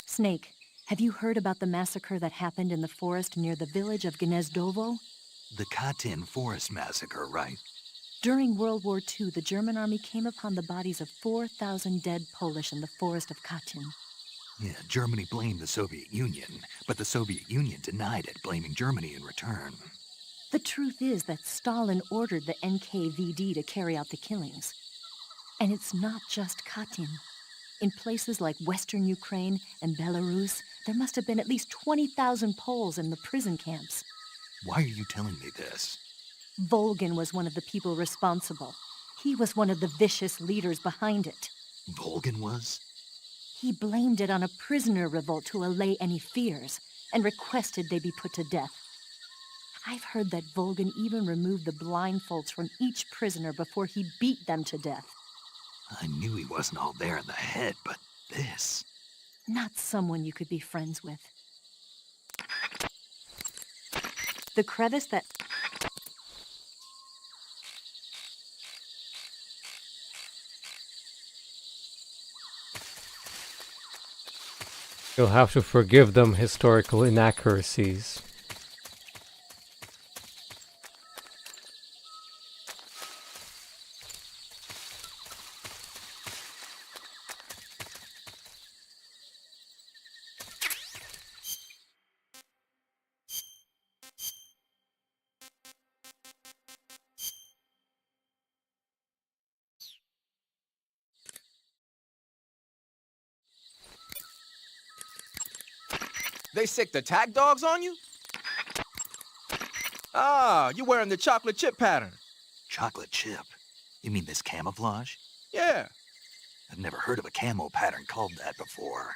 Snake, have you heard about the massacre that happened in the forest near the village of Gnezdovo? The Katyn Forest Massacre, right? During World War II, the German army came upon the bodies of 4,000 dead Polish in the forest of Katyn. Yeah, Germany blamed the Soviet Union, but the Soviet Union denied it, blaming Germany in return. The truth is that Stalin ordered the NKVD to carry out the killings. And it's not just Katyn. In places like Western Ukraine and Belarus, there must have been at least 20,000 Poles in the prison camps. Why are you telling me this? Volgin was one of the people responsible. He was one of the vicious leaders behind it. Volgin was? He blamed it on a prisoner revolt to allay any fears, and requested they be put to death. I've heard that Volgin even removed the blindfolds from each prisoner before he beat them to death. I knew he wasn't all there in the head, but this... Not someone you could be friends with. The crevice that... You'll have to forgive them historical inaccuracies. They sick the tag dogs on you? Ah, you wearing the chocolate chip pattern. Chocolate chip? You mean this camouflage? Yeah. I've never heard of a camo pattern called that before.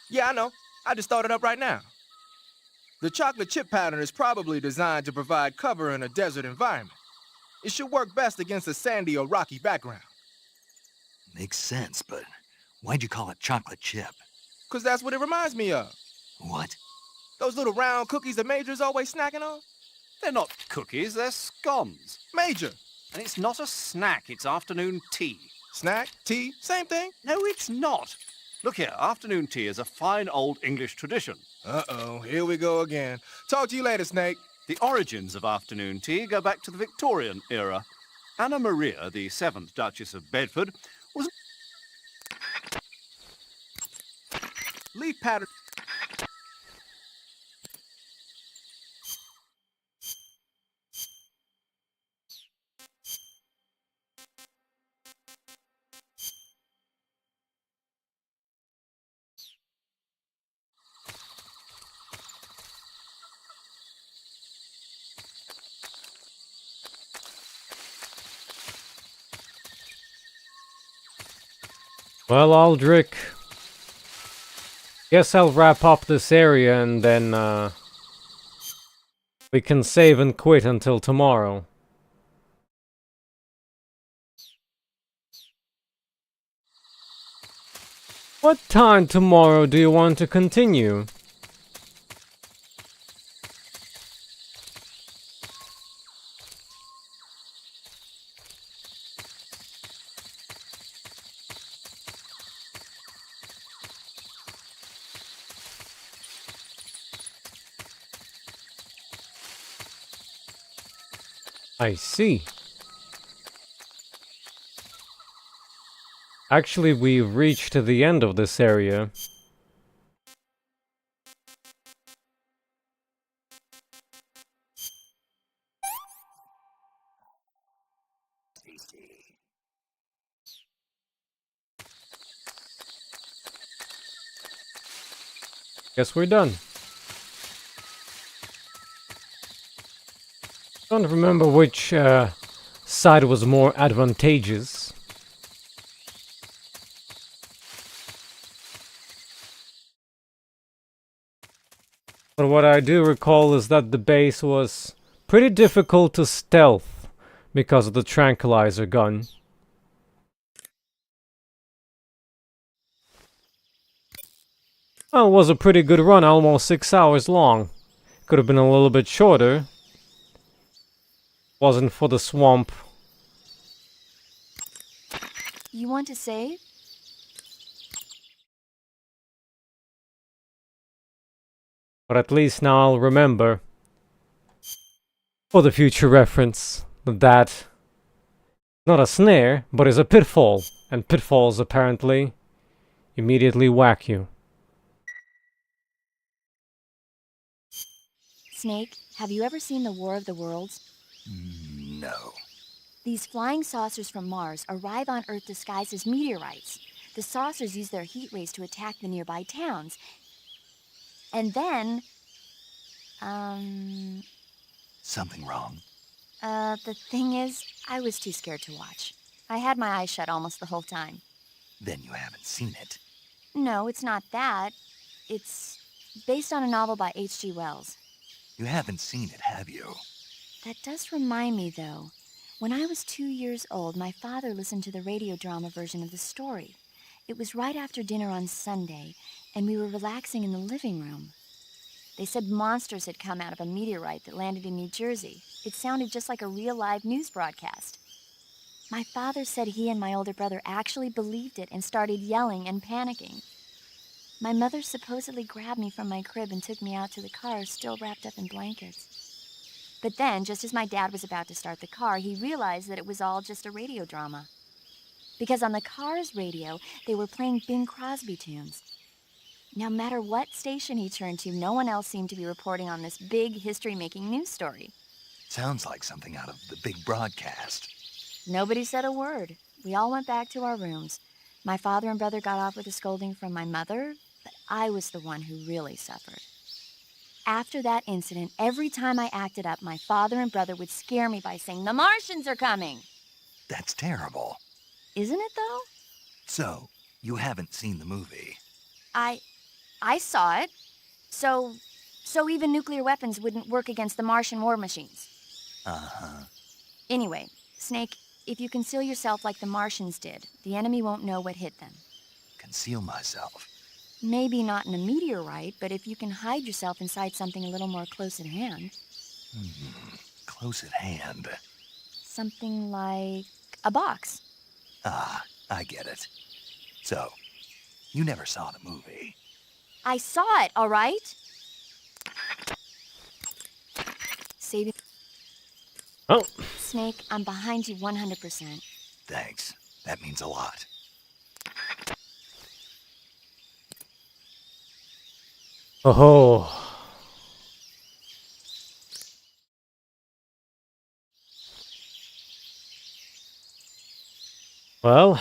Yeah, I know. I just thought it up right now. The chocolate chip pattern is probably designed to provide cover in a desert environment. It should work best against a sandy or rocky background. Makes sense, but why'd you call it chocolate chip? 'Cause that's what it reminds me of. What? Those little round cookies that Major's always snacking on? They're not cookies, they're scones. Major! And it's not a snack, it's afternoon tea. Snack? Tea? Same thing? No, it's not. Look here, afternoon tea is a fine old English tradition. Uh-oh, here we go again. Talk to you later, Snake. The origins of afternoon tea go back to the Victorian era. Anna Maria, the 7th Duchess of Bedford, was... Leaf pattern. Well, Alduric, guess I'll wrap up this area and then we can save and quit until tomorrow. What time tomorrow do you want to continue? I see. Actually, we've reached the end of this area. Guess we're done. Don't remember which side was more advantageous. But what I do recall is that the base was pretty difficult to stealth because of the tranquilizer gun. Well, it was a pretty good run, almost 6 hours long. Could have been a little bit shorter. Wasn't for the swamp. You want to save? But at least now I'll remember, for the future reference, that not a snare, but is a pitfall. And pitfalls apparently immediately whack you. Snake, have you ever seen the War of the Worlds? No. These flying saucers from Mars arrive on Earth disguised as meteorites. The saucers use their heat rays to attack the nearby towns. And then... Something wrong? The thing is, I was too scared to watch. I had my eyes shut almost the whole time. Then you haven't seen it. No, it's not that. It's based on a novel by H.G. Wells. You haven't seen it, have you? That does remind me, though. When I was 2 years old, my father listened to the radio drama version of the story. It was right after dinner on Sunday, and we were relaxing in the living room. They said monsters had come out of a meteorite that landed in New Jersey. It sounded just like a real live news broadcast. My father said he and my older brother actually believed it and started yelling and panicking. My mother supposedly grabbed me from my crib and took me out to the car, still wrapped up in blankets. But then, just as my dad was about to start the car, he realized that it was all just a radio drama. Because on the car's radio, they were playing Bing Crosby tunes. No matter what station he turned to, no one else seemed to be reporting on this big history-making news story. Sounds like something out of the big broadcast. Nobody said a word. We all went back to our rooms. My father and brother got off with a scolding from my mother, but I was the one who really suffered. After that incident, every time I acted up, my father and brother would scare me by saying, "The Martians are coming!" That's terrible. Isn't it, though? So, you haven't seen the movie? I saw it. So even nuclear weapons wouldn't work against the Martian war machines. Uh-huh. Anyway, Snake, if you conceal yourself like the Martians did, the enemy won't know what hit them. Conceal myself? Maybe not in a meteorite, but if you can hide yourself inside something a little more close at hand. Close at hand? Something like a box. Ah, I get it. So, you never saw the movie? I saw it, all right? Save it. Oh. Snake, I'm behind you 100%. Thanks. That means a lot. Oh. Well,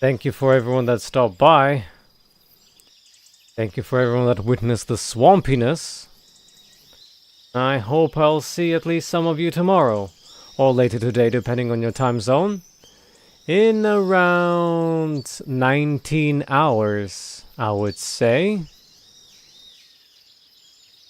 thank you for everyone that stopped by. Thank you for everyone that witnessed the swampiness. I hope I'll see at least some of you tomorrow, or later today depending on your time zone, in around 19 hours, I would say.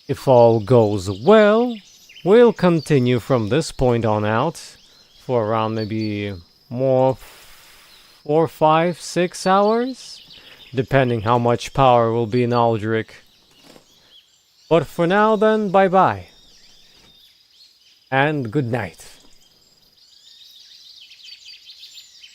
If all goes well, we'll continue from this point on out for around maybe more 4, 5, 6 hours, depending how much power will be in Alduric. But for now then, bye-bye. And good night.